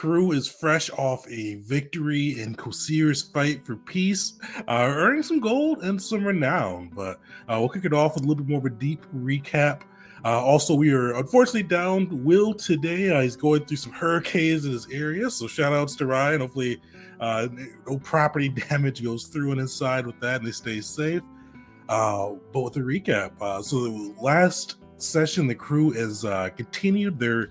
crew is fresh off a victory in Kosir's fight for peace, earning some gold and some renown. But we'll kick it off with a little bit more of a deep recap. Also, we are unfortunately down Will today. He's going through some hurricanes in his area, so shout outs to Ryan. Hopefully, no property damage goes through and inside with that, and they stay safe. But with the recap, so the last session, the crew has continued their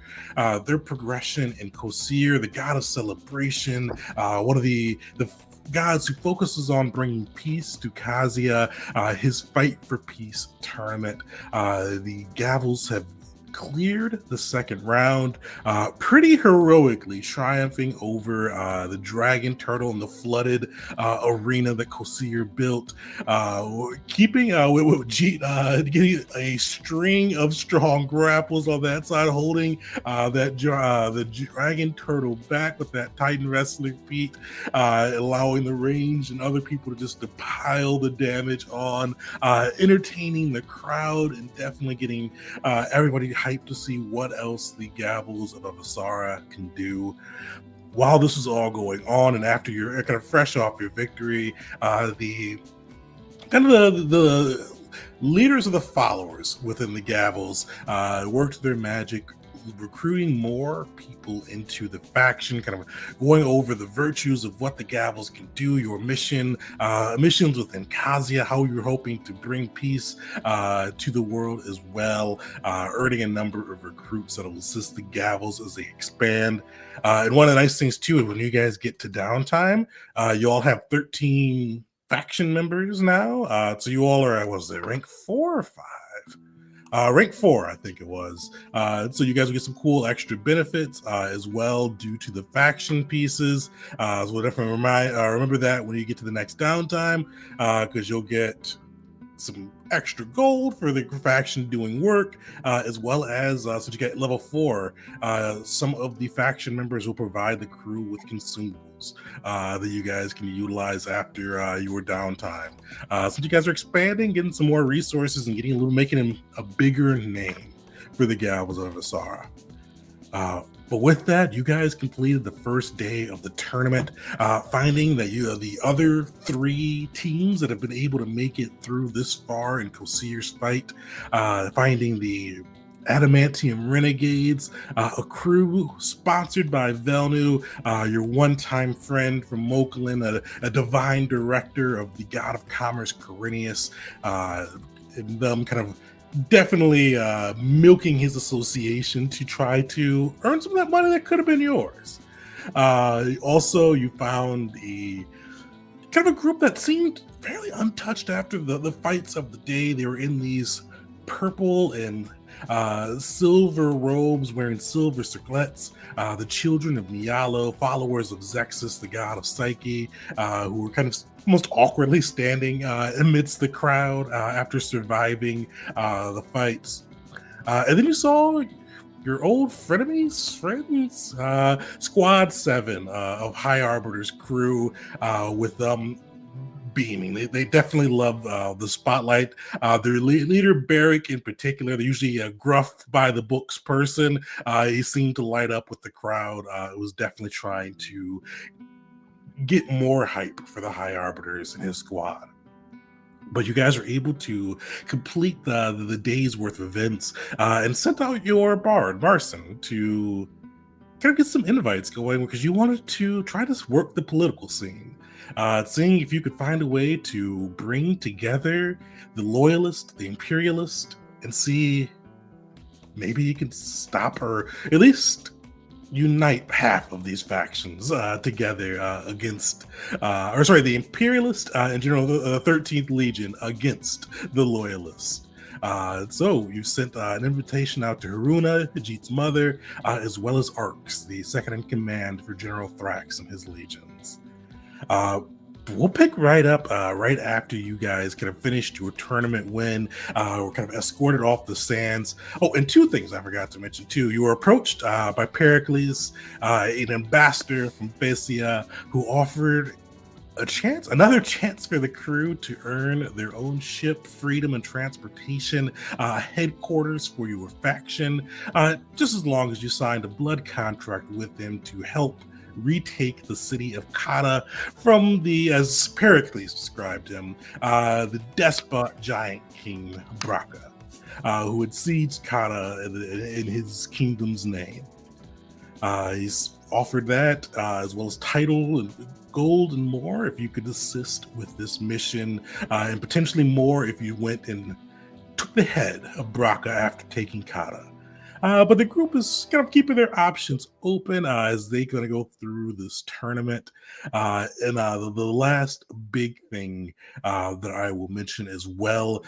progression in Kosir, the god of celebration, one of the gods who focuses on bringing peace to Kazia. His Fight for Peace tournament. The Gavels have cleared the second round pretty heroically, triumphing over the dragon turtle in the flooded arena that Kosir built, keeping with Jeet getting a string of strong grapples on that side, holding the dragon turtle back with that Titan wrestling feat, allowing the range and other people to just to pile the damage on, entertaining the crowd and definitely getting everybody hyped to see what else the Gavels of Avasara can do. While this is all going on, and after you're kind of fresh off your victory, the leaders of the followers within the Gavels worked their magic, recruiting more people into the faction, kind of going over the virtues of what the Gavels can do, your mission, missions within Kazia, how you're hoping to bring peace to the world as well, earning a number of recruits that will assist the Gavels as they expand. And one of the nice things too is when you guys get to downtime, you all have 13 faction members now. So you all are, was it rank 4 or 5? Rank 4, I think it was. So you guys will get some cool extra benefits as well due to the faction pieces. So we'll definitely remember that when you get to the next downtime, because you'll get some extra gold for the faction doing work, as well as since you get level 4, some of the faction members will provide the crew with consumables that you guys can utilize after your downtime. Since you guys are expanding, getting some more resources and making him a bigger name for the Gavels of Avasara. But with that, you guys completed the first day of the tournament, finding that you are the other 3 teams that have been able to make it through this far in Kosir's fight, finding the Adamantium Renegades, a crew sponsored by Velnu, your one-time friend from Moklin, a divine director of the god of commerce, Corinius, and them kind of definitely milking his association to try to earn some of that money that could have been yours. Also, you found a kind of a group that seemed fairly untouched after the fights of the day. They were in these purple and silver robes, wearing silver circlets. The children of Nialo, followers of Zexus, the god of Psyche, who were kind of almost awkwardly standing amidst the crowd after surviving the fights. And then you saw your old friends, Squad 7 of High Arbiter's crew with beaming. They definitely love the spotlight. Their leader, Barrick in particular, they're usually a gruff by the books person. He seemed to light up with the crowd. It was definitely trying to get more hype for the High Arbiters and his squad. But you guys are able to complete the day's worth of events and sent out your bard, Marcin, to kind of get some invites going because you wanted to try to work the political scene. Seeing if you could find a way to bring together the loyalist, the imperialist, and see maybe you can stop or at least unite half of these factions together against, the imperialist and general the 13th Legion against the loyalists. So you sent an invitation out to Haruna, Ajit's mother, as well as Arx, the second in command for General Thrax and his legions. We'll pick right up right after you guys kind of finished your tournament win. We're kind of escorted off the sands. Oh, and 2 things I forgot to mention too. You were approached by Pericles, an ambassador from Phasia, who offered another chance for the crew to earn their own ship, freedom and transportation, headquarters for your faction, just as long as you signed a blood contract with them to help retake the city of Kata from as Pericles described him, the despot giant king Braca, who had sieged Kata in his kingdom's name. He's offered that, as well as title and gold and more if you could assist with this mission, and potentially more if you went and took the head of Braca after taking Kata. But the group is kind of keeping their options open as they're going to go through this tournament. The last big thing that I will mention as well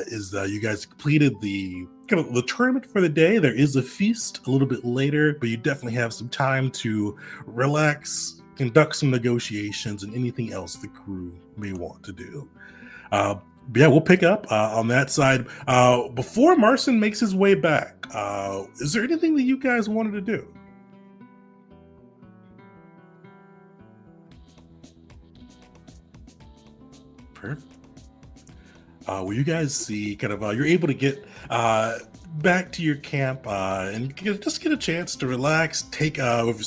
is you guys completed the tournament for the day. There is a feast a little bit later, but you definitely have some time to relax, conduct some negotiations, and anything else the crew may want to do. Yeah, we'll pick up on that side. Before Marcin makes his way back, is there anything that you guys wanted to do? Perfect. Well, you guys see you're able to get back to your camp and just get a chance to relax. For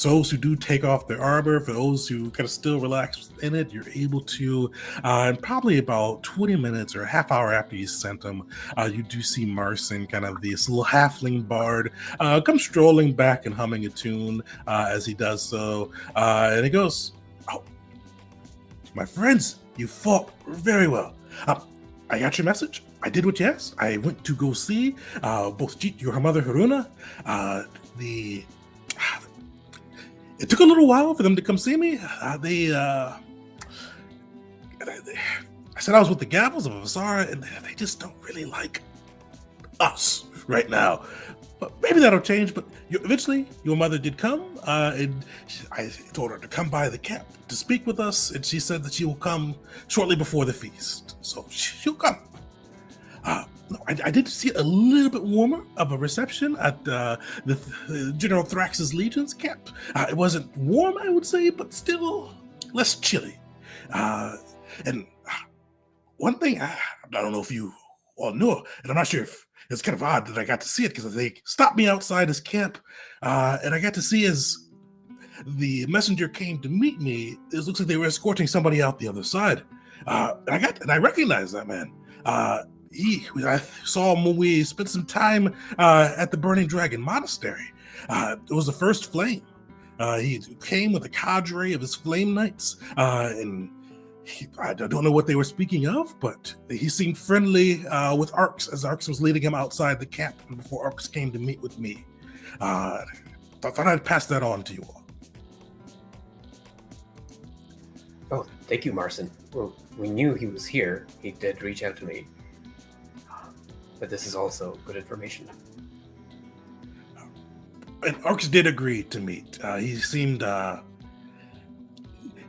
those who do take off their armor, for those who still relax in it, you're able to, in probably about 20 minutes or a half hour after you sent them, you do see Marcin, this little halfling bard, come strolling back and humming a tune as he does so. And he goes, "Oh, my friends, you fought very well. I got your message. I did what you asked. I went to go see both your mother Haruna. It took a little while for them to come see me. I said I was with the Gavels of Vasara, and they just don't really like us right now. But maybe that'll change. But eventually, your mother did come, and I told her to come by the camp to speak with us, and she said that she will come shortly before the feast. So she'll come. I did see a little bit warmer of a reception at the General Thrax's Legion's camp. It wasn't warm, I would say, but still less chilly. And one thing, I don't know if you all know, and I'm not sure if it's kind of odd that I got to see it because they stopped me outside his camp, and I got to see as the messenger came to meet me. It looks like they were escorting somebody out the other side. And I recognized that man. I saw him when we spent some time at the Burning Dragon Monastery. It was the first flame. He came with a cadre of his flame knights, and I don't know what they were speaking of, but he seemed friendly with Arx as Arx was leading him outside the camp before Arx came to meet with me. Thought I'd pass that on to you all. Oh, thank you, Marcin. Well, we knew he was here. He did reach out to me. But this is also good information. And Arx did agree to meet. He seemed,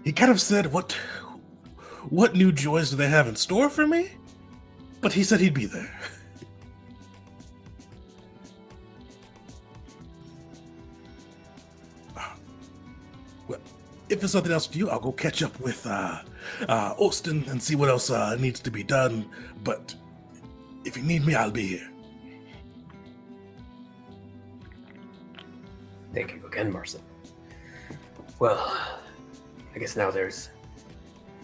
he kind of said, what new joys do they have in store for me? But he said he'd be there. Well, if there's nothing else to do, I'll go catch up with Austin and see what else needs to be done. But if you need me, I'll be here. Thank you again, Marcin. Well, I guess now there's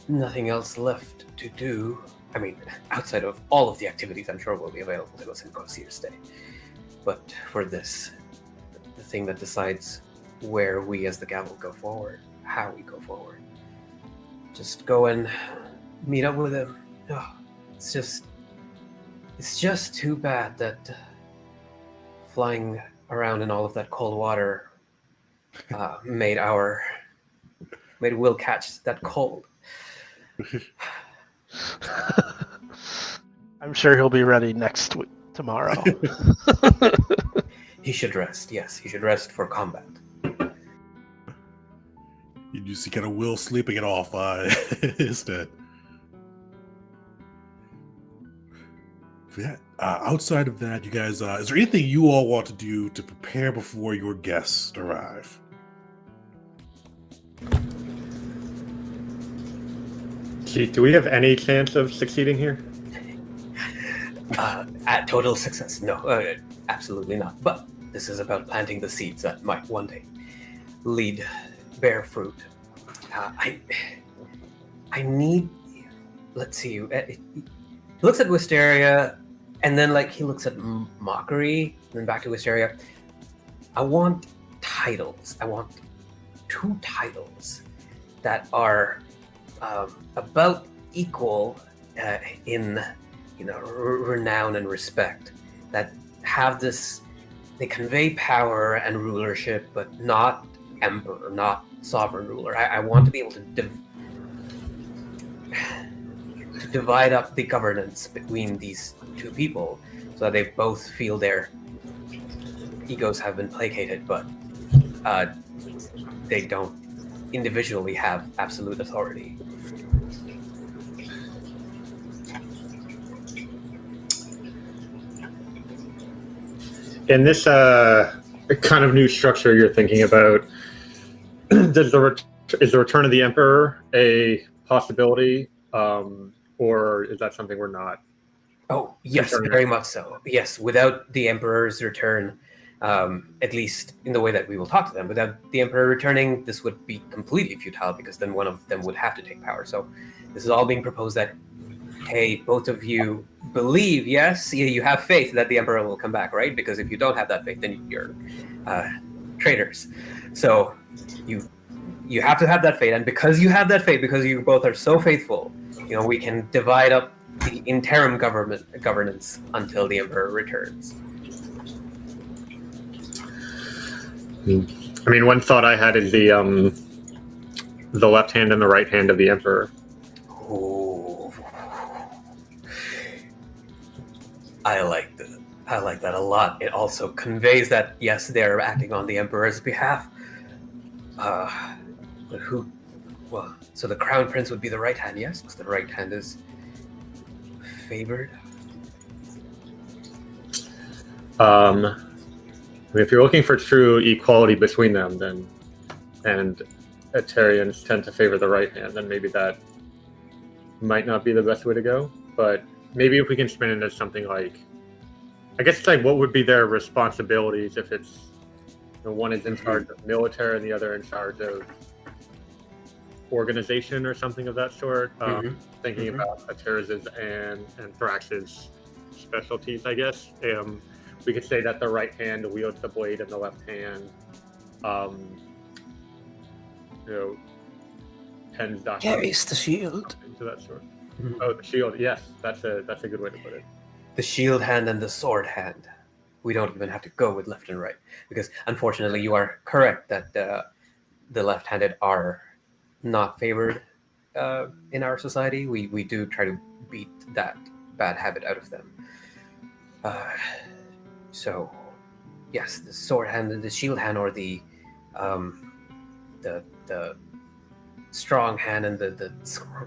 nothing else left to do. I mean, outside of all of the activities I'm sure will be available to us in Kosir's stay. But for this, the thing that decides where we as the Gavel go forward, how we go forward, just go and meet up with him. Oh, it's just too bad that flying around in all of that cold water made Will catch that cold. I'm sure he'll be ready tomorrow. He should rest. Yes, he should rest for combat. You do see Will sleeping it off instead. Yeah. Outside of that, you guys, is there anything you all want to do to prepare before your guests arrive? Gee, do we have any chance of succeeding here? At total success, no, absolutely not. But this is about planting the seeds that might one day bear fruit. I need. Let's see. He looks at Wisteria, and then he looks at Mockery, and then back to Wisteria. I want titles. I want 2 titles that are about equal in renown and respect, that have this. They convey power and rulership, but not emperor, not sovereign ruler. I want to be able to divide up the governance between these 2 people so that they both feel their egos have been placated, but they don't individually have absolute authority. In this kind of new structure you're thinking about, is the return of the Emperor a possibility, or is that something we're not? Oh, yes, very much so. Yes, without the Emperor's return, at least in the way that we will talk to them, without the Emperor returning, this would be completely futile, because then one of them would have to take power. So this is all being proposed that, hey, both of you believe, yes, you have faith that the Emperor will come back, right? Because if you don't have that faith, then you're traitors. So you have to have that faith, and because you have that faith, because you both are so faithful, we can divide up the interim governance until the Emperor returns. I mean, one thought I had is the left hand and the right hand of the Emperor. Ooh. I like that a lot. It also conveys that, yes, they're acting on the Emperor's behalf. So the Crown Prince would be the right hand, yes? Because the right hand is favored. If you're looking for true equality between them, and Etarians tend to favor the right hand, then maybe that might not be the best way to go. But maybe if we can spin it as something like, I guess it's like, what would be their responsibilities if it's one is in charge of military and the other in charge of organization or something of that sort. Thinking about Ateriz's and Thrax's specialties, I guess. We could say that the right hand wields the blade and the left hand pens documents. Carries the shield. To that sort. Oh, the shield. Yes, that's a good way to put it. The shield hand and the sword hand. We don't even have to go with left and right, because unfortunately you are correct that the left-handed are not favored in our society. We do try to beat that bad habit out of them. So, yes, the sword hand and the shield hand, or the strong hand and the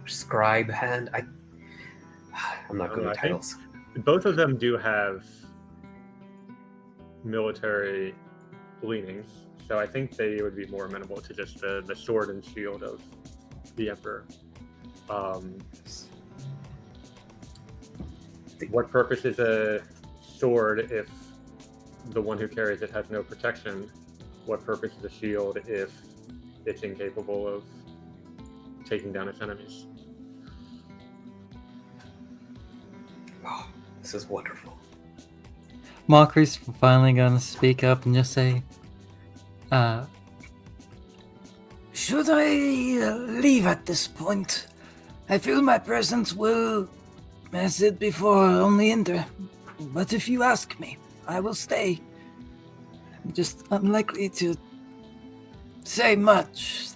scribe hand. I'm not good with titles. Both of them do have military leanings, so I think they would be more amenable to just the sword and shield of the Emperor. What purpose is a sword if the one who carries it has no protection? What purpose is a shield if it's incapable of taking down its enemies? Oh, this is wonderful. Mockery's finally gonna speak up and just say, should I leave at this point? I feel my presence will, as I said before, only hinder. But if you ask me, I will stay. I'm just unlikely to say much.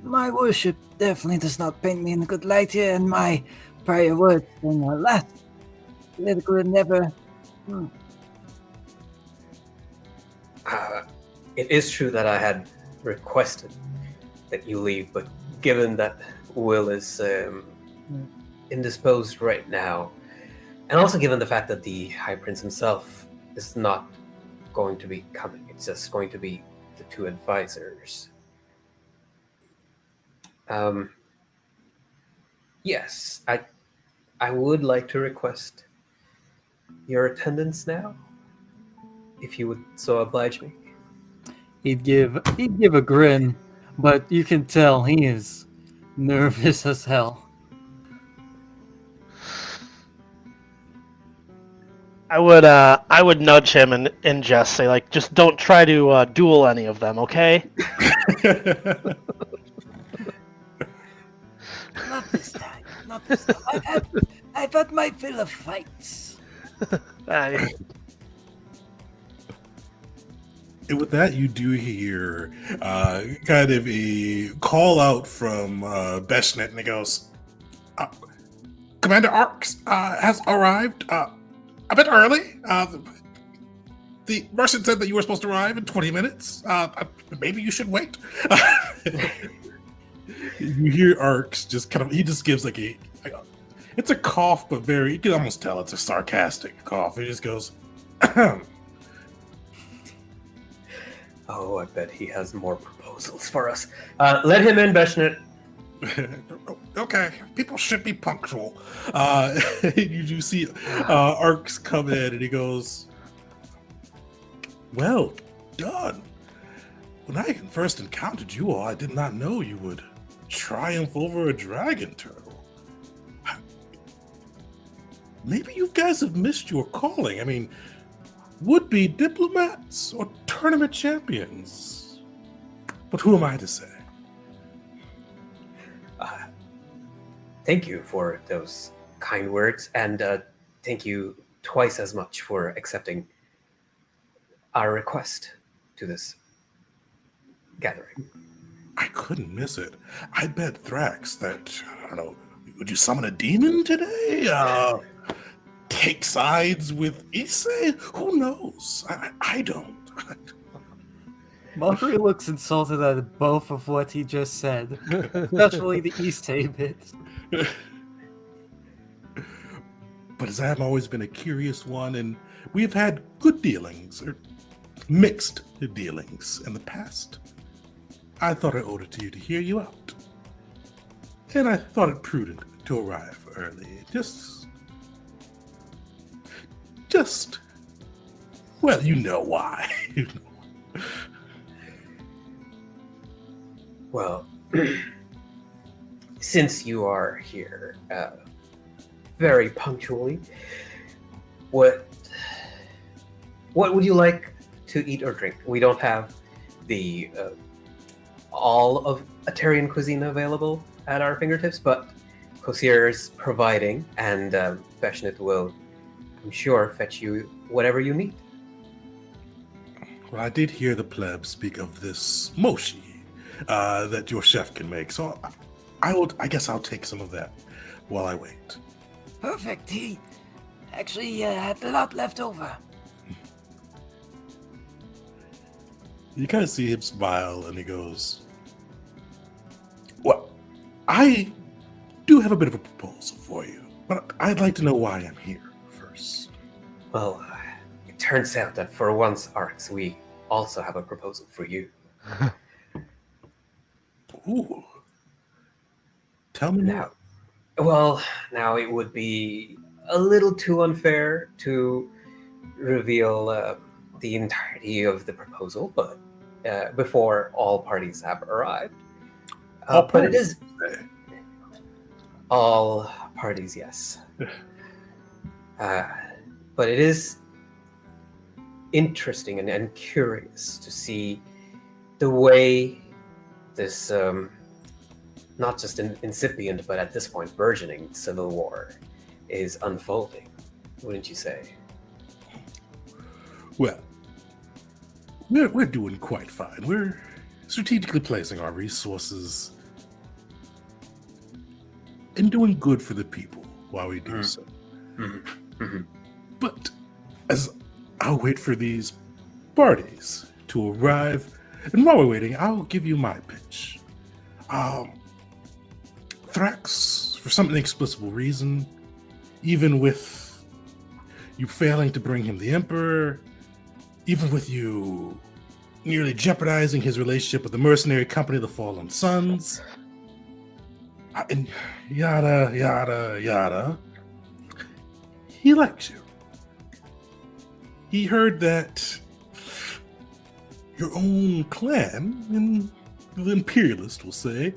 My worship definitely does not paint me in a good light here, and my prior words in our last political endeavor. It is true that I had requested that you leave, but given that Will is indisposed right now, and also given the fact that the High Prince himself is not going to be coming, it's just going to be the 2 advisors. Yes, I would like to request your attendance now, if you would so oblige me. He'd give a grin, but you can tell he is nervous as hell. I would nudge him and just say, like, just don't try to duel any of them, okay? Not this time. Not this time. I've had my fill of fights. I- And with that, you do hear kind of a call out from Beshnet, and he goes, Commander Arx has arrived a bit early. The Russian said that you were supposed to arrive in 20 minutes. Maybe you should wait. You hear Arx just kind of, he just gives like it's a cough, but very, you can almost tell it's a sarcastic cough. He just goes, Oh, I bet he has more proposals for us. Let him in, Beshnet. okay, people should be punctual. You do see Arx come in and he goes, well done. When I first encountered you all, I did not know you would triumph over a dragon turtle. Maybe you guys have missed your calling. I mean, would-be diplomats or tournament champions. But who am I to say? Thank you for those kind words, and thank you twice as much for accepting our request to this gathering. I couldn't miss it. I bet Thrax that, I don't know, would you summon a demon today? Take sides with Issei? Who knows? I don't. Mockery looks insulted at both of what he just said, especially the Issei bit. But as I've always been a curious one, and we've had good dealings, or mixed dealings in the past, I thought I owed it to you to hear you out. And I thought it prudent to arrive early. Just, well, you know why. You know. Well, since you are here very punctually, what would you like to eat or drink? We don't have the all of Atarian cuisine available at our fingertips, but Kosir is providing, and Beshnet will, I'm sure, fetch you whatever you need. Well, I did hear the pleb speak of this mochi that your chef can make, so I guess I'll take some of that while I wait. Perfect. He actually had a lot left over. You kind of see him smile, and he goes, well, I do have a bit of a proposal for you, but I'd like to know why I'm here first. Well, it turns out that for once, Arx, we also have a proposal for you. Ooh. Tell me Now, well, now it would be a little too unfair to reveal the entirety of the proposal, but before all parties have arrived. But it is all parties, yes. But it is interesting and curious to see the way this not just an incipient, but at this point burgeoning civil war is unfolding, wouldn't you say? Well, we're doing quite fine. We're strategically placing our resources and doing good for the people while we do so. Mm-hmm. Mm-hmm. But as I'll wait for these parties to arrive, and while we're waiting, I'll give you my pitch. Thrax, for some inexplicable reason, even with you failing to bring him the Emperor, even with you nearly jeopardizing his relationship with the mercenary company, the Fallen Sons, And yada, yada, yada. He likes you. He heard that your own clan, and the Imperialist will say,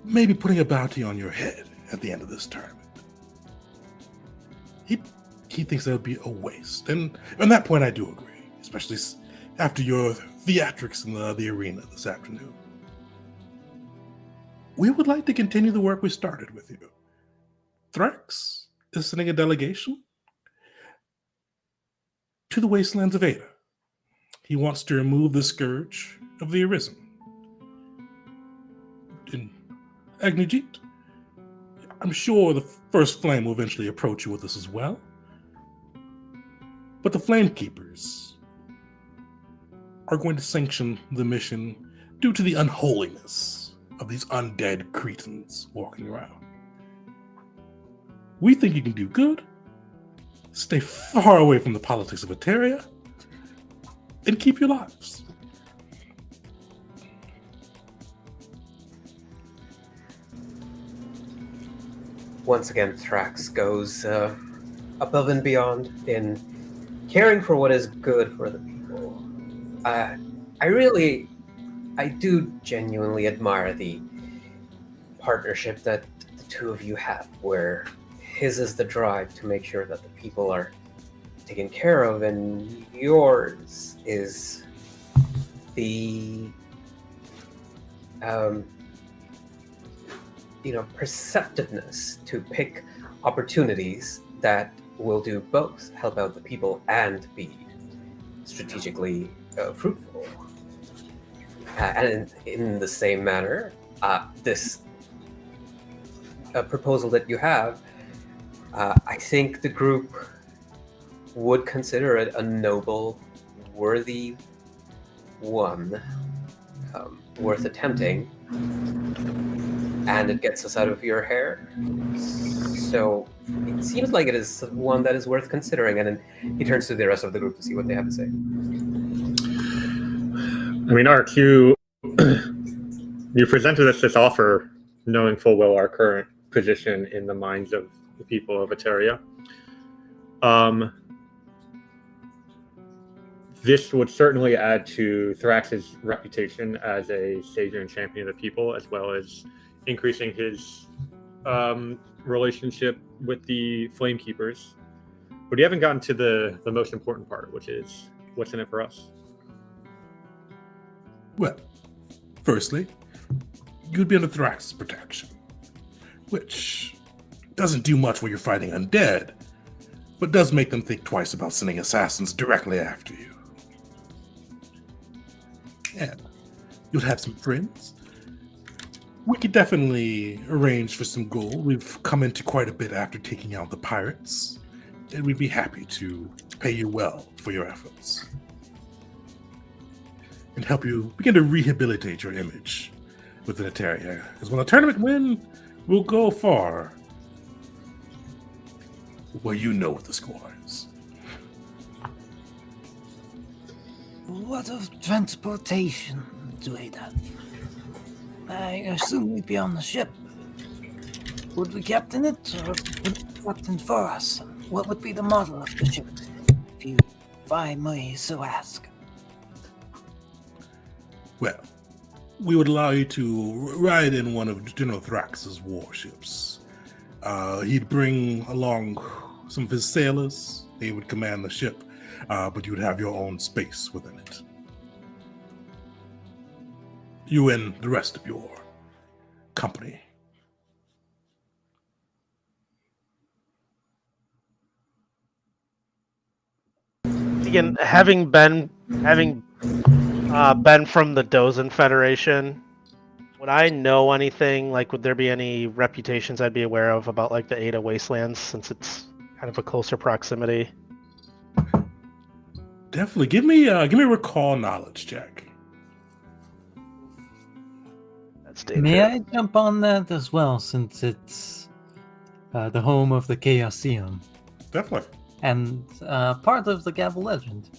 may be putting a bounty on your head at the end of this tournament. He thinks that would be a waste. And on that point, I do agree, especially after your theatrics in the arena this afternoon. We would like to continue the work we started with you. Thrax is sending a delegation to the wastelands of Ada. He wants to remove the scourge of the Arisen. In Agnijit, I'm sure the First Flame will eventually approach you with this as well. But the Flame Keepers are going to sanction the mission due to the unholiness of these undead cretins walking around. We think you can do good, stay far away from the politics of Eteria, and keep your lives. Once again, Thrax goes above and beyond in caring for what is good for the people. I do genuinely admire the partnership that the two of you have, where his is the drive to make sure that the people are taken care of, and yours is the perceptiveness to pick opportunities that will do both, help out the people and be strategically fruitful. And in the same manner, this proposal that you have, I think the group would consider it a noble, worthy one, worth attempting, and it gets us out of your hair. So it seems like it is one that is worth considering, and then he turns to the rest of the group to see what they have to say. I mean, Ark, you presented us this offer knowing full well our current position in the minds of the people of Eteria. This would certainly add to Thrax's reputation as a savior and champion of the people, as well as increasing his relationship with the Flame Keepers. But you haven't gotten to the most important part, which is what's in it for us. Well, firstly, you'd be under Thrax's protection, which doesn't do much when you're fighting undead, but does make them think twice about sending assassins directly after you. And you'll have some friends. We could definitely arrange for some gold. We've come into quite a bit after taking out the pirates, and we'd be happy to pay you well for your efforts and help you begin to rehabilitate your image within Eteria. Because when a tournament win, we'll go far. Well, you know what the score is. What of transportation to Ada? I assume we'd be on the ship. Would we captain it, or would it be captained for us? What would be the model of the ship, if I may so ask? Well, we would allow you to ride in one of General Thrax's warships. He'd bring along some of his sailors. They would command the ship, but you would have your own space within it. You and the rest of your company. Again, having been from the Dozen Federation, would I know anything? Like, would there be any reputations I'd be aware of about like the Ada Wastelands, since it's kind of a closer proximity? Definitely. Give me a recall knowledge check. That's dangerous. May I jump on that as well, since it's the home of the Chaosium Definitely. and part of the Gavel legend?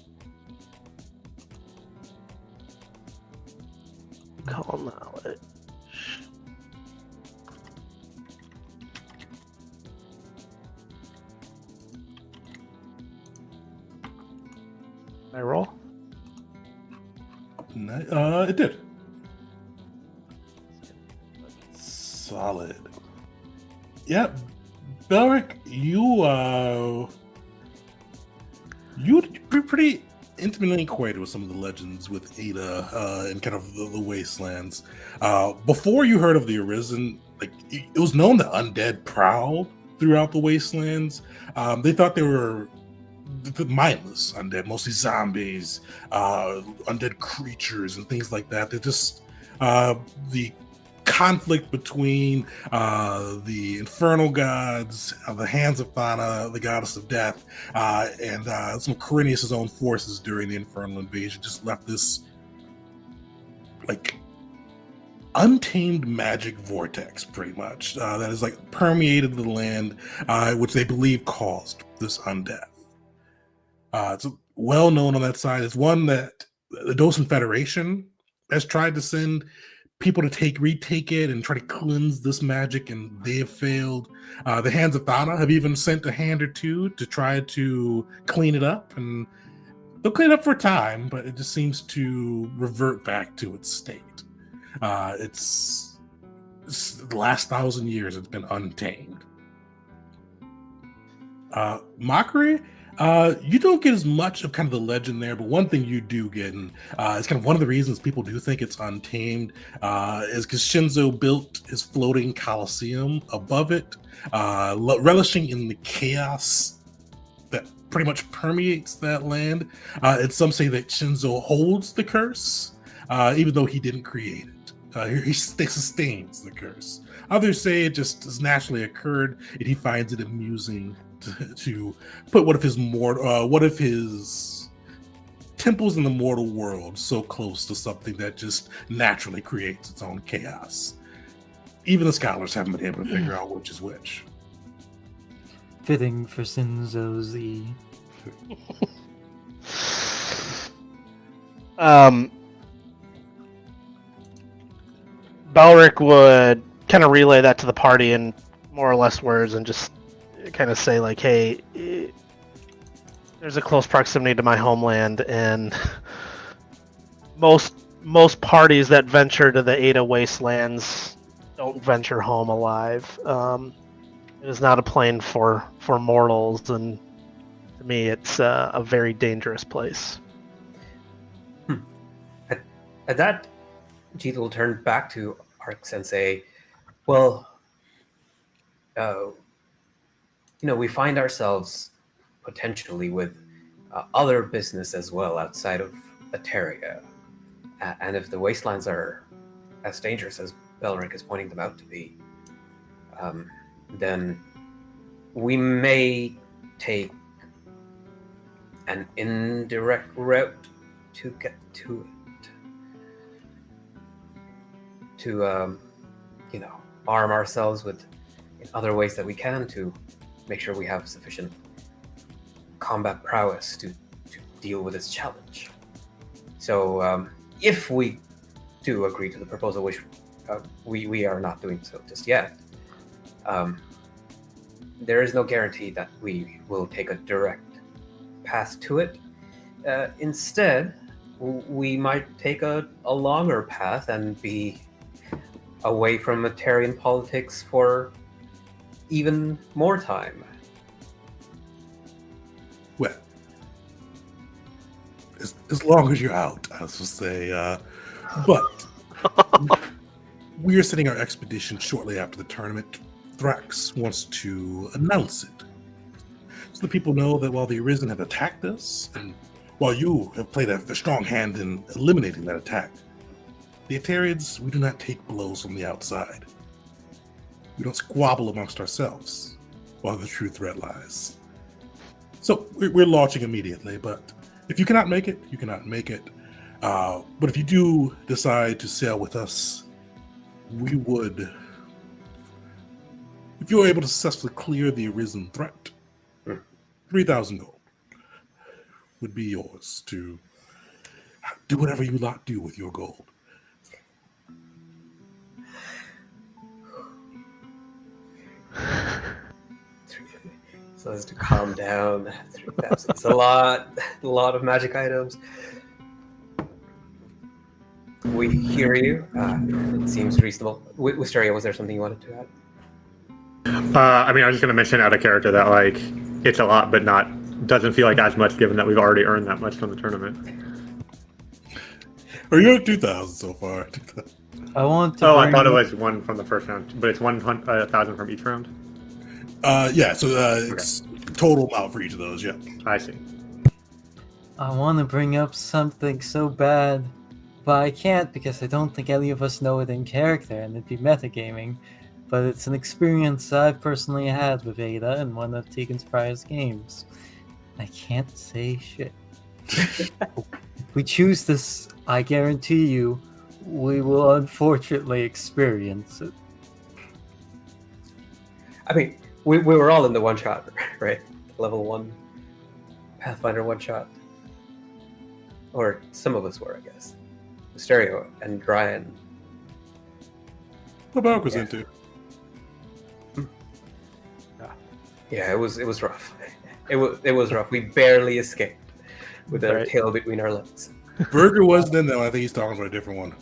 Call knowledge. I roll? It did. Solid. Yep. Belric, you're pretty intimately acquainted with some of the legends with Ada and kind of the wastelands. Before you heard of the Arisen, like it was known that undead prowled throughout the wastelands. They thought they were mindless undead, mostly zombies, undead creatures, and things like that. They're just the conflict between the infernal gods, the hands of Thana, the goddess of death, and some of Corinius' own forces during the infernal invasion just left this like untamed magic vortex, pretty much, that has like permeated the land, which they believe caused this undeath. It's well known on that side. It's one that the Docent Federation has tried to send people to retake it and try to cleanse this magic, and they have failed. The Hands of Thana have even sent a hand or two to try to clean it up, and they'll clean it up for a time, but it just seems to revert back to its state. It's the last 1,000 years it's been untamed. Mockery, you don't get as much of kind of the legend there, but one thing you do get, and it's kind of one of the reasons people do think it's untamed, is because Shinzo built his floating coliseum above it, relishing in the chaos that pretty much permeates that land. And some say that Shinzo holds the curse, even though he didn't create it. He sustains the curse. Others say it just has naturally occurred, and he finds it amusing to put one of his temples in the mortal world so close to something that just naturally creates its own chaos. Even the scholars haven't been able to figure out which is which. Fitting for Shinzo's Balric would kind of relay that to the party in more or less words and just kind of say like, hey, there's a close proximity to my homeland, and most parties that venture to the Ada Wastelands don't venture home alive. It is not a plane for mortals, and to me it's a very dangerous place. At that, Jeet will turn back to Arx and say, well, we find ourselves potentially with other business as well outside of Eteria. And if the wastelands are as dangerous as Belric is pointing them out to be, then we may take an indirect route to get to it. To, arm ourselves with in other ways that we can to make sure we have sufficient combat prowess to deal with this challenge. So if we do agree to the proposal, which we are not doing so just yet, there is no guarantee that we will take a direct path to it. Instead, we might take a longer path and be away from Materian politics for even more time. Well, as long as you're out, I was to say. But we are setting our expedition shortly after the tournament. Thrax wants to announce it, so the people know that while the Arisen have attacked us, and while you have played a strong hand in eliminating that attack, the Eterians, we do not take blows from the outside. We don't squabble amongst ourselves while the true threat lies. So we're launching immediately, but if you cannot make it, you cannot make it. But if you do decide to sail with us, we would, if you're able to successfully clear the Arisen threat, 3,000 gold would be yours to do whatever you lot do with your gold. So as to calm down. 3,000. It's a lot of magic items. We hear you. It seems reasonable. Wisteria, was there something you wanted to add? I mean, I was just going to mention out of character that like it's a lot, but doesn't feel like as much given that we've already earned that much from the tournament. Or you're at 2,000 so far. I want to. Oh, I bring thought it up- was one from the first round, but it's 1,000 from each round. Yeah, so it's total amount for each of those, yeah. I see. I want to bring up something so bad, but I can't because I don't think any of us know it in character, and it'd be metagaming. But it's an experience I've personally had with Ada in one of Tegan's prior games. I can't say shit. If we choose this, I guarantee you, we will unfortunately experience it. I mean, we were all in the one shot, right? Level 1 Pathfinder one shot. Or some of us were, I guess. Stereo and Ryan. What Bark was into? Yeah, it was rough. It was rough. We barely escaped with our Right. tail between our legs. Burger wasn't in there. I think he's talking about a different one.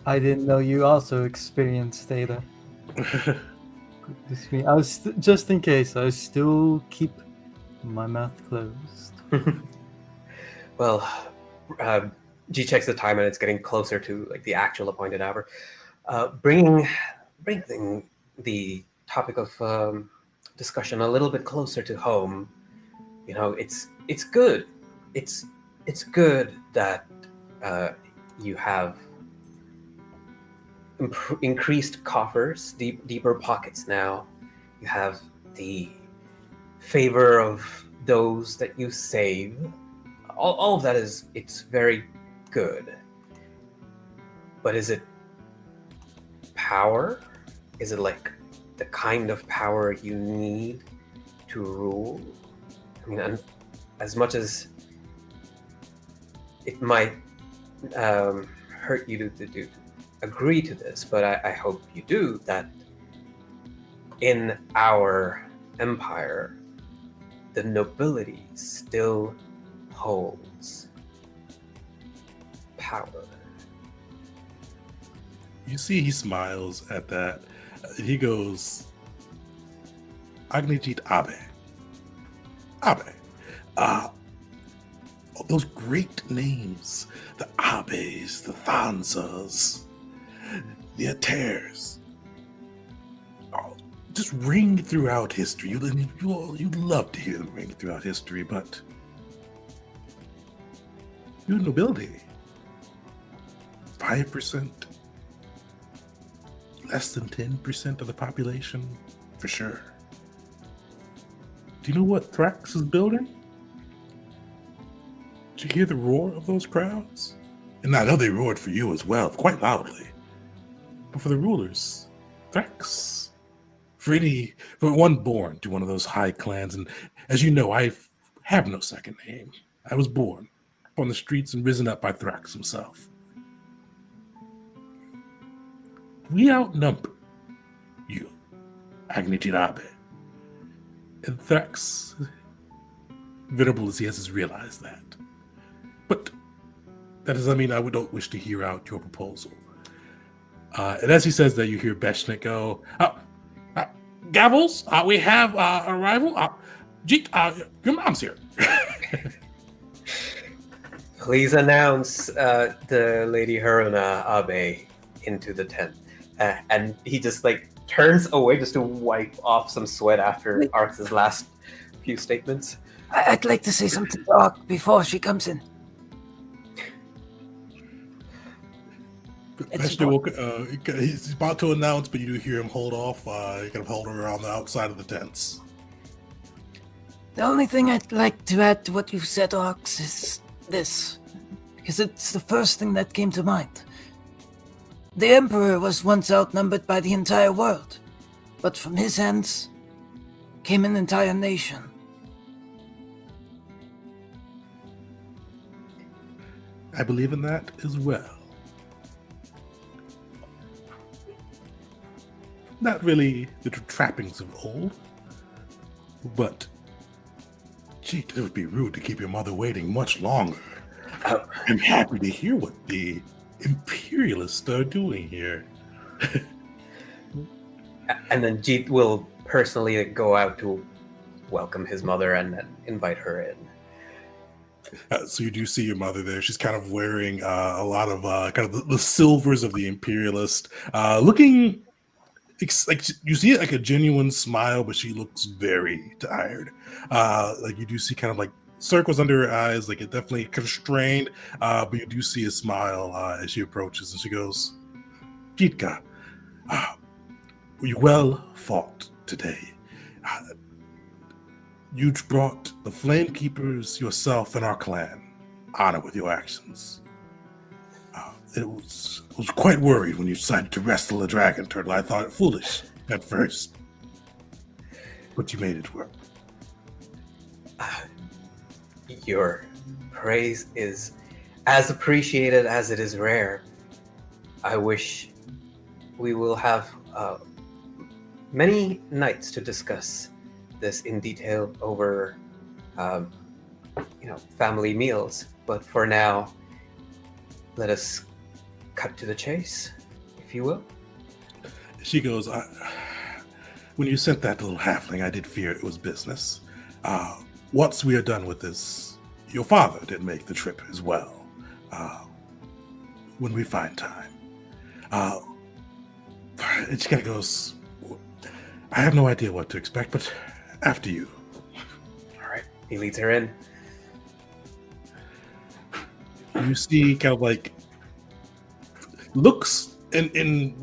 I didn't know you also experienced Ada. Goodness me. Just in case, I still keep my mouth closed. Well, G checks the time and it's getting closer to like the actual appointed hour. Bringing the topic of discussion a little bit closer to home. You know, it's good. It's good that you have increased coffers, deeper pockets now. You have the favor of those that you save. All of that it's very good. But is it power? Is it like the kind of power you need to rule? I mean, as much as it might hurt you to agree to this, but I hope you do, that in our empire, the nobility still holds power. You see, he smiles at that. He goes, Agnijit Abe. Those great names, the Abes, the Thansas, the Aters, just ring throughout history. You'd love to hear them ring throughout history, but you're nobility. 5%, less than 10% of the population, for sure. Do you know what Thrax is building? Did you hear the roar of those crowds? And I know they roared for you as well, quite loudly. But for the rulers, Thrax, for one born to one of those high clans, and as you know, I have no second name. I was born on the streets and risen up by Thrax himself. We outnumber you, Agnijit Abe. And Thrax, venerable as he has realized that. But that doesn't mean I don't wish to hear out your proposal. And as he says that, you hear Beshnik go, Gavels, we have arrival. Jeet, your mom's here. Please announce the Lady Haruna Abe into the tent. And he just like turns away just to wipe off some sweat after Arx's last few statements. I'd like to say something to Ark before she comes in. He's about to announce, but you do hear him hold off. You kind of hold her around the outside of the tents. The only thing I'd like to add to what you've said, Arx, is this, because it's the first thing that came to mind. The Emperor was once outnumbered by the entire world, but from his hands came an entire nation. I believe in that as well. Not really the trappings of old, But, gee, it would be rude to keep your mother waiting much longer. Oh, I'm happy to hear what the Imperialists are doing here. and then Jeet will personally go out to welcome his mother and then invite her in. So you do see your mother there. She's kind of wearing a lot of kind of the silvers of the Imperialist, looking like you see it like a genuine smile, but she looks very tired. Like you do see kind of like circles under her eyes, like it definitely constrained, but you do see a smile as she approaches, and she goes, "Jitka, you well fought today. You brought the Flame Keepers, yourself, and our clan honor with your actions. I was quite worried when you decided to wrestle a dragon turtle. I thought it foolish at first, but you made it work." Your praise is as appreciated as it is rare. I wish we will have many nights to discuss this in detail over, family meals. But for now, let us cut to the chase, if you will. She goes, "When you sent that little halfling, I did fear it was business. Once we are done with this, your father did make the trip as well. When we find time." And she kind of goes, "I have no idea what to expect, but after you." All right. He leads her in. You see kind of like looks, and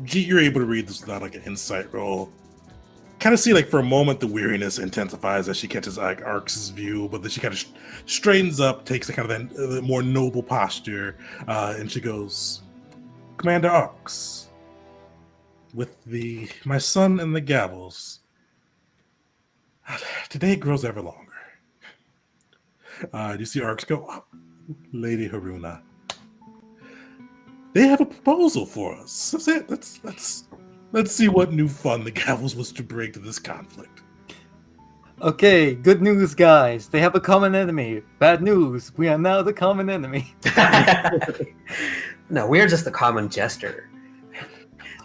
you're able to read this without like an insight roll. Kind of see like for a moment the weariness intensifies as she catches like Arx's view, but then she kind of straightens up, takes a kind of that more noble posture, and she goes, "Commander Arx, with my son and the Gavels, today grows ever longer." You see Arx go, "Oh, Lady Haruna, they have a proposal for us. That's it. Let's see what new fun the Gavels was to bring to this conflict." Okay, good news, guys. They have a common enemy. Bad news. We are now the common enemy. No, we're just the common jester.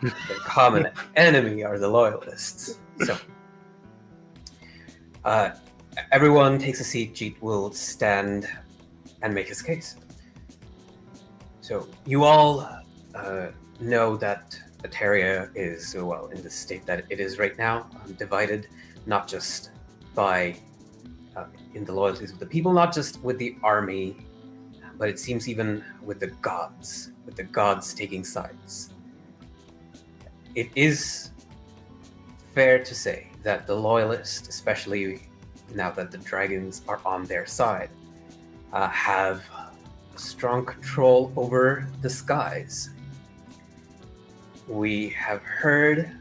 The common enemy are the loyalists. So, everyone takes a seat. Jeet will stand and make his case. So, you all know that Eteria is, well, in the state that it is right now, divided not just by in the loyalties of the people, not just with the army, but it seems even with the gods taking sides. It is fair to say that the loyalists, especially now that the dragons are on their side, have strong control over the skies. We have heard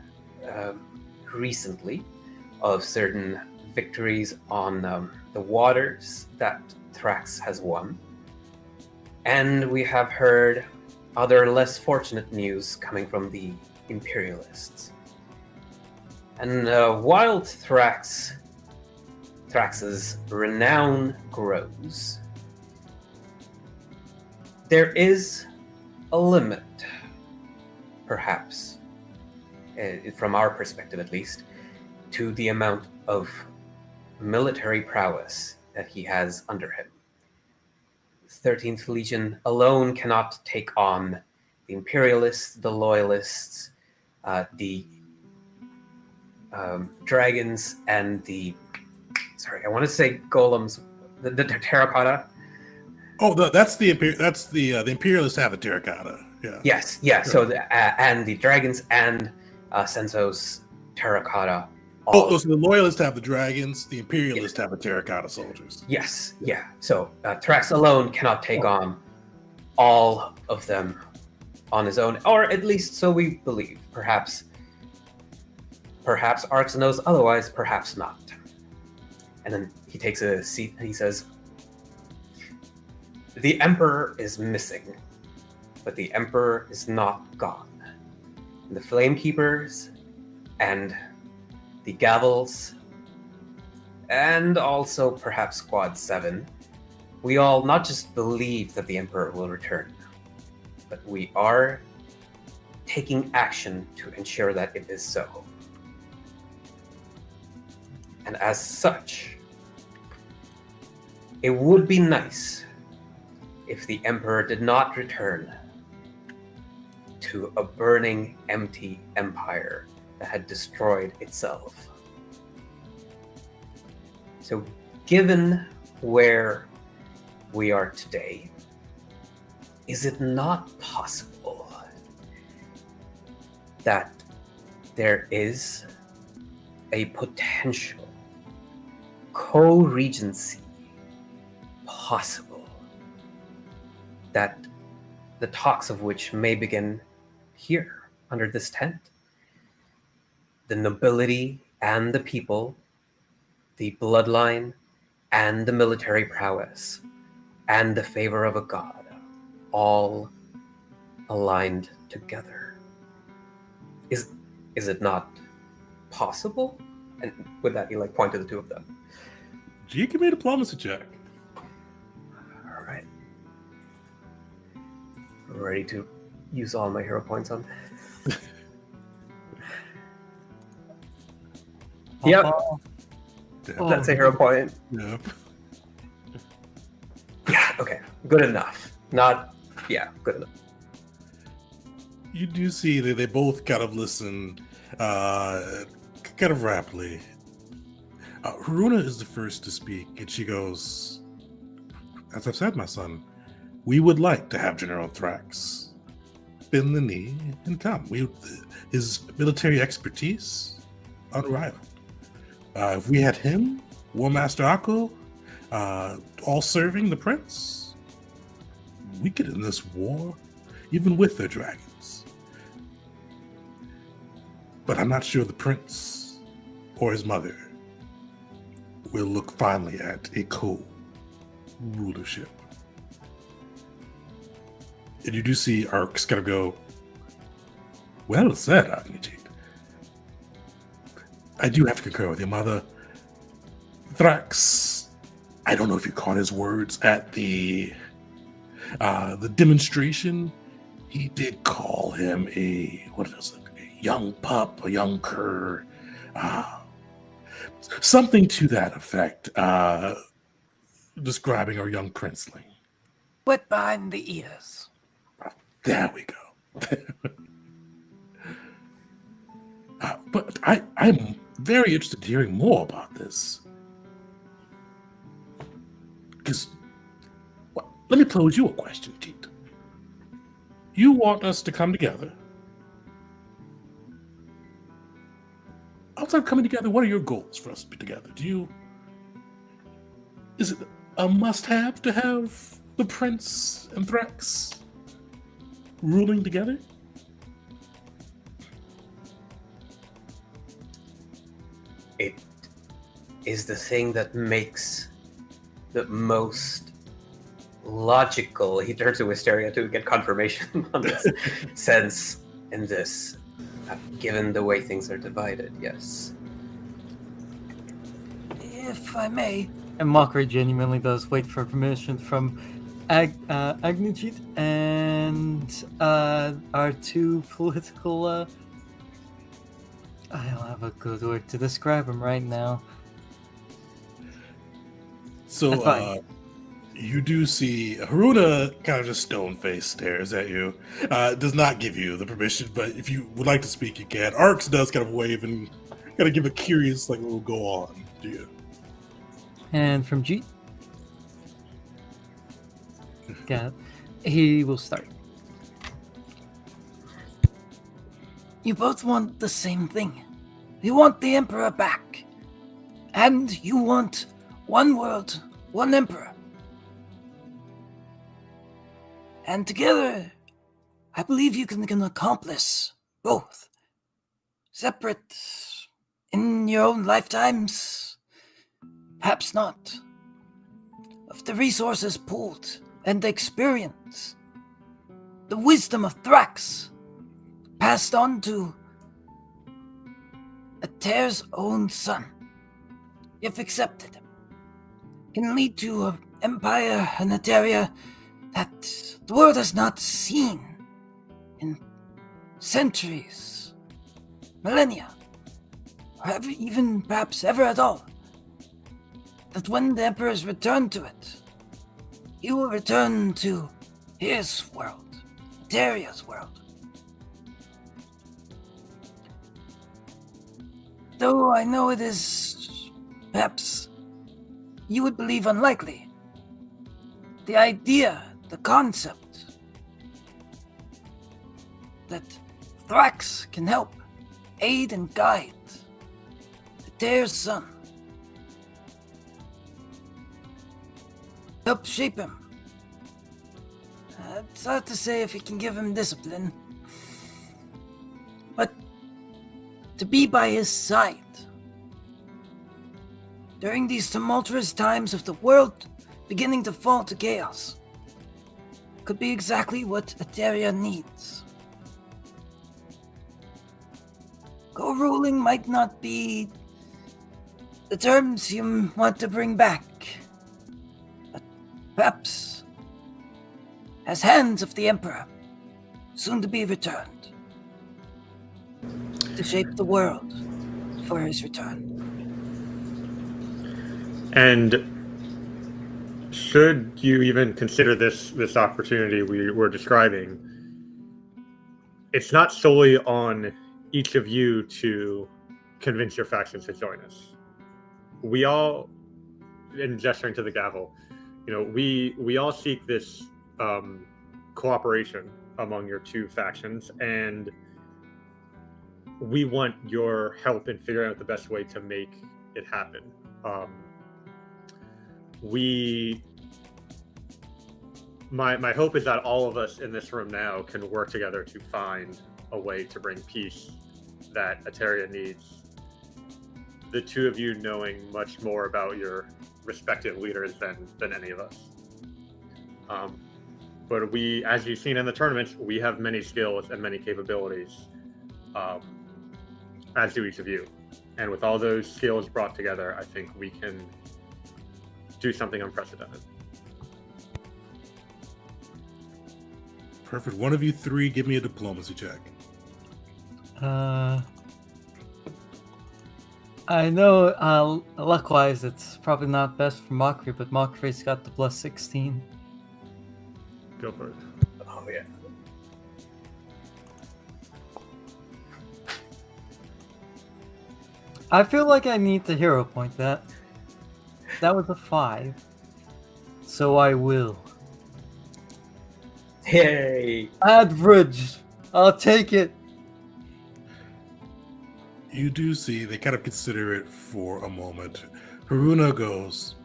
recently of certain victories on the waters that Thrax has won. And we have heard other less fortunate news coming from the Imperialists. And while Thrax's renown grows, there is a limit, perhaps, from our perspective at least, to the amount of military prowess that he has under him. The 13th Legion alone cannot take on the Imperialists, the Loyalists, the dragons, and the... Sorry, I want to say golems. The terracotta. Oh, that's the Imperialists have a terracotta. Yeah. Yes, yeah. So and the dragons and Senso's terracotta. So the Loyalists have the dragons, the Imperialists have the terracotta soldiers. Yes, yeah. So Thrax alone cannot take on all of them on his own, or at least so we believe. Perhaps Arx knows otherwise, perhaps not. And then he takes a seat and he says, "The Emperor is missing, but the Emperor is not gone. And the Flame Keepers and the Gavels and also perhaps Squad 7, we all not just believe that the Emperor will return, but we are taking action to ensure that it is so. And as such, it would be nice if the Emperor did not return to a burning, empty empire that had destroyed itself. So, given where we are today, is it not possible that there is a potential co-regency possible, that the talks of which may begin here under this tent? The nobility and the people, the bloodline and the military prowess, and the favor of a god, all aligned together. Is it not possible? And would that be like point to the two of them? G, give me a diplomacy check. All right. Ready to use all my hero points on. Yep, Damn. that's a hero point. Yeah. Yeah, okay, good enough. Not, yeah, good enough. You do see that they both kind of listen kind of rapidly. Haruna is the first to speak, and she goes, "As I've said, my son, we would like to have General Thrax bend the knee and come. His military expertise, unrivaled. If we had him, War Master Akko, all serving the prince, we could end this war, even with their dragons. But I'm not sure the prince or his mother will look fondly at a co-rulership." And you do see Ark's gonna go, "Well said, Agnijit. I do have to concur with your mother. Thrax, I don't know if you caught his words at the demonstration. He did call him a young pup, a young cur, something to that effect, describing our young princeling. Wet behind the ears. There we go." But I'm very interested in hearing more about this. Because, let me pose you a question, Teet. You want us to come together. Outside of coming together, what are your goals for us to be together? Is it a must-have to have the Prince and Thrax ruling together? It is the thing that makes the most logical. He turns to Wisteria to get confirmation on this sense in this, given the way things are divided, yes. If I may, And Mockery genuinely does wait for permission from Agnijit and our two political. I don't have a good word to describe him right now. So, Fine. you do see Haruna kind of just stone-faced stares at you. Does not give you the permission, but if you would like to speak, you can. Arx does kind of wave and kind of give a curious, little go on to you. And from G. Got it. He will start. you both want the same thing. You want the Emperor back. And you want one world, one Emperor. And together, I believe you can accomplish both. Separate in your own lifetimes, perhaps not. Of the resources pooled and the experience, the wisdom of Thrax passed on to Ater's own son. if accepted, can lead to an empire and Eteria that the world has not seen in centuries, millennia, or even perhaps ever at all. That when the emperors return to it, he will return to his world, Eteria's world. Though I know it is, perhaps, you would believe unlikely. The idea, the concept, that Thrax can help, aid and guide Eteir's son. Help shape him. It's hard to say if he can give him discipline, but to be by his side during these tumultuous times of the world beginning to fall to chaos could be exactly what Eteria needs. Co-ruling might not be the terms you want to bring back, but perhaps as hands of the Emperor, soon to be returned, to shape the world for his return. And should you even consider this opportunity we were describing, it's not solely on each of you to convince your factions to join us. We all, in gesturing to the gavel, we all seek this cooperation among your two factions, and we want your help in figuring out the best way to make it happen. My hope is that all of us in this room now can work together to find a way to bring peace that Eteria needs. The two of you knowing much more about your respective leaders than any of us. But we, as you've seen in the tournaments, we have many skills and many capabilities, as do each of you. And with all those skills brought together, I think we can do something unprecedented. Perfect. One of you three, give me a diplomacy check. I know, luck-wise, it's probably not best for Mockery, but Mockery's got the plus 16. Go for it. Oh, yeah. I feel like I need to hero point that. That was a 5. So I will. Yay! Average! I'll take it! You do see, they kind of consider it for a moment. Haruna goes,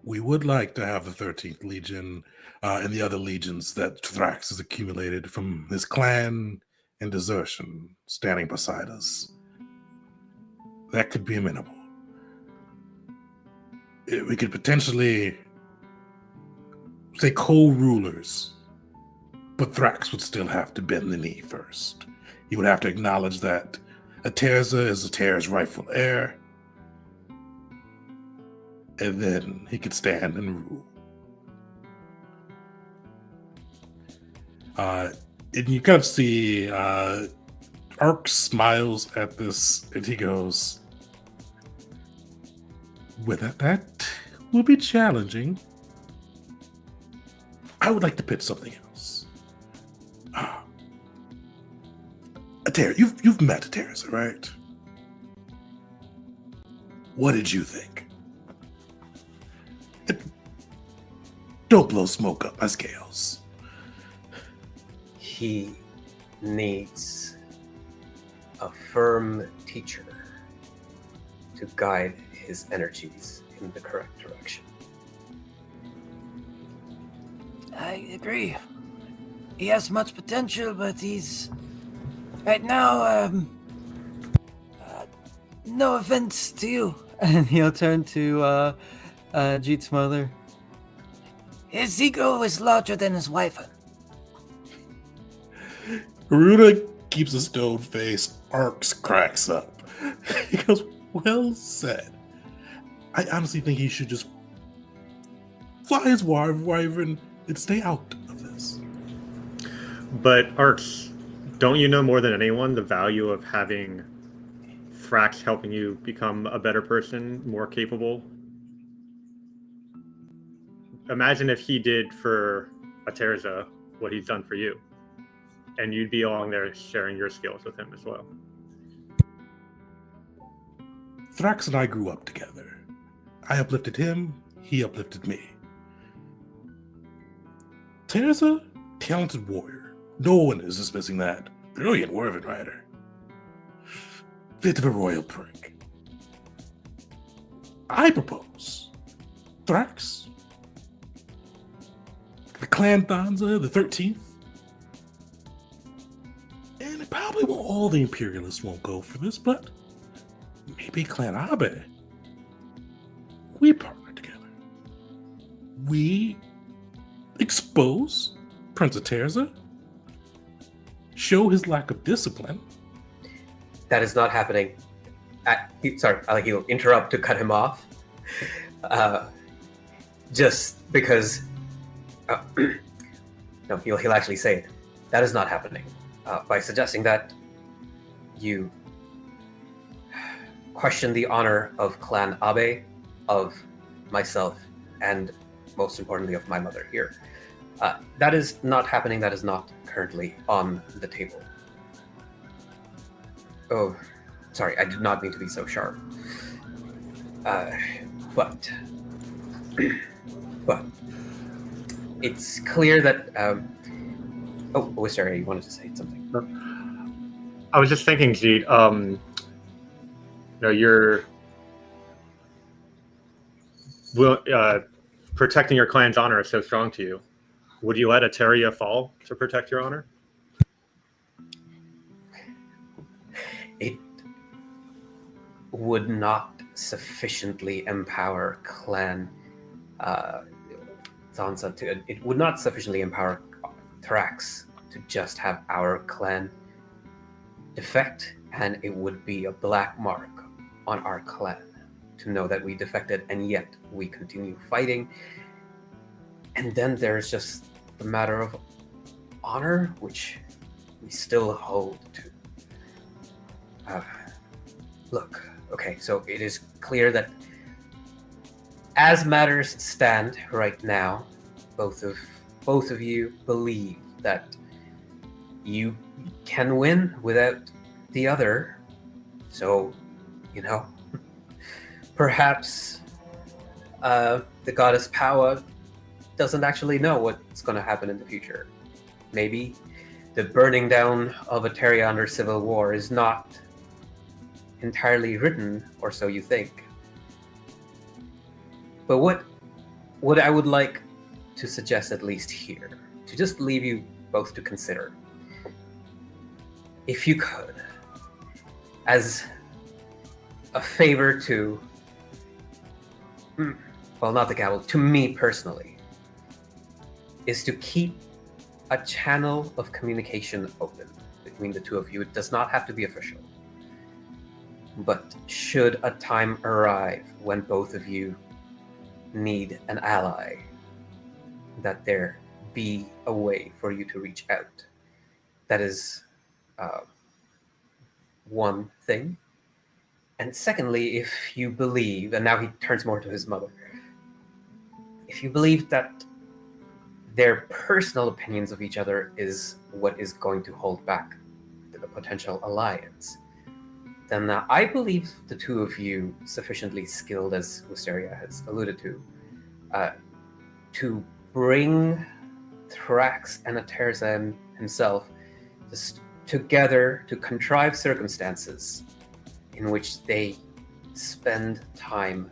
we would like to have the 13th Legion and the other legions that Thrax has accumulated from his clan and desertion standing beside us. That could be amenable. We could potentially say co-rulers, but Thrax would still have to bend the knee first. He would have to acknowledge that Aterza is Ater's rightful heir, and then he could stand and rule. And you kind of see Ark smiles at this, and he goes, "With that will be challenging. I would like to pitch something else. Atera, you've met Aterza, right? What did you think? Don't blow smoke up my scales. He needs a firm teacher to guide his energies in the correct direction. I agree. He has much potential, but he's right now. No offense to you. And he'll turn to Jeet's mother. His ego is larger than his wife. Haruna keeps a stone face. Arx cracks up. He goes, well said. I honestly think he should just fly his wyvern and stay out of this. But Arts, don't you know more than anyone the value of having Frax helping you become a better person, more capable? Imagine if he did for Aterza what he's done for you, and you'd be along there sharing your skills with him as well. Thrax and I grew up together. I uplifted him, he uplifted me. Terza, talented warrior. No one is dismissing that. Brilliant Wyvern rider. Bit of a royal prick. I propose Thrax, the Clan Thanza, the 13th, and it probably won't, all the Imperialists won't go for this, but maybe Clan Abe. We partner together. We expose Prince Aterza, show his lack of discipline. That is not happening. He'll interrupt to cut him off. Just because... no, he'll actually say it. That is not happening. By suggesting that you question the honor of Clan Abe, of myself, and most importantly of my mother here. That is not happening. That is not currently on the table. Oh, sorry, I did not mean to be so sharp. But it's clear that... Wisteria, you wanted to say something. I was just thinking, Jeet, you're protecting your clan's honor is so strong to you. Would you let Ateria fall to protect your honor? It would not sufficiently empower Clan Zanza to... It would not sufficiently empower Thrax to just have our clan defect, and it would be a black mark on our clan to know that we defected and yet we continue fighting. And then there's just the matter of honor, which we still hold to. Look, okay, so it is clear that as matters stand right now, both of you believe that you can win without the other. So, perhaps the goddess Power doesn't actually know what's going to happen in the future. Maybe the burning down of Ateria under civil war is not entirely written, or so you think. But what I would like to suggest, at least here, to just leave you both to consider, if you could, as a favor to, well, not the gavel, to me personally, is to keep a channel of communication open between the two of you. It does not have to be official. But should a time arrive when both of you need an ally, that there be a way for you to reach out. That is one thing. And secondly, if you believe, and now he turns more to his mother, if you believe that their personal opinions of each other is what is going to hold back the potential alliance, then I believe the two of you sufficiently skilled, as Wisteria has alluded to bring Thrax and Aterza himself together to contrive circumstances in which they spend time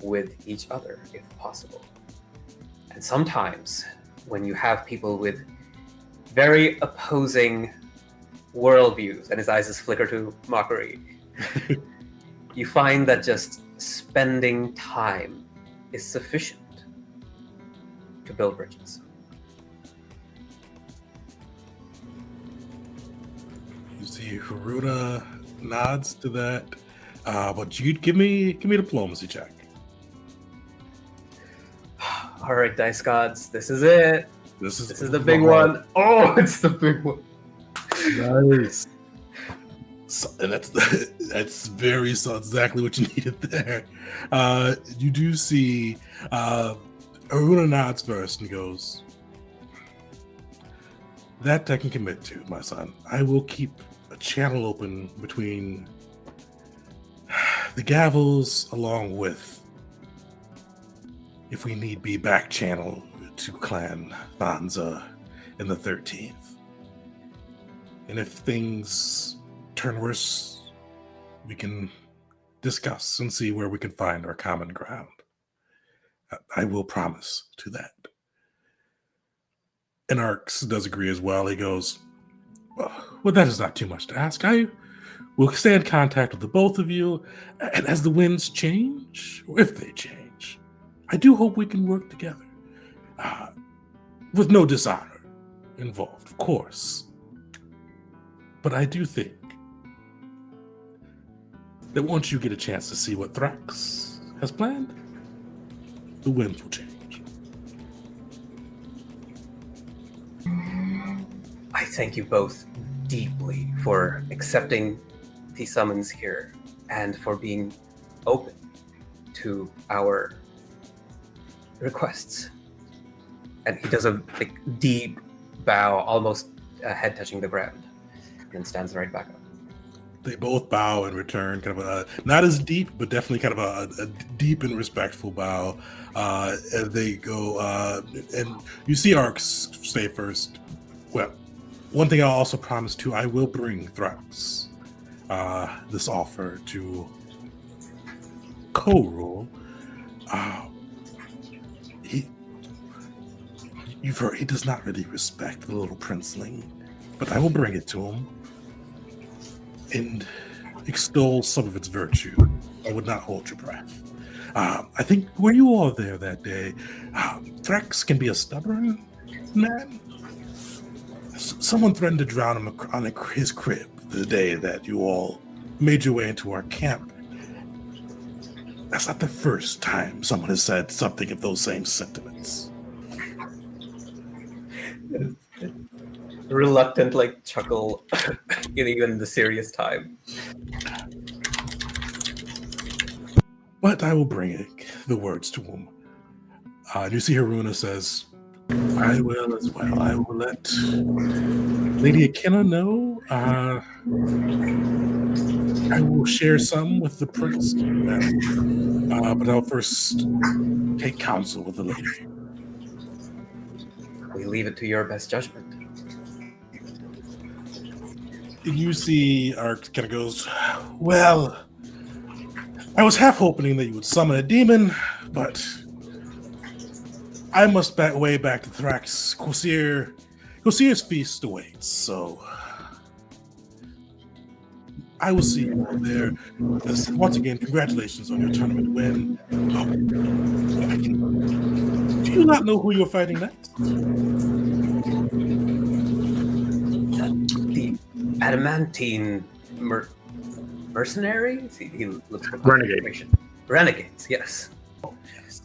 with each other, if possible. And sometimes, when you have people with very opposing worldviews, and his eyes just flicker to mockery, you find that just spending time is sufficient to build bridges. You see Haruna nods to that. But you give me a diplomacy check. All right, dice gods, this is it. This This is the big one. Oh, it's the big one. Nice. So, and that's very exactly what you needed there. You do see Aruna nods first and goes, "That I can commit to, my son. I will keep a channel open between the Gavels, along with, if we need be, back channel to Clan Thanza in the 13th. And if things turn worse, we can discuss and see where we can find our common ground. I will promise to that." And Arx does agree as well. He goes, "Well, that is not too much to ask. I will stay in contact with the both of you, and as the winds change, or if they change, I do hope we can work together, with no dishonor involved, of course. But I do think that once you get a chance to see what Thrax has planned, the winds will change." I thank you both deeply for accepting the summons here and for being open to our requests. And he does a deep bow, almost head touching the ground, and then stands right back up. They both bow in return, kind of not as deep, but definitely kind of a deep and respectful bow. And they go, and you see Arx say first, "Well, one thing I'll also promise too, I will bring Thrax this offer to co-rule. You've heard he does not really respect the little princeling, but I will bring it to him and extol some of its virtue. I would not hold your breath. I think were you all there that day, Thrax can be a stubborn man. Someone threatened to drown him on his crib the day that you all made your way into our camp. That's not the first time someone has said something of those same sentiments." Reluctant, chuckle, even the serious time. But I will bring the words to him. You see Haruna says, "I will as well. I will let Lady Akina know. I will share some with the prince, but I'll first take counsel with the lady." We leave it to your best judgment. You see Ark kind of goes, "Well, I was half hoping that you would summon a demon, but I must way back to Thrax. Kosir's feast awaits, so I will see you there. Once again, congratulations on your tournament win. Do you not know who you're fighting next?" The adamantine mercenaries? He looks for Renegade. information. Renegades, yes. Yes.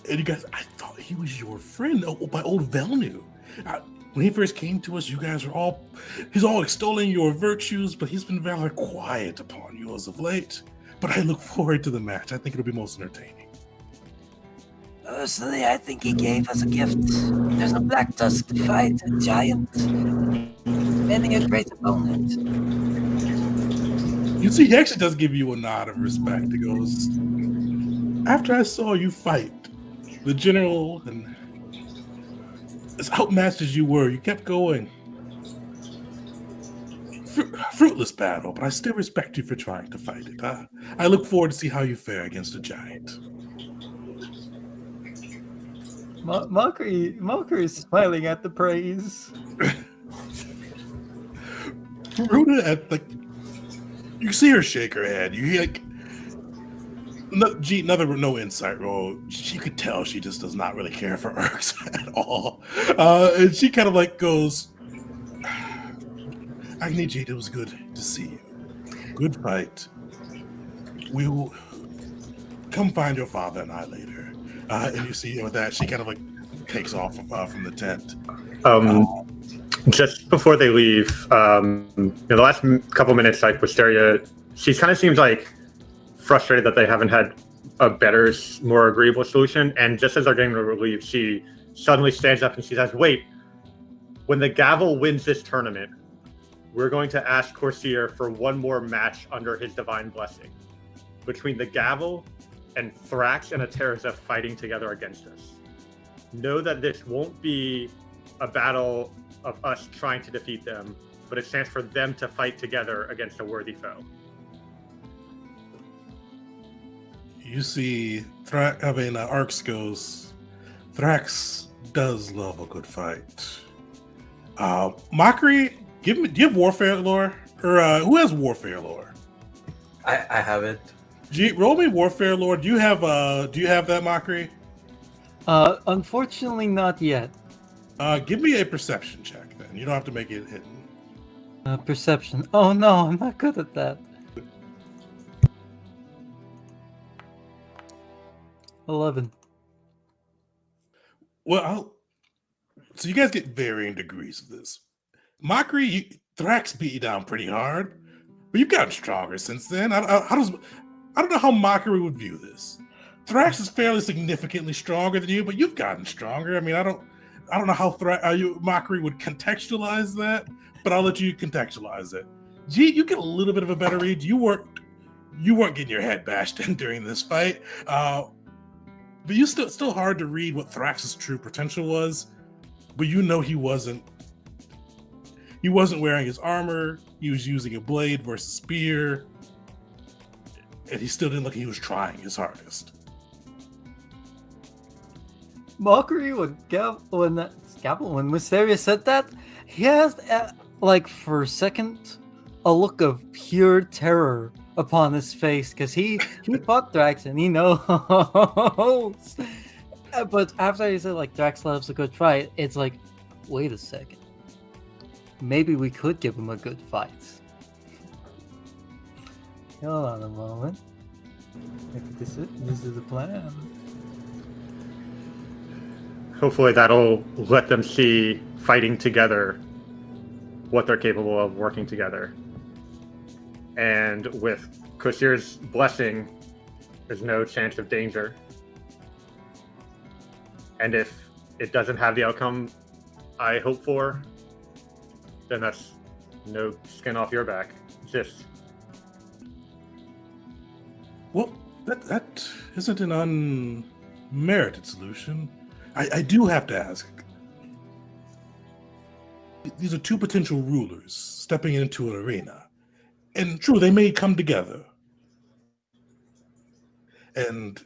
And you guys, I thought he was your friend, by old Velnu. When he first came to us, you guys were he's all extolling your virtues, but he's been rather quiet upon you as of late. But I look forward to the match. I think it'll be most entertaining. Personally, I think he gave us a gift. There's a black tusked fight, a giant, many a great opponent. You see, he actually does give you a nod of respect. He goes, "After I saw you fight the general, and as outmatched as you were, you kept going. Fruitless battle, but I still respect you for trying to fight it. I look forward to see how you fare against a giant." Malker is smiling at the praise. Runa, you see her shake her head. You hear no insight roll. She could tell she just does not really care for Urks at all. And she kind of goes, "Agni, it was good to to see you. Good fight. We will come find your father and I later. And you see with that, she kind of like takes off from the tent. Just before they leave, the last couple minutes, like Wisteria, she kind of seems like frustrated that they haven't had a better, more agreeable solution. And just as they're getting ready to leave, she suddenly stands up and she says, "Wait, when the Gavel wins this tournament, we're going to ask Corsair for one more match under his divine blessing. Between the Gavel and Thrax and Aterza fighting together against us. Know that this won't be a battle of us trying to defeat them, but a chance for them to fight together against a worthy foe." You see, Arx goes, Thrax does love a good fight. Mockery, do you have warfare lore? Or who has warfare lore? I have it. Roll me warfare lore. Do you have that, Mockery? Unfortunately, not yet. Give me a perception check then. You don't have to make it hidden. Perception. Oh no, I'm not good at that. 11. Well, so you guys get varying degrees of this. Mockery, Thrax beat you down pretty hard, but you've gotten stronger since then. I don't know how Mockery would view this. Thrax is fairly significantly stronger than you, but you've gotten stronger. I mean, I don't know how Mockery would contextualize that, but I'll let you contextualize it. G, you get a little bit of a better read. You weren't getting your head bashed in during this fight, but you still hard to read what Thrax's true potential was. But you know he wasn't wearing his armor. He was using a blade versus spear, and he still didn't look like he was trying his hardest. Mockery when Wisteria said that, he has for a second a look of pure terror upon his face because he fought Thrax and he knows. But after he said Thrax loves a good fight, it's like, wait a second, maybe we could give him a good fight. Hold on a moment. This is the plan. Hopefully that'll let them see fighting together what they're capable of, working together. And with Corsair's blessing, there's no chance of danger. And if it doesn't have the outcome I hope for, then that's no skin off your back. Just Well, that isn't an unmerited solution. I do have to ask. These are two potential rulers stepping into an arena. And true, they may come together. And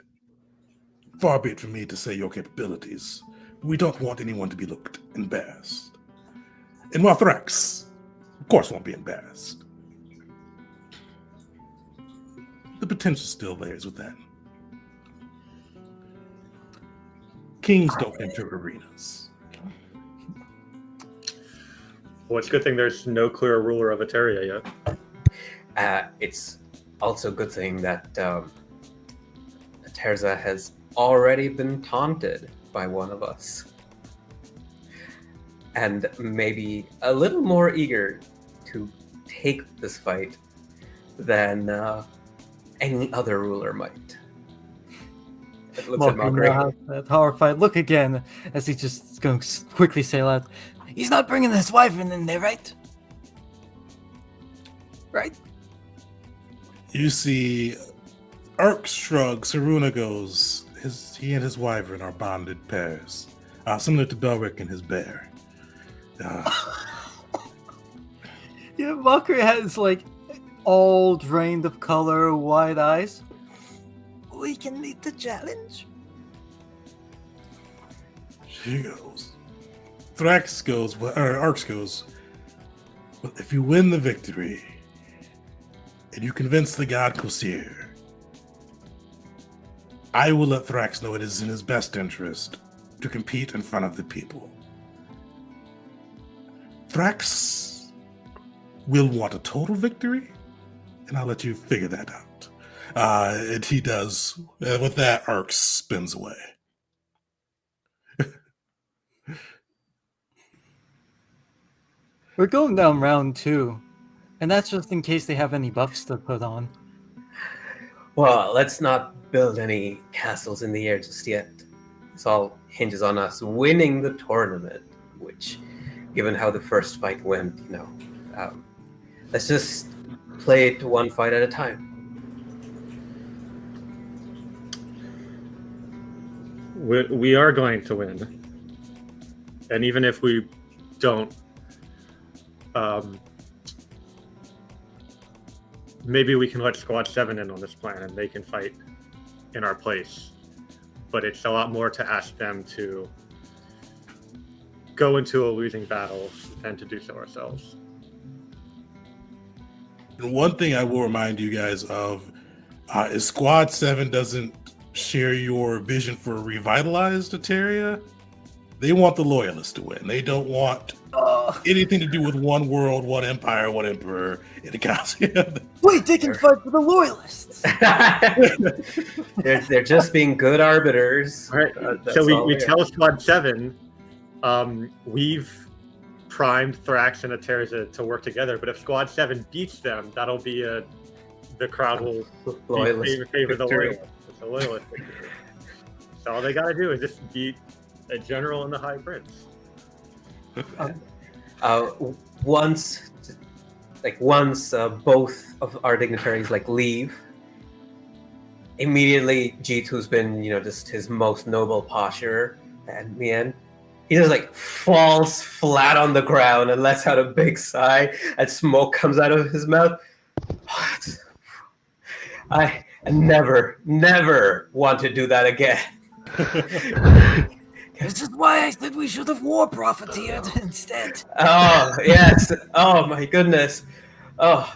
far be it from me to say your capabilities, but we don't want anyone to be looked embarrassed. And while Thrax, of course, won't be embarrassed, the potential still lays within. Kings don't enter arenas. Well, it's a good thing there's no clear ruler of Eteria yet. It's also a good thing that Aterza has already been taunted by one of us. And maybe a little more eager to take this fight than any other ruler might. It looks at Mockery. That horrified look again as he just going to quickly say aloud, He's not bringing his wife in there, right? Right? You see, Ark shrugs, Saruna goes, he and his wyvern are bonded pairs, similar to Belric and his bear. yeah, Mockery has all drained of color, wide eyes. We can meet the challenge. She goes. Thrax goes, or Arx goes, well, if you win the victory, and you convince the god Corsair, I will let Thrax know it is in his best interest to compete in front of the people. Thrax will want a total victory, and I'll let you figure that out. And he does. And with that, Arx spins away. We're going down round 2, and that's just in case they have any buffs to put on. Well, let's not build any castles in the air just yet. This all hinges on us winning the tournament, which, given how the first fight went, let's just play it one fight at a time. We are going to win. And even if we don't, maybe we can let Squad 7 in on this plan and they can fight in our place. But it's a lot more to ask them to go into a losing battle than to do so ourselves. The one thing I will remind you guys of is Squad 7 doesn't share your vision for a revitalized Eteria. They want the Loyalists to win. They don't want anything to do with one world, one empire, one emperor in the council. Wait, they can fight for the Loyalists. they're just being good arbiters. All right. So we tell Squad 7, we've primed Thrax and Eteria to work together, but if Squad 7 beats them, that'll be the crowd will favor the Loyalists. It's a Loyalist victory. So all they got to do is just beat a general and the High Prince. Once both of our dignitaries leave, immediately G2's been just his most noble posture, and in the end he just falls flat on the ground and lets out a big sigh, and smoke comes out of his mouth. I never want to do that again. This is why I said we should have war profiteered instead. Oh, yes. Oh, my goodness. Oh,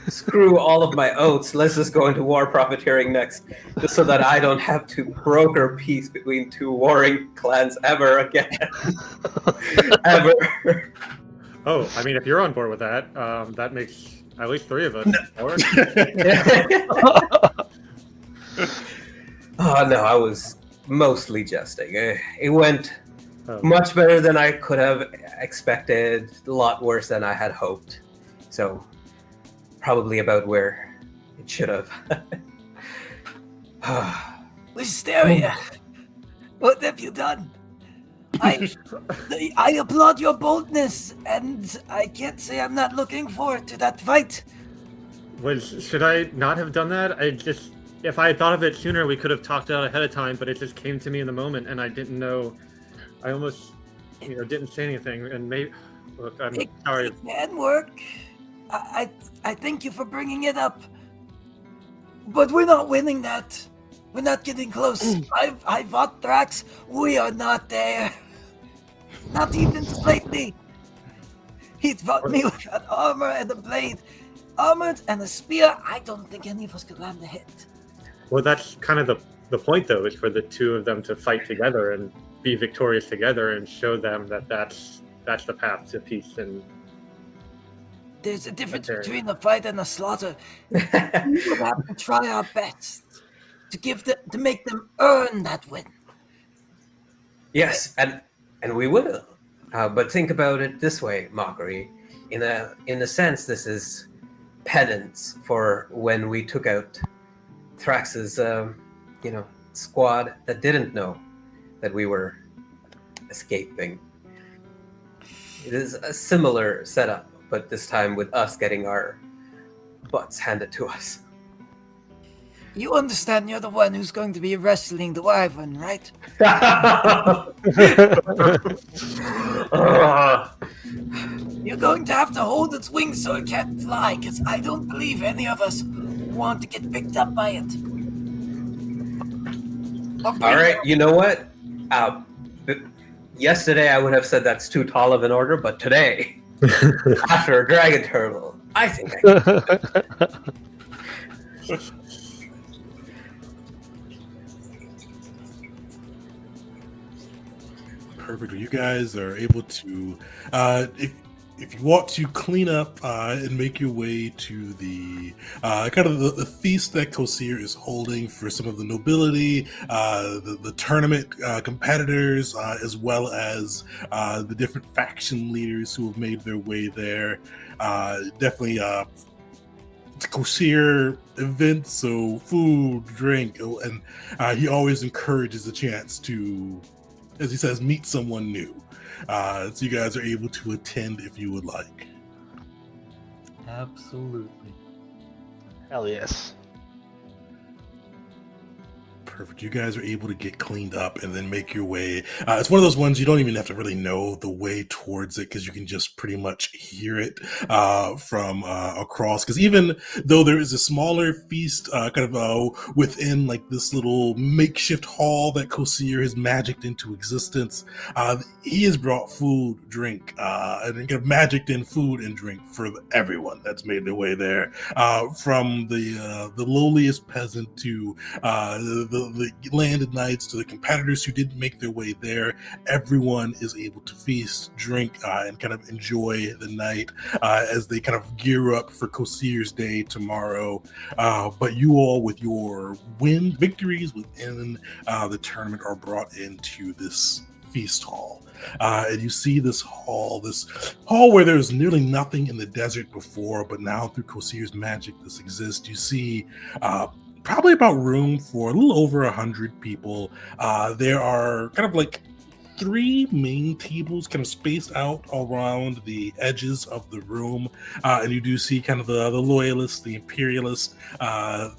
screw all of my oaths. Let's just go into war profiteering next, just so that I don't have to broker peace between two warring clans ever again. Ever. Oh, I mean, if you're on board with that, that makes at least 3 of us. Oh, no, I was mostly jesting. It went much better than I could have expected, a lot worse than I had hoped. So, probably about where it should have. Wisteria, what have you done? I applaud your boldness, and I can't say I'm not looking forward to that fight. Should I not have done that? If I had thought of it sooner, we could have talked it out ahead of time, but it just came to me in the moment, and I didn't know. I almost, didn't say anything, and maybe. Look, I'm sorry. It can work. I thank you for bringing it up, but we're not winning that. We're not getting close. I fought Thrax. We are not there. Not even slightly. He fought me with an armor and a blade. Armored and a spear. I don't think any of us could land a hit. Well, that's kind of the point, though, is for the two of them to fight together and be victorious together and show them that that's the path to peace. And there's a difference between a fight and a slaughter. We will have to try our best to make them earn that win. Yes, and we will. But think about it this way, Mockery. In a sense, this is penance for when we took out Thrax's, squad that didn't know that we were escaping. It is a similar setup, but this time with us getting our butts handed to us. You understand you're the one who's going to be wrestling the wyvern, right? You're going to have to hold its wings so it can't fly, because I don't believe any of us want to get picked up by it. All right, you know what? Yesterday I would have said that's too tall of an order, but today, after a dragon turtle, I think I can. Perfect. You guys are able to, if if you want to clean up and make your way to the kind of the feast that Kosir is holding for some of the nobility, the tournament competitors, as well as the different faction leaders who have made their way there, definitely it's a Kosir event, so food, drink, and he always encourages a chance to, as he says, meet someone new. So you guys are able to attend if you would like. Absolutely. Hell yes. Perfect. You guys are able to get cleaned up and then make your way. It's one of those ones you don't even have to really know the way towards it because you can just pretty much hear it from across. Because even though there is a smaller feast within like this little makeshift hall that Kosir has magicked into existence, he has brought food, drink, and kind of magicked in food and drink for everyone that's made their way there. From the lowliest peasant to the landed knights to the competitors who didn't make their way there, everyone is able to feast, drink, and kind of enjoy the night as they kind of gear up for Kosir's day tomorrow. But you all, with your victories within the tournament, are brought into this feast hall. And you see this hall where there's nearly nothing in the desert before, but now through Kosir's magic this exists. You see probably about room for a little over 100 people. There are kind of like 3 main tables kind of spaced out around the edges of the room. And you do see kind of the loyalists, the imperialists,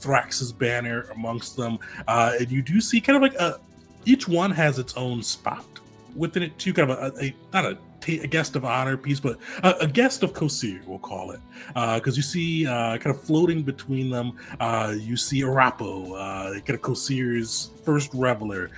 Thrax's banner amongst them. And you do see kind of like each one has its own spot within it too, kind of not a guest of honor piece, but a guest of Kosir, we'll call it, because you see kind of floating between them, you see Arapo, kind of Kosir's first reveler.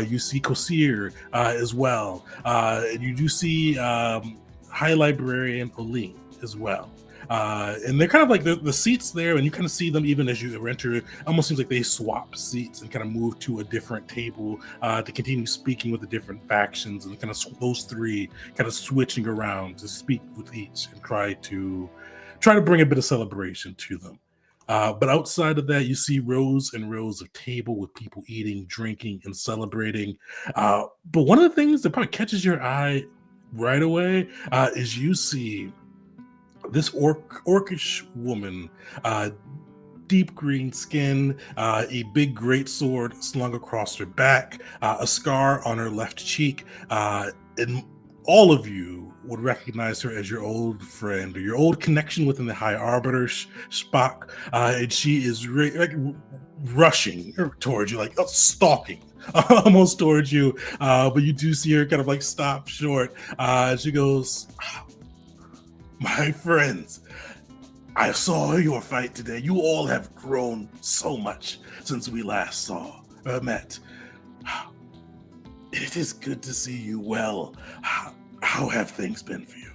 You see Kosir as well, and you do see High Librarian Oline as well. And they're kind of like the seats there, and you kind of see them even as you enter. It almost seems like they swap seats and kind of move to a different table to continue speaking with the different factions, and kind of those 3 kind of switching around to speak with each and try to bring a bit of celebration to them. But outside of that, you see rows and rows of table with people eating, drinking, and celebrating. But one of the things that probably catches your eye right away is you see this orcish woman, deep green skin, a big great sword slung across her back, a scar on her left cheek, and all of you would recognize her as your old friend or your old connection within the High Arbiter, Spock, and she is rushing towards you, like stalking almost towards you, but you do see her kind of like stop short. She goes, "My friends, I saw your fight today. You all have grown so much since we last met. It is good to see you well. How have things been for you?"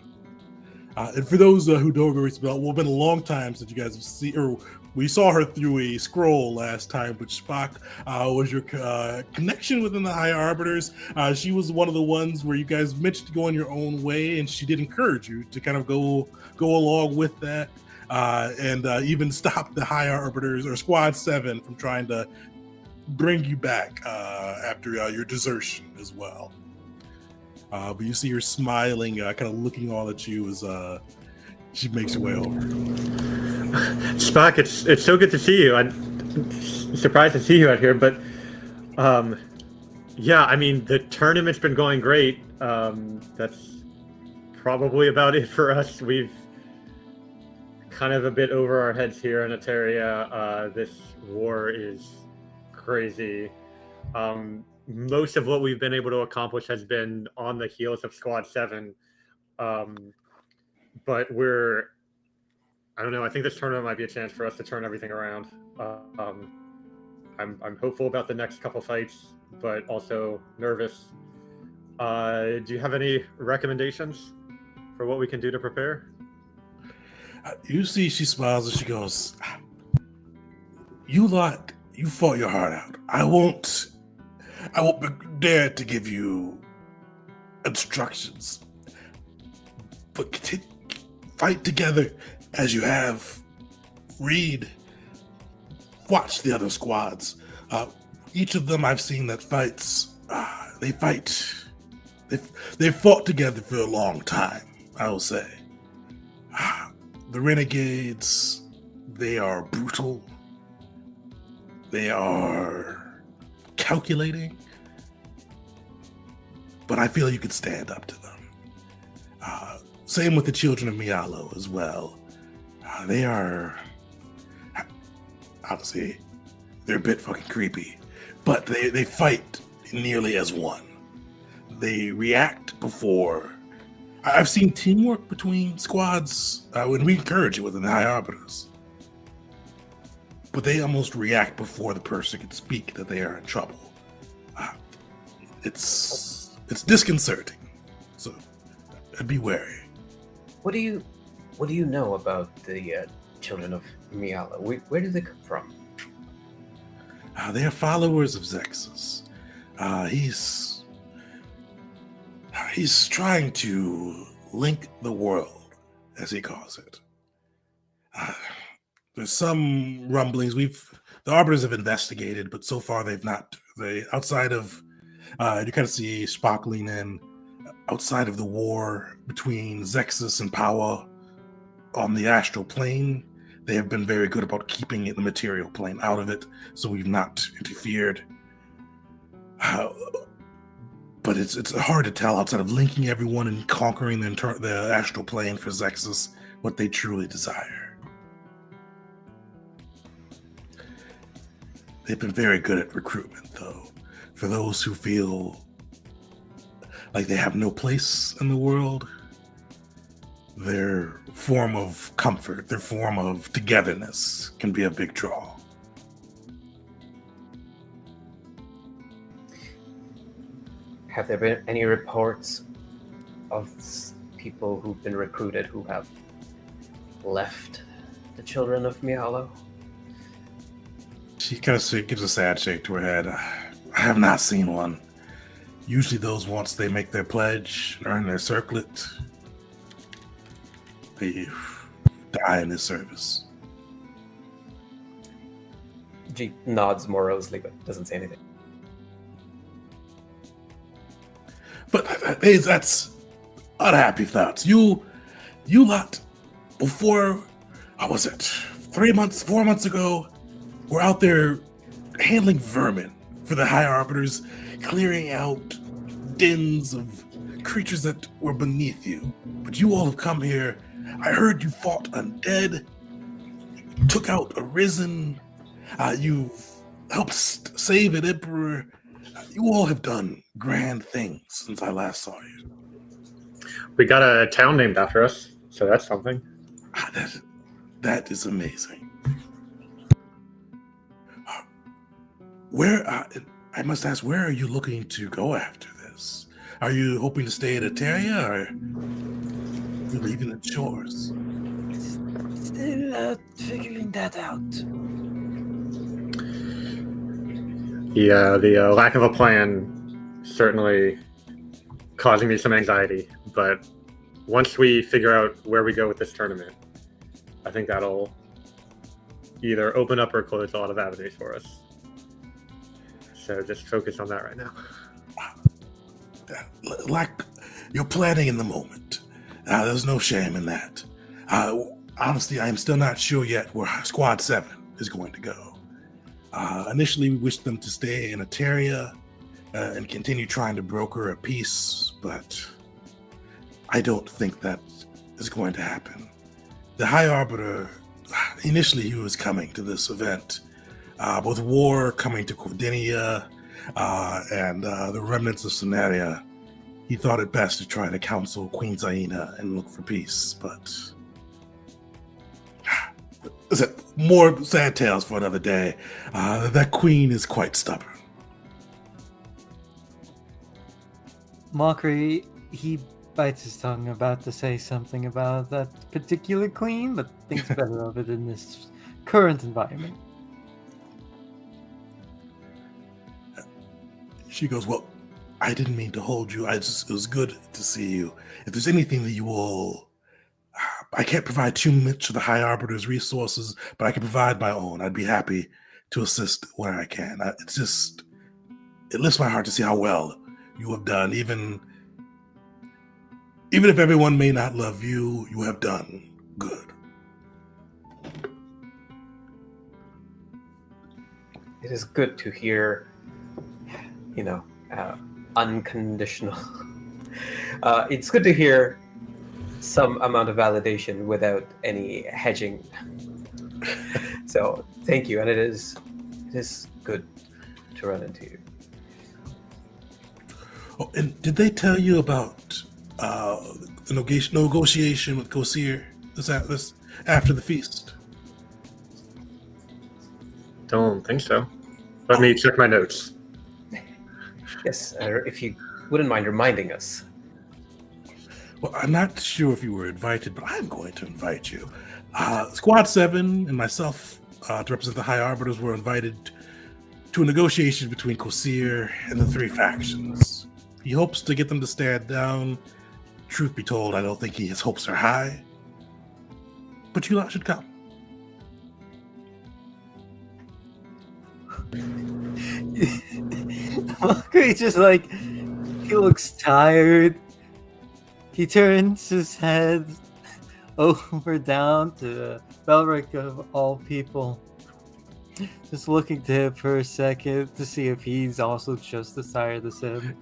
And for those who don't know, it's been a long time since you guys have seen, or we saw her through a scroll last time, but Spock was your connection within the High Arbiters. She was one of the ones where you guys mentioned to go on your own way, and she did encourage you to kind of go along with that, and even stop the High Arbiters or Squad 7 from trying to bring you back after your desertion as well. But you see her smiling, kind of looking all at you as she makes her way over. Spock, it's so good to see you. I'm surprised to see you out here, but yeah, I mean, the tournament's been going great. That's probably about it for us. We've kind of a bit over our heads here in Eteria. This war is crazy. Most of what we've been able to accomplish has been on the heels of Squad 7. But I don't know, I think this tournament might be a chance for us to turn everything around. I'm hopeful about the next couple fights, but also nervous. Do you have any recommendations for what we can do to prepare? You see, she smiles and she goes, you fought your heart out. I won't dare to give you instructions, but fight together as you have. Read. Watch the other squads. Each of them I've seen that fights. They fight. They've fought together for a long time, I will say. The renegades, they are brutal. They are calculating. But I feel you could stand up to them. Same with the children of Mialo as well. They are, honestly, they're a bit fucking creepy. But they fight nearly as one. They react before. I've seen teamwork between squads when we encourage it within the High Arbiters. But they almost react before the person can speak that they are in trouble. It's disconcerting. So be wary. What do you know about the children of Miala? Where do they come from? They are followers of Zexus. He's trying to link the world, as he calls it. There's some rumblings. The Arbiters have investigated, but so far they've not. Outside of you kind of see sparkling in outside of the war between Zexus and Power on the astral plane. They have been very good about keeping the material plane out of it, so we've not interfered. But it's hard to tell outside of linking everyone and conquering the astral plane for Zexus what they truly desire. They've been very good at recruitment, though. For those who feel like they have no place in the world, their form of comfort, their form of togetherness can be a big draw. Have there been any reports of people who've been recruited who have left the children of Mialo? She kind of gives a sad shake to her head. I have not seen one. Usually those, once they make their pledge, earn their circlet, they die in this service. She nods morosely, but doesn't say anything. But hey, that's unhappy thoughts. You lot, before, what was it, 4 months ago, were out there handling vermin for the High Arbiters, clearing out dens of creatures that were beneath you. But you all have come here. I heard you fought undead, took out a risen, you've helped save an emperor. You all have done grand things since I last saw you. We got a town named after us, so that's something. That is amazing. Where, I must ask, where are you looking to go after this? Are you hoping to stay at Eteria, or are you leaving the shores? Still figuring that out. Yeah, the lack of a plan certainly causing me some anxiety, but once we figure out where we go with this tournament, I think that'll either open up or close a lot of avenues for us. So just focus on that right now. Like, you're planning in the moment. There's no shame in that. Honestly, I am still not sure yet where Squad 7 is going to go. Initially, we wished them to stay in Eteria and continue trying to broker a peace, but I don't think that is going to happen. The High Arbiter, initially he was coming to this event, with war coming to Cordinia and the remnants of Scenaria. He thought it best to try to counsel Queen Zaina and look for peace, but more sad tales for another day. That queen is quite stubborn. Mockery, he bites his tongue about to say something about that particular queen, but thinks better of it in this current environment. She goes, well, I didn't mean to hold you. It was good to see you. If there's anything that you all I can't provide too much of the High Arbiter's resources, but I can provide my own. I'd be happy to assist where I can. It lifts my heart to see how well you have done. Even if everyone may not love you, you have done good. It is good to hear, unconditional. It's good to hear some amount of validation without any hedging. So thank you, and it is good to run into you. Oh, and did they tell you about the negotiation with Kosir this after the feast? Don't think so. Let me check my notes. Yes, if you wouldn't mind reminding us. Well, I'm not sure if you were invited, but I'm going to invite you. Squad 7 and myself, to represent the High Arbiters, were invited to a negotiation between Kosir and the 3 factions. He hopes to get them to stand down. Truth be told, I don't think his hopes are high. But you lot should come. Valkyrie's just like, he looks tired. He turns his head over down to Belric of all people. Just looking to him for a second to see if he's also just as tired as him.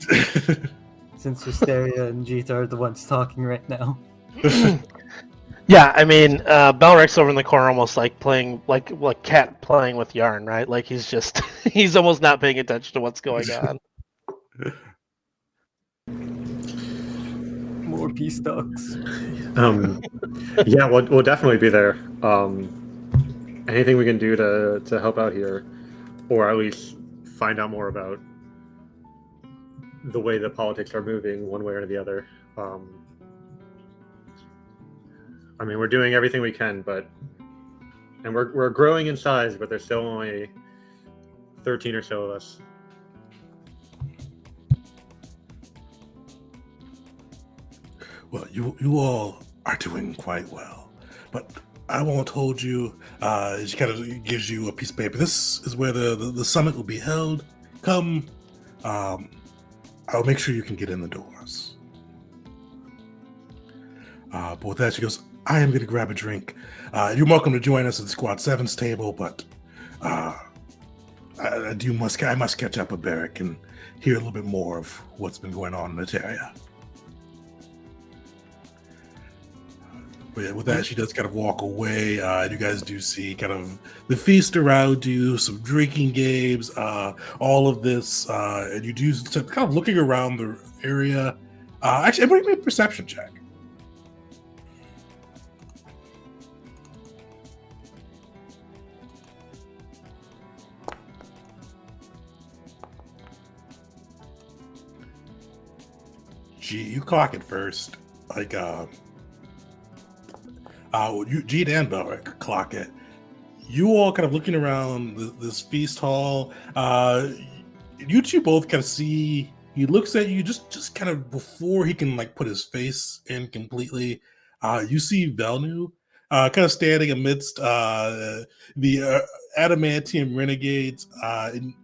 Since Wisteria and Jeet are the ones talking right now. Yeah, I mean, Belric's over in the corner, almost like playing like cat playing with yarn, right? Like he's just he's almost not paying attention to what's going on. More peace ducks. Yeah, we'll definitely be there. Anything we can do to help out here, or at least find out more about the way the politics are moving one way or the other. I mean, we're doing everything we can, and we're growing in size, but there's still only 13 or so of us. Well, you all are doing quite well, but I won't hold you. She kind of gives you a piece of paper. This is where the summit will be held. Come. I'll make sure you can get in the doors. But with that, she goes, I am going to grab a drink. You're welcome to join us at Squad 7's table, but I must catch up with Barrick and hear a little bit more of what's been going on in this area. But yeah, with that, she does kind of walk away. You guys do see kind of the feast around you, some drinking games, all of this. And you do kind of looking around the area. Actually, everybody make a perception check. Gee, you clock it first. Like, Jeet and Belric clock it. You all kind of looking around this feast hall. You two both kind of see. He looks at you just kind of before he can like put his face in completely. You see Velnu kind of standing amidst the adamantium renegades. And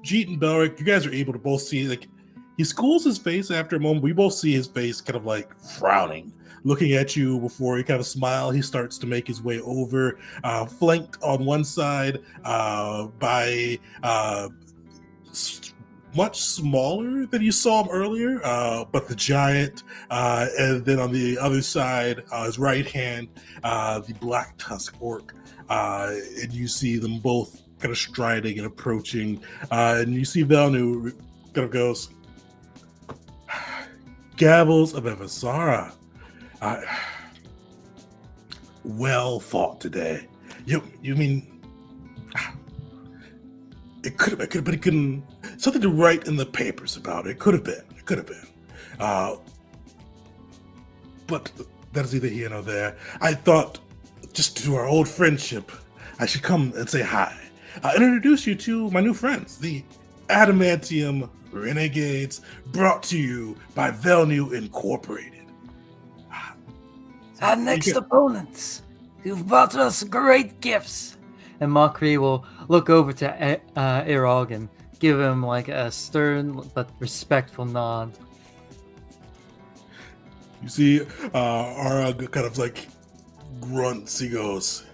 Jeet and Belric, you guys are able to both see like he schools his face after a moment. We both see his face kind of like frowning, looking at you before he kind of smile. He starts to make his way over, flanked on one side by much smaller than you saw him earlier, but the giant, and then on the other side, his right hand, the black tusk orc, and you see them both kind of striding and approaching, and you see Velnu kind of goes, Gavels of Evasara. Well fought today. You mean it could have been, but it couldn't. Something to write in the papers about it. It could have been. But that is either here nor there. I thought, just to our old friendship, I should come and say hi and introduce you to my new friends, the Adamantium Renegades, brought to you by Velnu Incorporated. Our next opponents, who've brought us great gifts. And Mockery will look over to Irog and give him like a stern but respectful nod. You see, Arag kind of like grunts. He goes,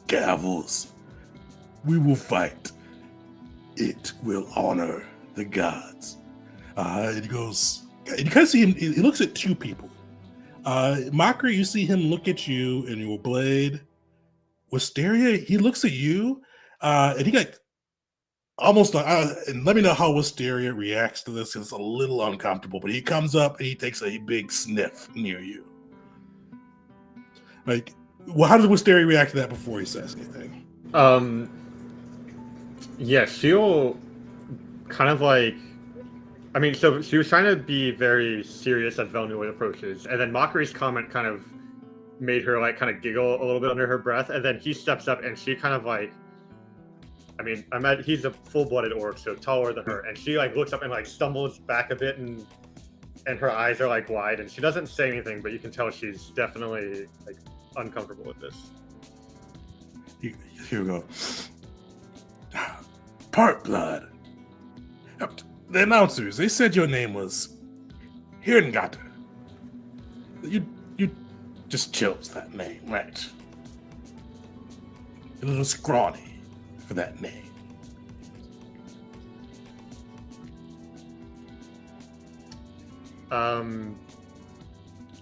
"Gavels, we will fight. It will honor the gods." And he goes, and you kind of see him. He looks at two people. Mockery, you see him look at you and your blade. Wisteria, he looks at you, and he got almost. And let me know how Wisteria reacts to this. It's a little uncomfortable, but he comes up and he takes a big sniff near you. Like, well, how does Wisteria react to that before he says anything? Yeah, she'll kind of like. I mean, so she was trying to be very serious as Velnu approaches, and then Mockery's comment kind of made her like kind of giggle a little bit under her breath, and then he steps up and she kind of like, I mean, he's a full-blooded orc, so taller than her, and she like looks up and like stumbles back a bit, and her eyes are like wide, and she doesn't say anything, but you can tell she's definitely like uncomfortable with this. Here we go. Part blood. The announcers, they said your name was Hirngata. You just chose that name, right? You're a little scrawny for that name.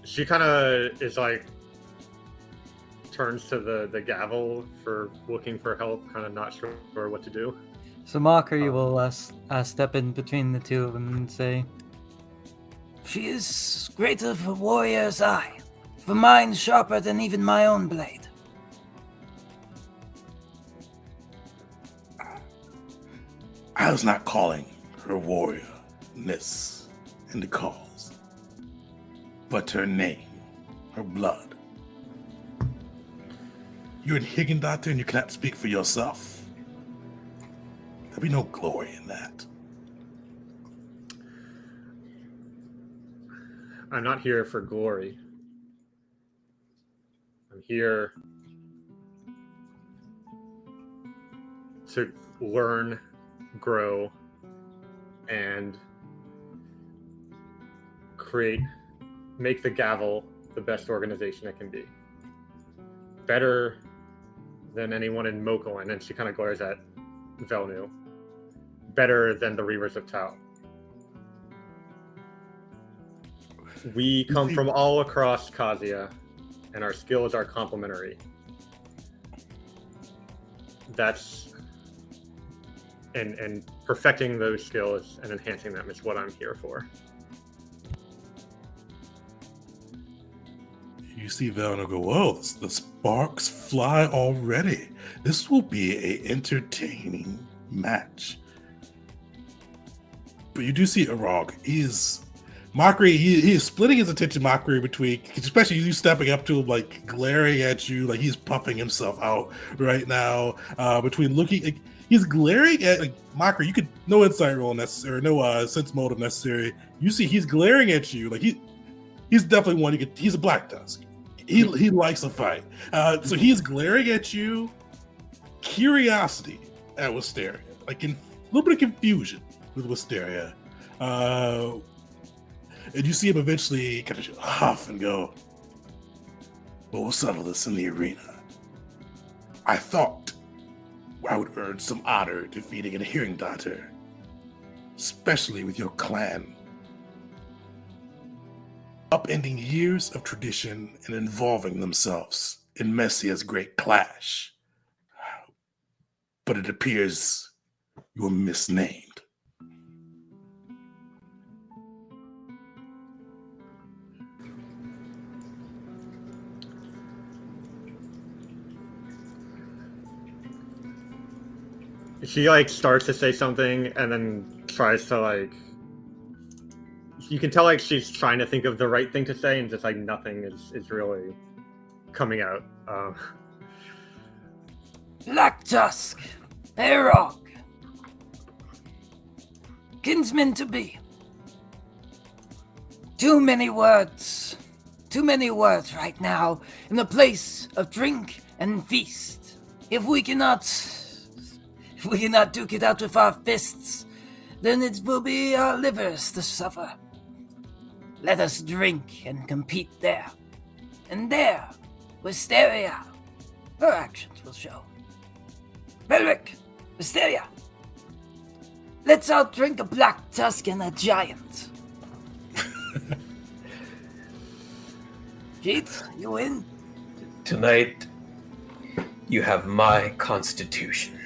She kind of is like turns to the gavel for looking for help, kind of not sure what to do. So Mockery will step in between the two of them and say, She is greater for warrior as I, for mine sharper than even my own blade. I was not calling her warriorness in the cause, but her name, her blood. You're in Higgindata and you cannot speak for yourself. There'll be no glory in that. I'm not here for glory. I'm here to learn, grow, and make the Gavel the best organization it can be. Better than anyone in Mokolan, and she kind of glares at Velnu. Better than the Reavers of Tau. We come from all across Kazia, and our skills are complementary. That's and perfecting those skills and enhancing them is what I'm here for. You see Velna go, whoa, the sparks fly already. This will be an entertaining match. But you do see Arog. Mockery, he is splitting his attention, Mockery, between, especially you stepping up to him, like glaring at you, like he's puffing himself out right now. Between looking, like, he's glaring at, like, Mockery. You could, no insight roll necessary, no sense motive necessary. You see he's glaring at you, like he's definitely one he's a Black Tusk. He likes a fight. So he's glaring at you, curiosity at Wisteria, like in a little bit of confusion with Wisteria. And you see him eventually kind of huff and go, well, we'll settle this in the arena. I thought I would earn some honor defeating a hearing daughter, especially with your clan. Upending years of tradition and involving themselves in Messia's great clash. But it appears you were misnamed. She like starts to say something and then tries to like, you can tell like she's trying to think of the right thing to say and just like nothing is really coming out. Black Tusk, Arog, kinsman to be. Too many words, too many words right now in a place of drink and feast. If we cannot duke it out with our fists, then it will be our livers to suffer. Let us drink and compete there. And there, Wisteria, her actions will show. Belric, Wisteria, let's out drink a black tusk and a giant. Keith, you win? Tonight, you have my constitution.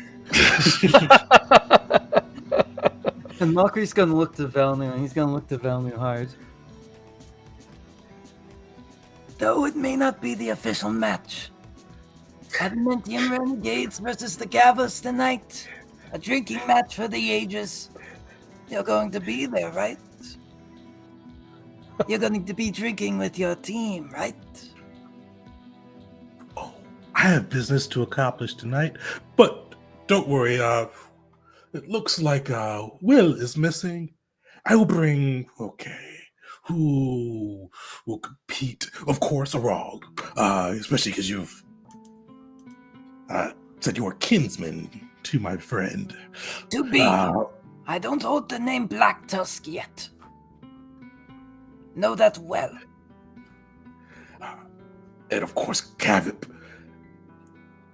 And Mockery's gonna look to Velnu, and he's gonna look to Velnu hard. Though it may not be the official match, Adamantium Renegades versus the Gavos tonight. A drinking match for the ages. You're going to be there, right? You're going to be drinking with your team, right? Oh, I have business to accomplish tonight, but don't worry. It looks like Will is missing. I will bring. Okay. Who will compete? Of course, Arog. Especially because you've said you are kinsman to my friend. To be. I don't hold the name Black Tusk yet. Know that well. And of course, Kavip.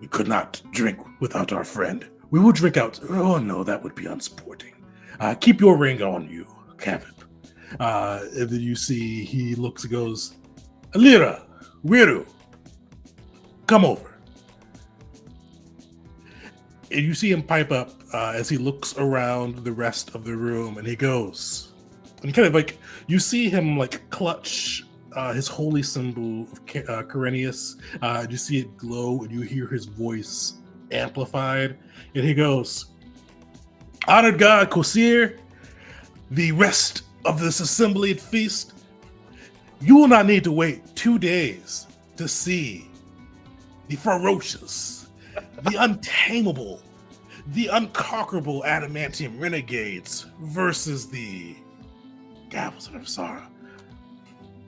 We could not drink without our friend. We will drink out. Oh no, that would be unsporting. Keep your ring on you, Kavip. And then you see he looks and goes, Alira, Wiru, come over. And you see him pipe up as he looks around the rest of the room, and he goes, and kind of like, you see him like clutch his holy symbol of Kyrenius. You see it glow, and you hear his voice amplified, and he goes, Honored God Kosir, the rest of this assembly at feast, you will not need to wait 2 days to see the ferocious, the untamable, the unconquerable adamantium renegades versus the Gavels of Avsara.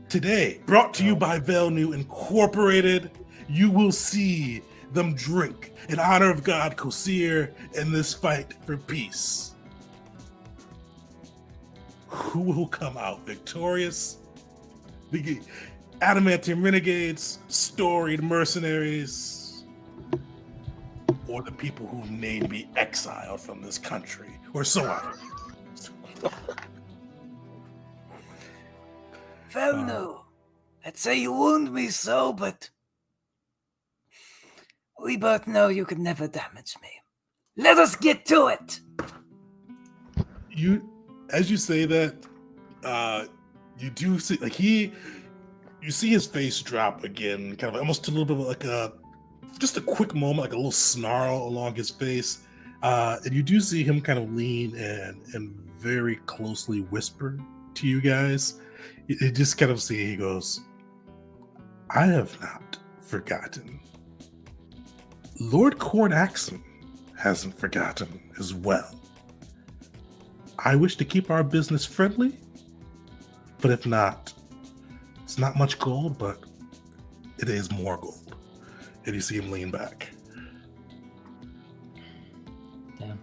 Today, brought to you by Velnu Incorporated, you will see them drink in honor of God Kosir in this fight for peace. Who will come out victorious? The adamantium renegades, storied mercenaries, or the people who need to be exiled from this country, or so on. Velnu, I'd say you wound me so, but we both know you could never damage me. Let us get to it! As you say that, you do see, like, you see his face drop again, kind of almost a little bit like just a quick moment, like a little snarl along his face. And you do see him kind of lean and very closely whisper to you guys. You just kind of see, he goes, I have not forgotten. Lord Cordaxon hasn't forgotten as well. I wish to keep our business friendly, but if not, it's not much gold, but it is more gold. And you see him lean back. Damn.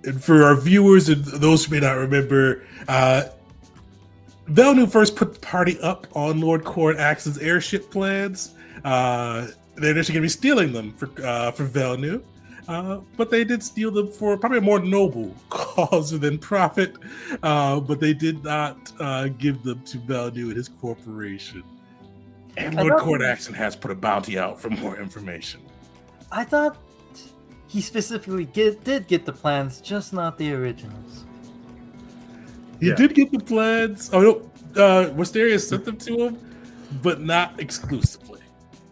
And for our viewers and those who may not remember, Velnu first put the party up on Lord Cordaxon's airship plans. They're actually going to be stealing them for Velnu. But they did steal them for probably a more noble cause than profit. But they did not give them to Velnu and his corporation. And Lord Cordaxon has put a bounty out for more information. I thought he specifically did get the plans, just not the originals. He did get the plans. Oh no, Wisteria sent them to him, but not exclusively.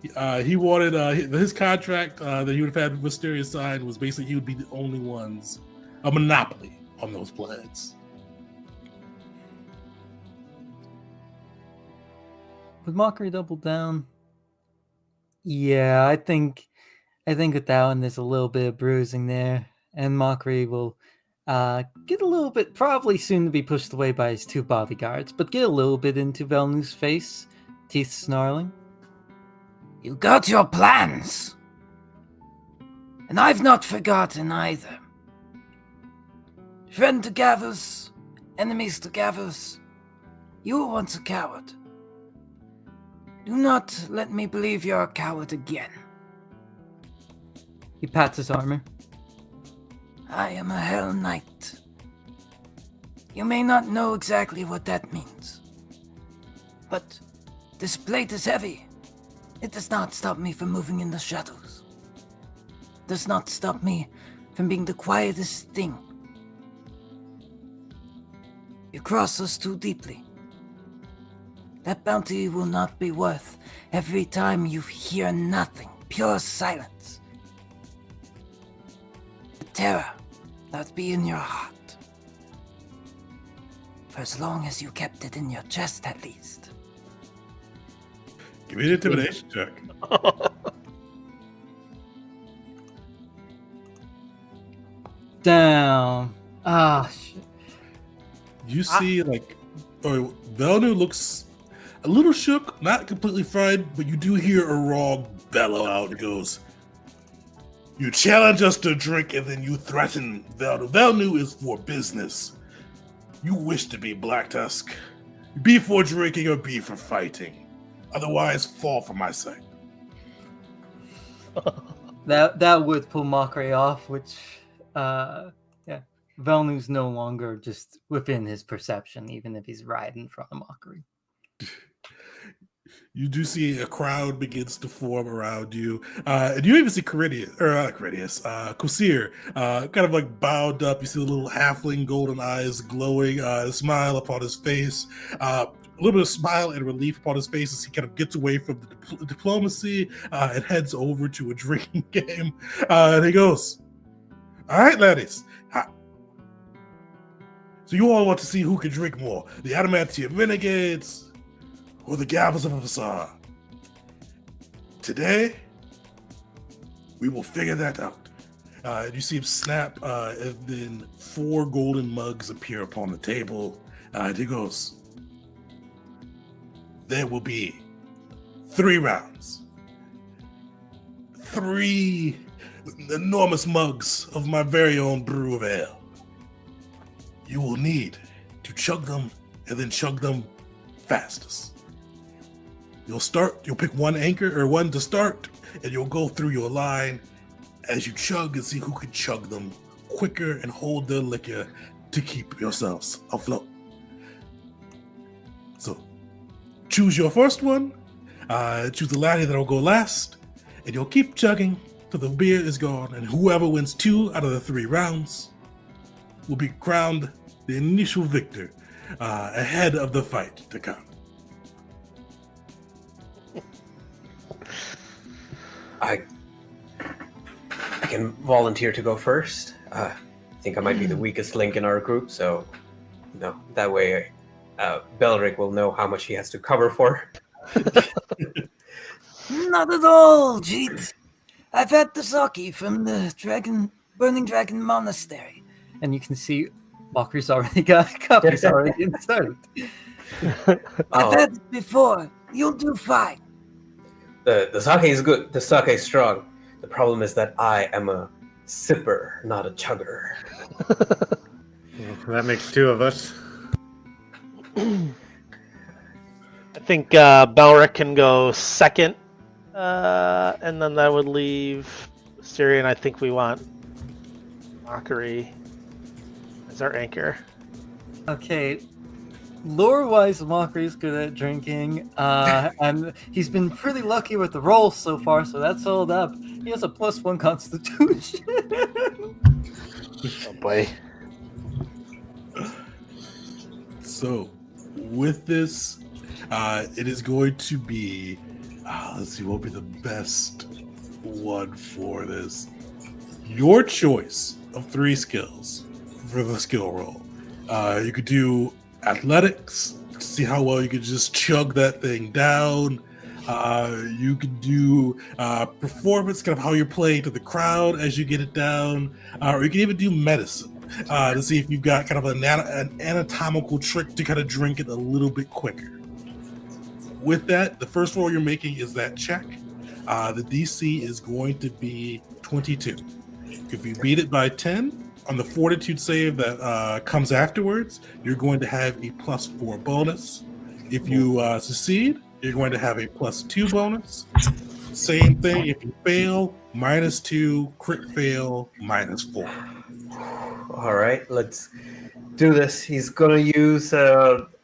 He wanted his contract that he would have had Wisteria sign was basically he would be the only ones, a monopoly on those plans. Would Mockery double down? Yeah, I think with that one there's a little bit of bruising there, and Mockery will Get a little bit, probably soon to be pushed away by his 2 bodyguards, but get a little bit into Velnu's face, teeth snarling. You got your plans. And I've not forgotten either. Friend to Gavos, enemies to Gavos, you were once a coward. Do not let me believe you're a coward again. He pats his armor. I am a Hell Knight. You may not know exactly what that means, but this plate is heavy. It does not stop me from moving in the shadows. It does not stop me from being the quietest thing. You cross us too deeply. That bounty will not be worth every time you hear nothing, pure silence. The terror not be in your heart. For as long as you kept it in your chest, at least. Give me an intimidation check. Down. Ah, shit. You see, Velnu looks a little shook, not completely fried, but you do hear a raw bellow out. It goes, "You challenge us to drink and then you threaten Velnu. Velnu is for business. You wish to be Black Tusk. Be for drinking or be for fighting. Otherwise, fall from my sight." That would pull mockery off, which, Velnu's no longer just within his perception, even if he's right in front of mockery. You do see a crowd begins to form around you. And you even see Kosir, kind of like bowed up. You see the little halfling golden eyes glowing, a smile upon his face, a little bit of smile and relief upon his face as he kind of gets away from the diplomacy and heads over to a drinking game. And he goes, "All right, laddies. So you all want to see who can drink more, the Adamantium Renegades or the Gavels of Avassar? Today, we will figure that out." You see him snap, and then 4 golden mugs appear upon the table. And he goes, "There will be 3 rounds. 3 enormous mugs of my very own brew of ale. You will need to chug them and then chug them fastest. You'll pick one to start, and you'll go through your line as you chug and see who can chug them quicker and hold their liquor to keep yourselves afloat. So, choose your first one, choose the laddie that'll go last, and you'll keep chugging till the beer is gone, and whoever wins 2 out of the 3 rounds will be crowned the initial victor ahead of the fight to come." I can volunteer to go first. I think I might be the weakest link in our group, so that way Belric will know how much he has to cover for. Not at all, Jeet. I've had the sake from the Burning Dragon Monastery. And you can see Mockery's already got a cup. He's already inside. I've had it before. You'll do fine. The sake is good. The sake is strong. The problem is that I am a sipper, not a chugger. That makes 2 of us. I think Belric can go second, and then that would leave Syrian. I think we want Mockery as our anchor. Okay. Lore-wise, Mockery's good at drinking, and he's been pretty lucky with the rolls so far, so that's held up. He has a +1 constitution. Oh boy. So, with this, it is going to be, let's see, what will be the best one for this? Your choice of 3 skills for the skill roll. You could do athletics, see how well you could just chug that thing down. You could do performance, kind of how you're playing to the crowd as you get it down. Or you can even do medicine. to see if you've got kind of an anatomical trick to kind of drink it a little bit quicker. With that, the first roll you're making is that check. The DC is going to be 22. If you beat it by 10, on the fortitude save that comes afterwards, you're going to have a +4 bonus. If you succeed, you're going to have a +2 bonus. Same thing, if you fail, -2, crit fail, -4. All right, let's do this. He's gonna use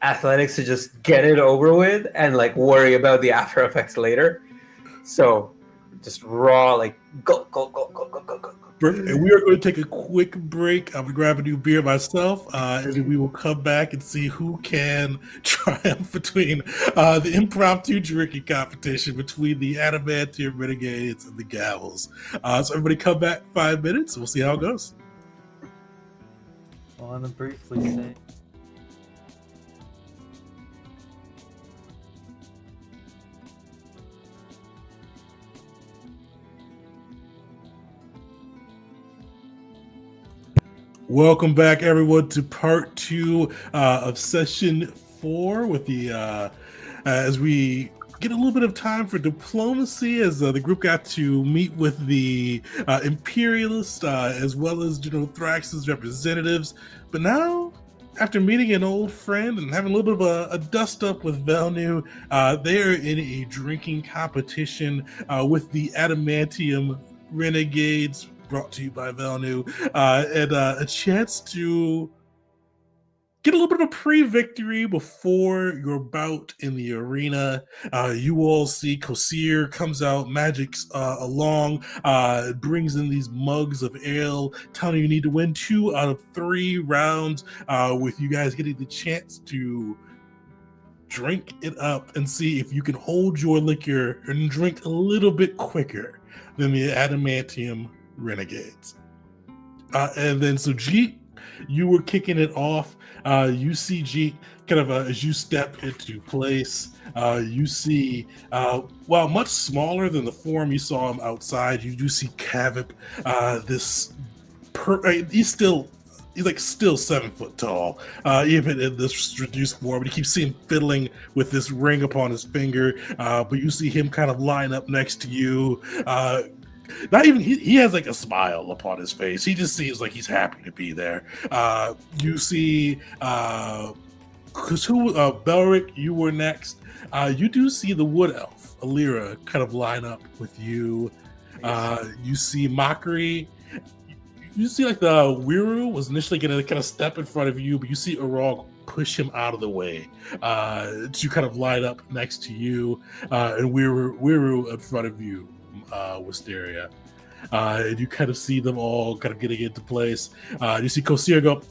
athletics to just get it over with and like worry about the after effects later. So just raw, like go. And we are going to take a quick break. I'm going to grab a new beer myself, and then we will come back and see who can triumph between the impromptu drinking competition between the Adamantium Renegades and the Gavels. So everybody come back 5 minutes, and we'll see how it goes. I want to briefly say. Welcome back, everyone, to part 2 of session 4 with the as we get a little bit of time for diplomacy, as the group got to meet with the Imperialists as well as General Thrax's representatives. But now, after meeting an old friend and having a little bit of a dust up with Velnu, they are in a drinking competition with the Adamantium Renegades, brought to you by Velnu, and a chance to get a little bit of a pre-victory before your bout in the arena. You all see Kosir comes out, magic's along, brings in these mugs of ale, telling you need to win 2 out of 3 rounds, with you guys getting the chance to drink it up and see if you can hold your liquor and drink a little bit quicker than the Adamantium Renegades. And then so Jeet, you were kicking it off. You see Jeet kind of as you step into place, you see while much smaller than the form you saw him outside, you do see Kavip, he's like still 7 foot tall, even in this reduced form. But you keep seeing him fiddling with this ring upon his finger. But you see him kind of line up next to you. Not even he has like a smile upon his face. He just seems like he's happy to be there. You see, Belric, you were next. You do see the wood elf Alira kind of line up with you. You see Mockery. You see like the Wiru was initially going to kind of step in front of you, but you see Urog push him out of the way to kind of line up next to you, and Wiru in front of you. Wisteria, and you kind of see them all kind of getting into place. You see Kosir go, all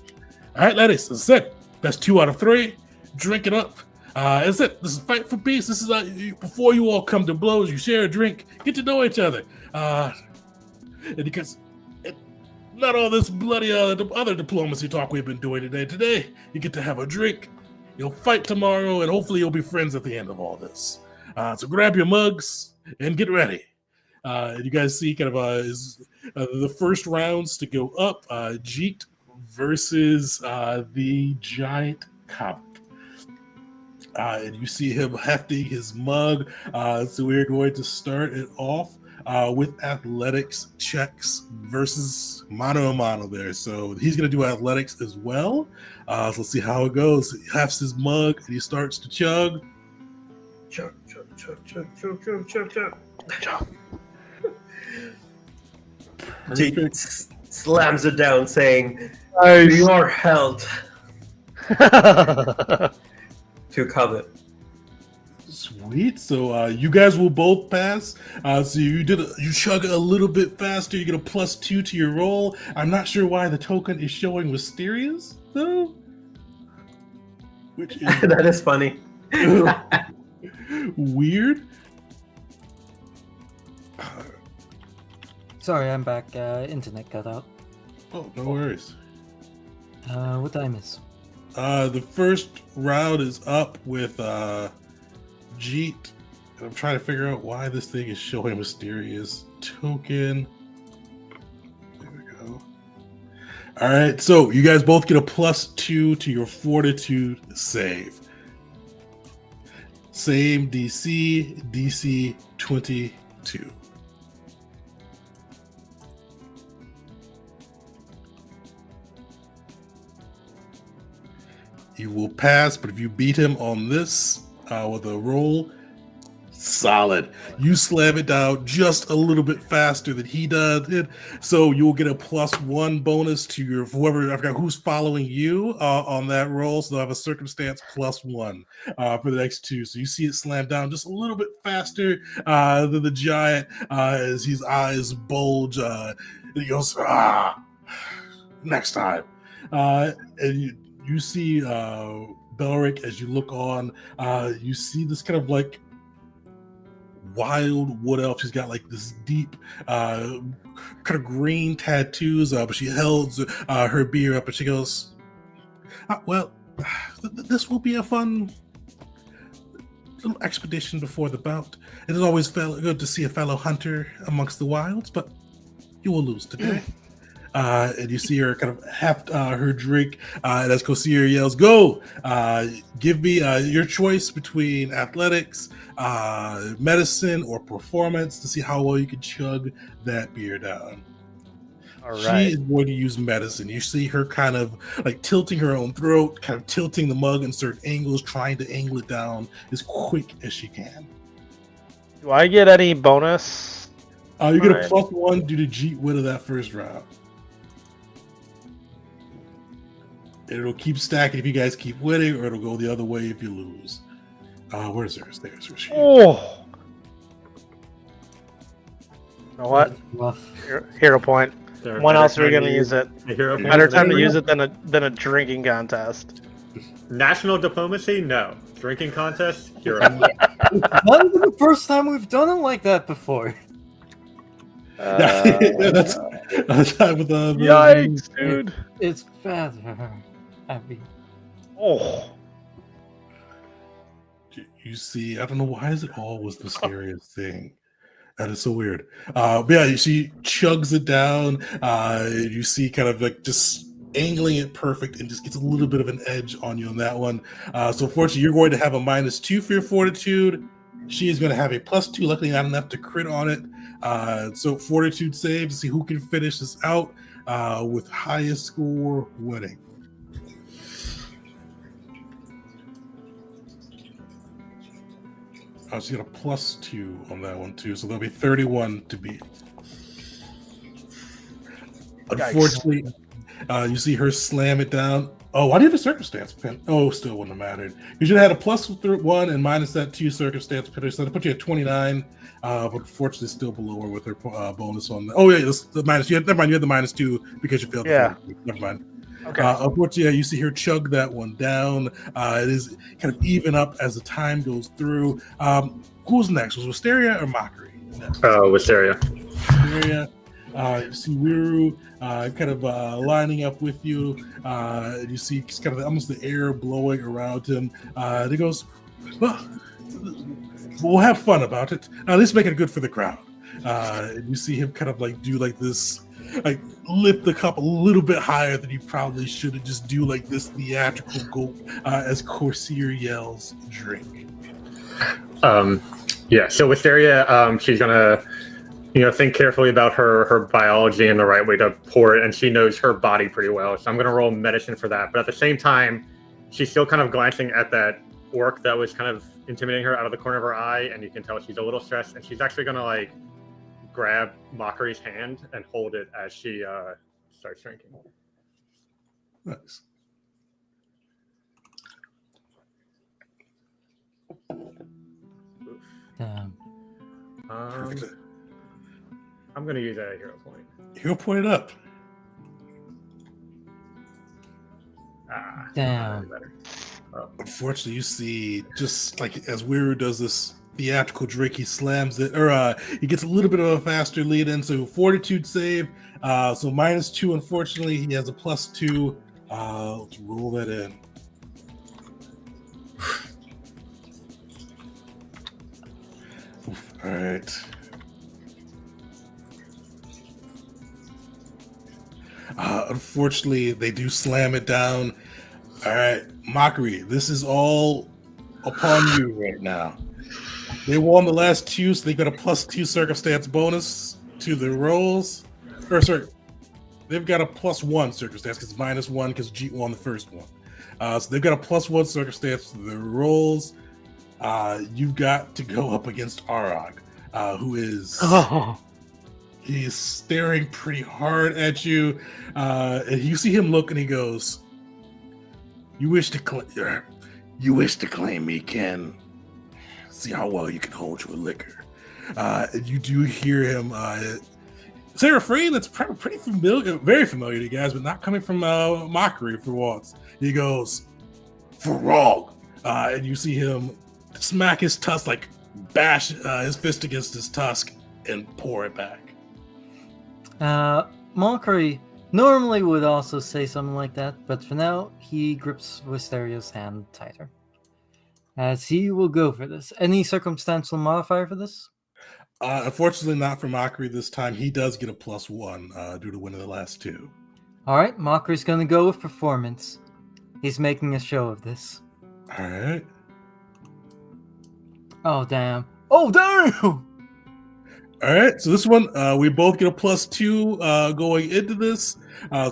right, ladies, that's it. Best 2 out of 3. Drink it up. That's it. This is fight for peace. This is before you all come to blows. You share a drink, get to know each other, and because not all this bloody other diplomacy talk we've been doing today. Today, you get to have a drink. You'll fight tomorrow, and hopefully you'll be friends at the end of all this. So grab your mugs and get ready. You guys see kind of the first rounds to go up, Jeet versus the giant Kavip. And you see him hefting his mug. So we're going to start it off with athletics checks versus mano a mano there. So he's going to do athletics as well. So let's see how it goes. He hefts his mug and he starts to chug. Chug. Jeet slams it down, saying, "You are held to Kavip." Sweet. So you guys will both pass. So you chug a little bit faster. You get a +2 to your roll. I'm not sure why the token is showing mysterious though. Which is That is funny. weird. Sorry, I'm back. Internet cut out. Oh, no worries. What time is? The first round is up with Jeet. I'm trying to figure out why this thing is showing mysterious token. There we go. All right, so you guys both get a +2 to your fortitude save. Same DC 22. You will pass, but if you beat him on this with a roll, solid. You slam it down just a little bit faster than he did, so you'll get a +1 bonus to your whoever I forgot who's following you on that roll. So they'll have a circumstance +1 for the next two. So you see it slam down just a little bit faster than the giant as his eyes bulge. And he goes, next time. And you see Belric as you look on. You see this kind of like wild wood elf. She's got like this deep kind of green tattoos, but she holds her beer up and she goes, well, this will be a fun little expedition before the bout. It is always good to see a fellow hunter amongst the wilds, but you will lose today. And you see her kind of heft her drink, and as Kosir yells, "Go! Give me your choice between athletics, medicine, or performance to see how well you can chug that beer down." All She right. is going to use medicine. You see her kind of like tilting her own throat, kind of tilting the mug in certain angles, trying to angle it down as quick as she can. Do I get any bonus? You get a Alright. +1 due to Jeet win of that first round. It'll keep stacking if you guys keep winning, or it'll go the other way if you lose. Where's hers? There's she. Oh. You know what? Rough. Hero point. There When better else are we time gonna use it? a hero point Better than time to a- use it than a drinking contest. National diplomacy? No. Drinking contest? Hero point. Not even the first time we've done it like that before. Yeah, that's time with the Yikes, dude. It's better. I mean, Oh. You see, I don't know why is it always the scariest thing. That is so weird. But yeah, she chugs it down. You see, kind of like just angling it perfect, and just gets a little bit of an edge on you on that one. So, fortunately, you're going to have a -2 for your fortitude. She is going to have a +2. Luckily, not enough to crit on it. So, fortitude save to see who can finish this out with highest score winning. She got a +2 on that one too, so there'll be 31 to beat. Unfortunately, you see her slam it down. Oh, why do you have a circumstance pin? Oh, still wouldn't have mattered. You should have had a +1 and minus that 2 circumstance pin, so that put you at 29. But unfortunately, still below her with her bonus on. Oh yeah, the minus. Never mind. You had the -2 because you failed. Yeah. Never mind. Okay. Unfortunately, you see her chug that one down. It is kind of even up as the time goes through. Who's next? Was Wisteria or Mockery? Next. Wisteria. Wisteria. You see Wiru kind of lining up with you. You see kind of almost the air blowing around him. And he goes, well, we'll have fun about it. At least make it good for the crowd. And you see him kind of like do like this, like lift the cup a little bit higher than he probably should, and just do like this theatrical gulp as Corsair yells, "Drink." Yeah. So Wisteria, she's gonna, think carefully about her biology and the right way to pour it, and she knows her body pretty well. So I'm gonna roll medicine for that. But at the same time, she's still kind of glancing at that orc that was kind of intimidating her out of the corner of her eye, and you can tell she's a little stressed, and she's actually gonna like grab Mockery's hand and hold it as she starts drinking. Nice. damn. Perfect. I'm gonna use a hero point. He'll point it up. Damn. Better. Unfortunately, you see, just like as Wiru does this theatrical drink, he slams it, or he gets a little bit of a faster lead in. So fortitude save. So -2. Unfortunately, he has a +2. Let's roll that in. Oof, all right. Unfortunately, they do slam it down. All right, Mockery, this is all upon you right now. They won the last two, so they got a +2 circumstance bonus to the rolls. Or sorry, they've got a +1 circumstance because -1 because Jeet won the first one. So they've got a +1 circumstance to the rolls. You've got to go up against Arog, who is he's staring pretty hard at you. And you see him look, and he goes, "You wish to claim me, Ken? See how well you can hold your liquor." And you do hear him say a refrain that's pretty familiar, very familiar to you guys, but not coming from Mockery for once. He goes, "For Rog," and you see him smack his tusk, like bash his fist against his tusk, and pour it back. Mockery normally would also say something like that, but for now, he grips Wisterio's hand tighter. As he will go for this. Any circumstantial modifier for this? Unfortunately, not for Mockery this time. He does get a +1 due to winning the last two. Alright, Mockery's gonna go with performance. He's making a show of this. All right. Oh, damn. Oh, damn! All right, so this one, we both get a +2 going into this.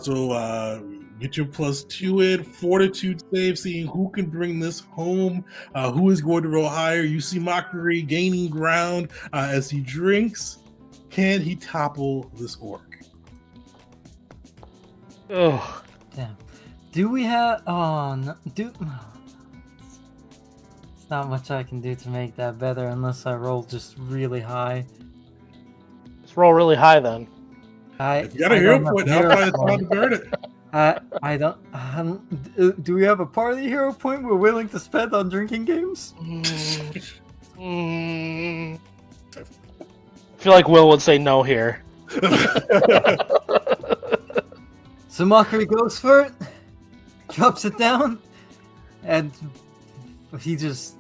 So get your +2 in, fortitude save, seeing who can bring this home, who is going to roll higher. You see Mockery gaining ground as he drinks. Can he topple this orc? Oh, Damn. Do we have... Oh, no. There's not much I can do to make that better unless I roll just really high. let's roll really high then. If you got a hero point, now probably the time to burn it. I don't... do we have a party hero point we're willing to spend on drinking games? I feel like Will would say no here. So Mockery goes for it, drops it down, and he just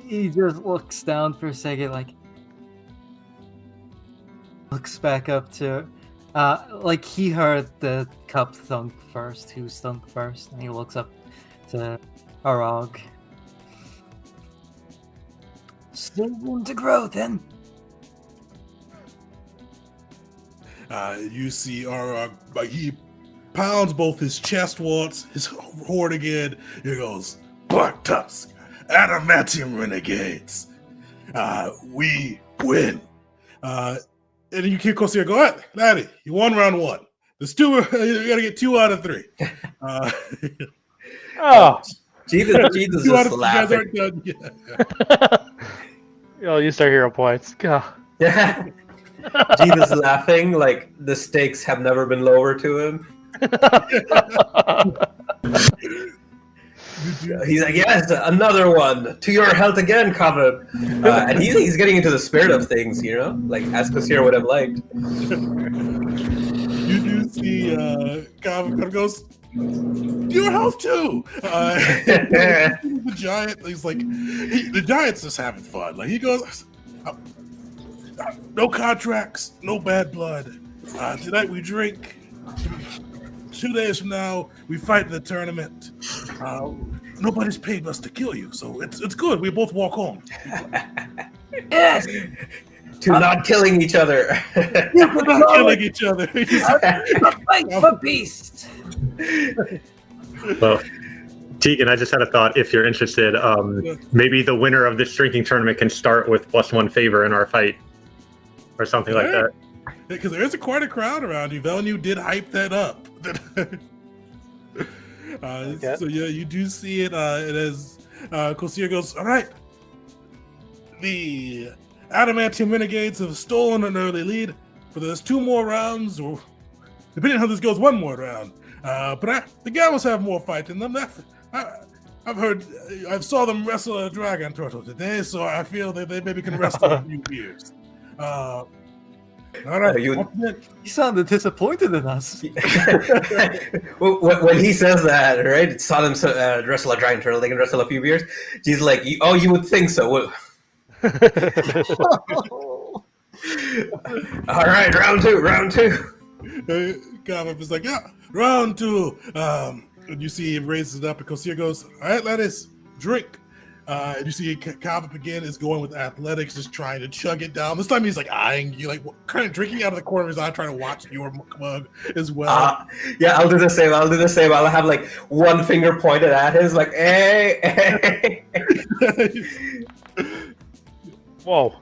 looks down for a second, like looks back up to like he heard the cup thunk first, who stunk first, and he looks up to Arog. Still room to grow, then. You see Arog, like he pounds both his chest once, his horn again. He goes, "Black Tusk, Adamantium Renegades. We win." And you can go go ahead, Laddie. You won round one. There's two. You got to get 2 out of 3. Oh, Jesus 2 out is of 3 guys laughing. aren't done yet. you'll use our hero points. God. Yeah. Jesus laughing like the stakes have never been lower to him. He's like, "Yes, another one. To your health again, Coven." And he's getting into the spirit of things, you know, like as Kosir would have liked. You do see Coven goes, "Your health too." The giant, he's like, the giant's just having fun. Like he goes, "No contracts, no bad blood. Tonight we drink. 2 days from now, we fight in the tournament. Nobody's paid us to kill you, so it's good. We both walk home." Yes! To not killing each other. You We're could not killing each other. fight for peace! Well, Tegan, I just had a thought. If you're interested, maybe the winner of this drinking tournament can start with +1 favor in our fight, or something like that. Because there is quite a crowd around you. Velnu did hype that up. So yeah, you do see it. It as Kosir goes, "All right, the Adamantium Renegades have stolen an early lead, but there's 2 more rounds, or depending on how this goes, 1 more round. But the Gavels have more fight in them. I've heard, I saw them wrestle a dragon turtle today, so I feel that they maybe can wrestle a few years." All right. You sounded disappointed in us. when he says that, right? Saw them wrestle a giant turtle. They can wrestle a few beers. He's like, "Oh, you would think so." All right, round two. Cobb is like, yeah, round two. And you see him raises it up, and Kosir goes, all right, lettuce, drink. And you see Cobb again is going with athletics, just trying to chug it down. This time he's like eyeing you, like kind of drinking out of the corner of his eye, trying to watch your mug as well. Yeah, I'll do the same. I'll have like one finger pointed at his, like, hey. Whoa.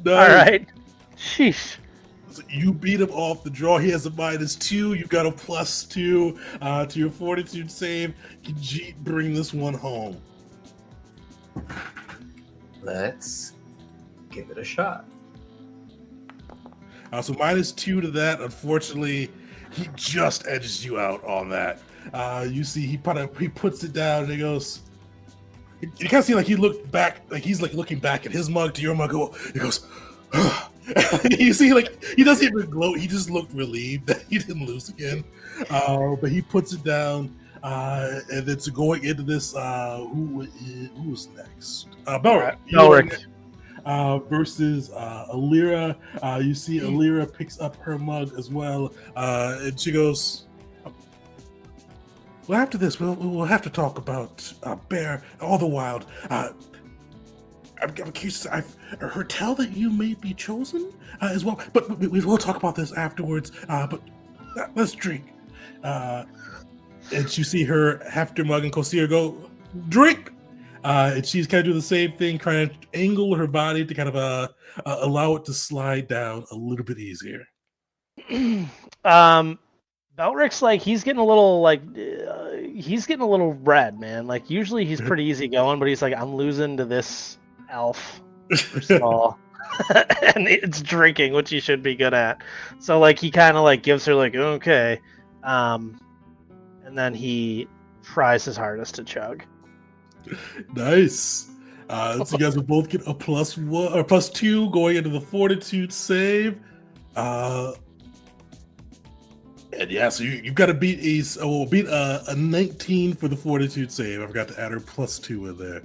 Nice. All right. Sheesh. So you beat him off the draw. He has a -2. You got a +2 to your fortitude save. Can Jeet bring this one home? Let's give it a shot. So -2 to that. Unfortunately, he just edges you out on that. You see, he puts it down and he goes. You kind of see like he looked back, like he's like looking back at his mug to your mug. He goes. You see, like he doesn't even gloat. He just looked relieved that he didn't lose again. But he puts it down, and then to going into this, who was next? Belric. Versus Alira. You see, Alira picks up her mug as well, and she goes. Well, after this, we'll have to talk about Bear, all the wild. I'm curious. I've heard tell that you may be chosen as well, but we will talk about this afterwards. But let's drink. And you see her Hefter mug and Kosir go drink. And she's kind of doing the same thing, trying to angle her body to kind of allow it to slide down a little bit easier. Belric's like he's getting a little red, man. Like usually he's pretty easy going, but he's like, I'm losing to this elf first of all. And it's drinking, which he should be good at. So like he kind of like gives her like okay, and then he tries his hardest to chug. Nice. So you guys will both get a +1 or +2 going into the fortitude save. And yeah, so you've got to beat a 19 for the fortitude save. I forgot to add her +2 in there.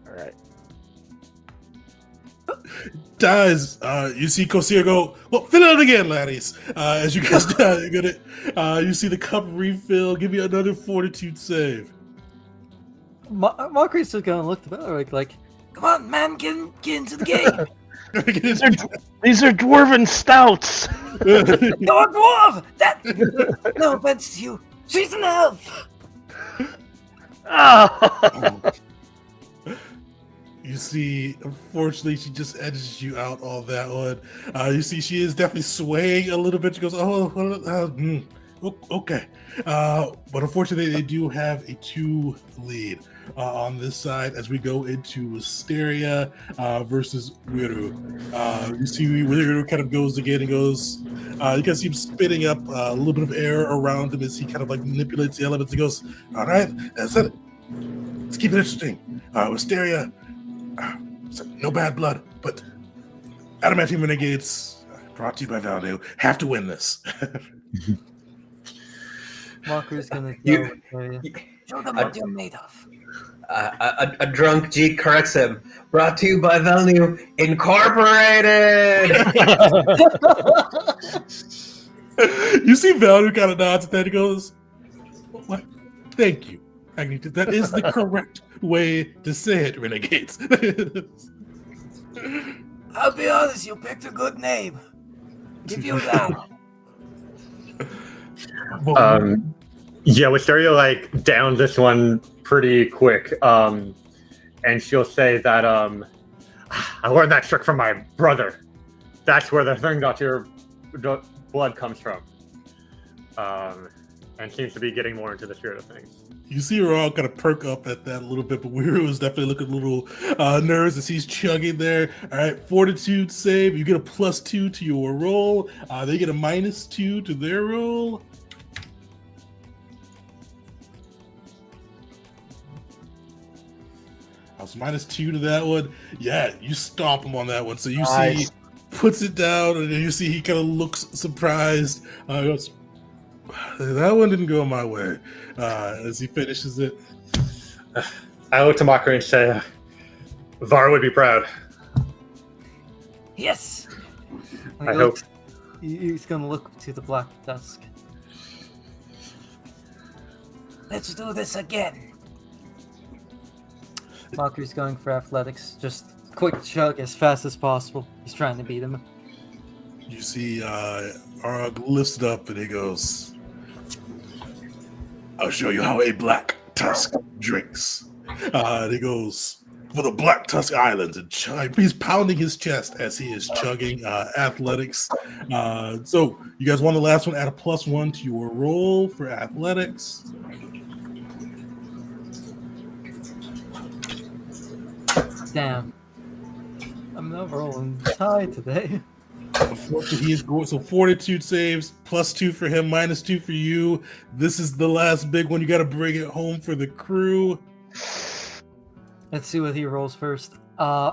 All right. Dies. You see Kosir go, well, fill it out again, laddies. As you guys get it, you see the cup refill. Give you another fortitude save. Mockery's just gonna look to Belric like, Come on, man, get into the game. These are dwarven stouts. You're a dwarf! No offense to you. She's an elf! Oh. You see, unfortunately, she just edges you out on that one. You see, she is definitely swaying a little bit. She goes, okay. But unfortunately, they do have a 2 lead on this side as we go into Wisteria versus Wiru. You see, Wiru kind of goes again and goes. You can see him spitting up a little bit of air around him as he kind of like manipulates the elements. He goes, all right, that's it. Let's keep it interesting. Wisteria, no bad blood, but Adamantium Renegades, brought to you by Valdo, have to win this. Mockery's gonna You- Show them what you're made of. A drunk G corrects him. Brought to you by Value Incorporated. You see Valdo kind of nods at that. He goes, what? Thank you. Agnew. That is the correct way to say it, Renegades. I'll be honest, you picked a good name. Give you that. Yeah, Wisteria like down this one pretty quick. And she'll say that I learned that trick from my brother. That's where the thing that your blood comes from. And seems to be getting more into the spirit of things. You see her all kind of perk up at that a little bit, but Weirdo is definitely looking a little nervous as he's chugging there. All right, fortitude save. You get a +2 to your roll. They get a -2 to their roll. I was -2 to that one. Yeah, you stomp him on that one. So you see, puts it down, and then you see he kind of looks surprised. Goes, that one didn't go my way. As he finishes it, I look to Mockery and say, Var would be proud. Yes, And I hope. he's gonna look to the Black Tusk. Let's do this again. Mockery's going for athletics. Just quick chug as fast as possible. He's trying to beat him. You see Arg lifts it up and he goes, I'll show you how a Black Tusk drinks. And he goes, for the Black Tusk Islands. And he's pounding his chest as he is chugging athletics. So you guys want the last one? Add a +1 to your roll for athletics. Damn. I'm not rolling high today. Unfortunately, he is going, so fortitude saves, +2 for him, -2 for you. This is the last big one. You got to bring it home for the crew. Let's see what he rolls first. I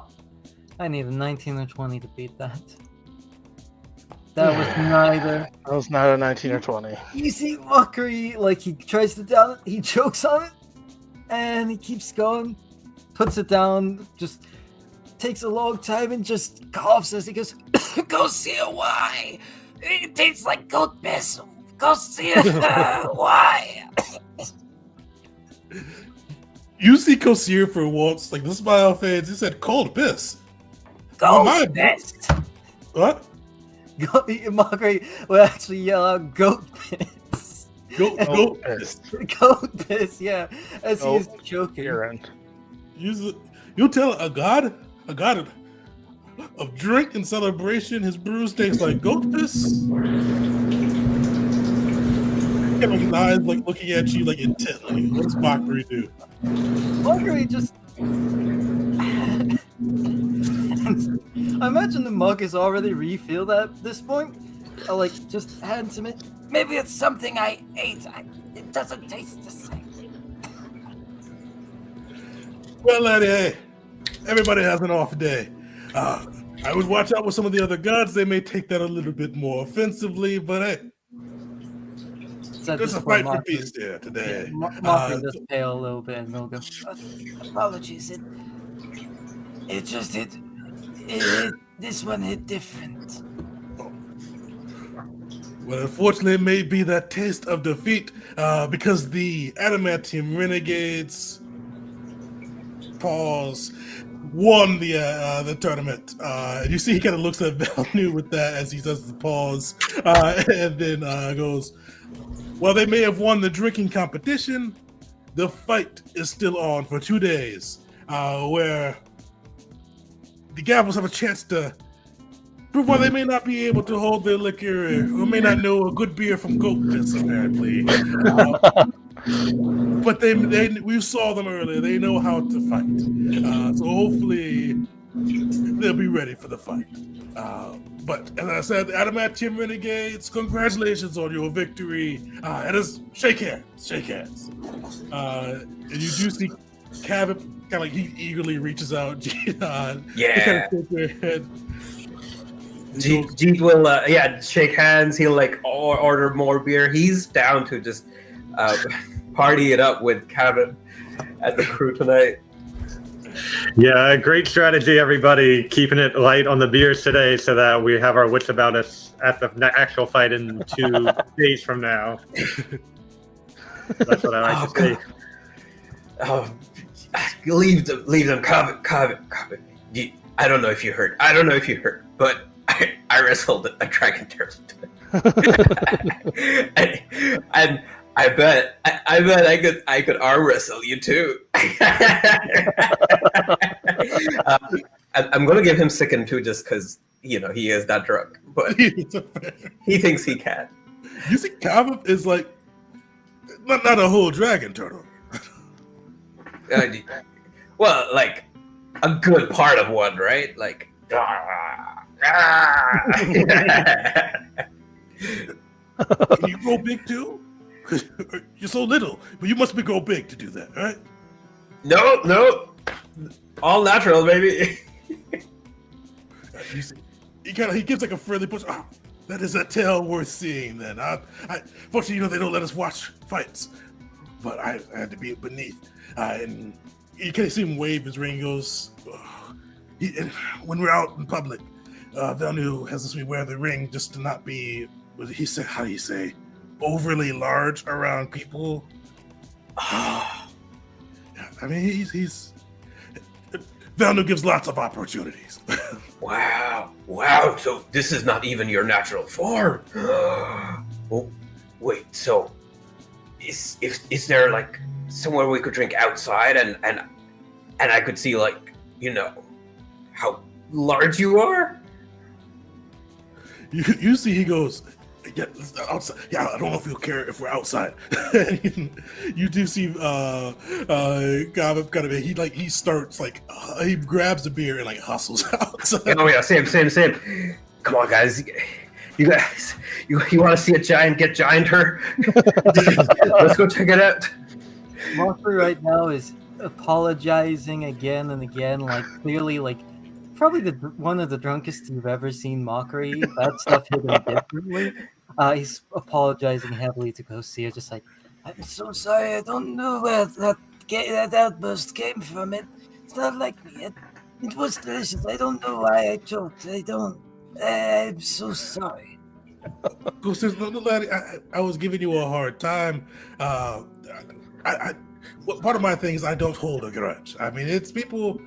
need a 19 or 20 to beat that. That was neither. That was not a 19 or 20. You see Mockery, like he tries to down it, he chokes on it, and he keeps going, puts it down, just takes a long time and just coughs as he goes, Go see why. It tastes like goat piss. Go see why. You see Kosir for once, like, this is my fans. He said cold piss. Goat piss. What? Mockery will actually yell out goat piss. Goat piss. Goat piss, yeah, as he is Goat choking. urine. You tell a god of drink and celebration, his brews taste like goat piss. Like his eyes like looking at you like intently. What does Mockery do? Mockery just. I imagine the mug is already refilled at this point. I like just hands him it. Maybe it's something I ate. It doesn't taste the same. Well, laddie, hey, everybody has an off day. I would watch out with some of the other gods. They may take that a little bit more offensively, but hey, there's a fight for peace here today. Mockery does pale a little bit and he'll go, Apologies. It just hit. This one hit different. Well, unfortunately, it may be that taste of defeat because the Adamantium Renegades won the tournament. And you see he kind of looks at Valnu with that as he does the pause, and then goes, well, they may have won the drinking competition. The fight is still on for 2 days, where the Gavels have a chance to prove why they may not be able to hold their liquor or may not know a good beer from goat piss, apparently. But we saw them earlier. They know how to fight. So hopefully they'll be ready for the fight. But as I said, Adamantium Renegades, congratulations on your victory. And shake hands. And you do see Cabot kind of like he eagerly reaches out. Yeah. Head. Jeet will, shake hands. He'll like order more beer. He's down to just party it up with Cabot at the crew tonight. Yeah, great strategy, everybody. Keeping it light on the beers today so that we have our wits about us at the actual fight in 2 days from now. That's what I like to say. Oh, leave them, Cabot. I don't know if you heard, but I wrestled a dragon turtle today. and I bet I could arm wrestle you too. I'm gonna give him second too, just because he is that drunk, but he thinks he can. You see, Cabot is like not a whole dragon turtle. Well, like a good part of one, right? Like. Can you grow big too? You're so little, but you must be grow big to do that, right? No, all natural, baby. He gives like a friendly push. Oh, that is a tale worth seeing. Then, fortunately, they don't let us watch fights, but I had to be beneath. And you can see him wave his ring. Goes, when we're out in public, Velnu has me wear the ring just to not be, what he said, how do you say, overly large around people. I mean, he's Velnu gives lots of opportunities. Wow. So this is not even your natural form. Oh, wait. So, is there like somewhere we could drink outside, and I could see, like, how large you are? You see, he goes, yeah, outside. Yeah, I don't know if you'll care if we're outside. You do see, he starts he grabs a beer and like hustles outside. Oh yeah, same. Come on, guys. You guys, you want to see a giant get gianter? Let's go check it out. Mockery right now is apologizing again and again, like clearly, like probably one of the drunkest you've ever seen Mockery. That stuff hit him differently. He's apologizing heavily to Kosia, just like, I'm so sorry. I don't know where that outburst came from. It's not like me. It was delicious. I don't know why I choked. I'm so sorry. I was giving you a hard time. Part of my thing is I don't hold a grudge. I mean, it's people.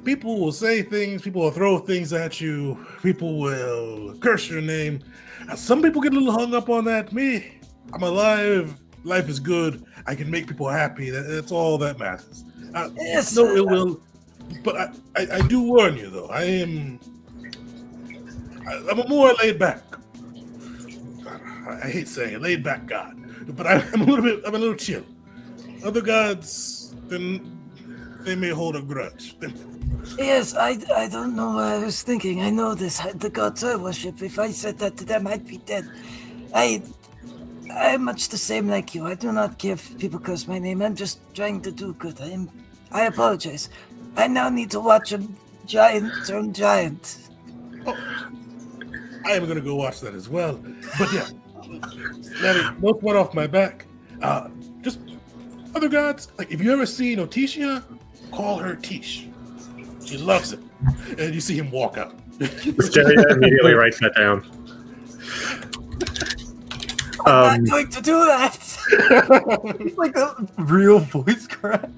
People will say things. People will throw things at you. People will curse your name. Some people get a little hung up on that. Me, I'm alive. Life is good. I can make people happy. That's all that matters. Yes, no ill will. But I do warn you, though. I'm a more laid back. I hate saying it, laid back god, but I'm a little chill. Other gods, then they may hold a grudge. Yes, I don't know what I was thinking. I know the gods I worship. If I said that to them, I'd be dead. I'm much the same like you. I do not care if people curse my name. I'm just trying to do good. I apologize. I now need to watch a giant turn giant. Oh, I am gonna go watch that as well. But yeah, both went off my back. Just other gods, like if you ever seen Otisha, call her Tish. She loves it. And you see him walk out. Jerry immediately writes that down. I'm not going to do that. it's like a real voice crack.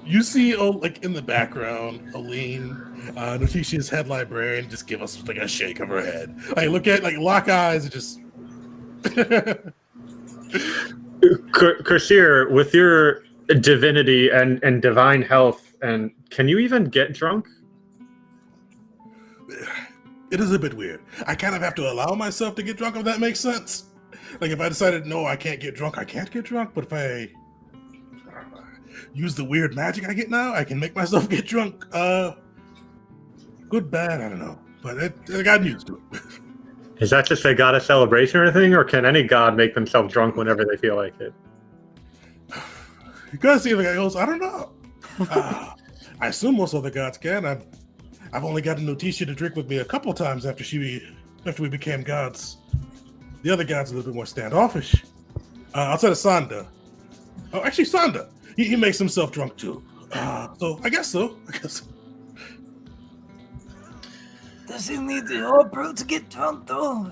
You see, in the background, Aline, Notisha's head librarian, just give us like a shake of her head. Like look at, lock eyes and just. Kershir, with your divinity and divine health, and can you even get drunk? It is a bit weird. I kind of have to allow myself to get drunk, if that makes sense. Like if I decided, no, I can't get drunk, I can't get drunk. But if I use the weird magic I get now, I can make myself get drunk. Good, bad, I don't know. But I got used to it. Is that just a goddess celebration or anything, or can any god make themselves drunk whenever they feel like it? You gotta see the guy goes, I don't know. I assume most other gods can. I've only gotten Notisha to drink with me a couple times after we became gods. The other gods are a little bit more standoffish. Outside of Sanda. Oh, actually, Sanda. He makes himself drunk too. So I guess so. Does he need the whole brew to get drunk though?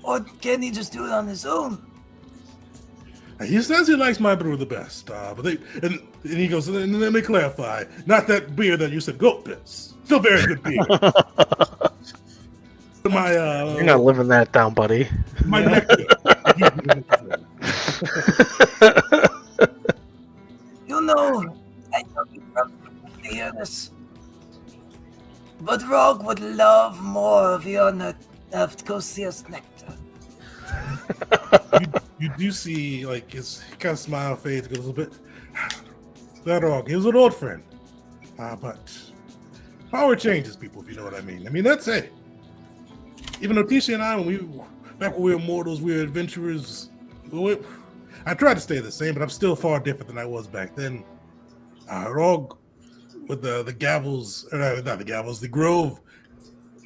Or can he just do it on his own? He says he likes my brew the best. And he goes, and let me clarify, not that beer that you said goat piss. Still very good beer. You're not living that down, buddy. My nectar. You know, I know you probably hear this, but Rogue would love more of of Kosia's nectar. You do see, his kind of smile fades a little bit. That Rogue, he was an old friend. But power changes people, if you know what I mean. I mean, that's it. Even Otisha and I, back when we were mortals, we were adventurers. I tried to stay the same, but I'm still far different than I was back then. Rogue, with the Gavels, not the Gavels, the Grove,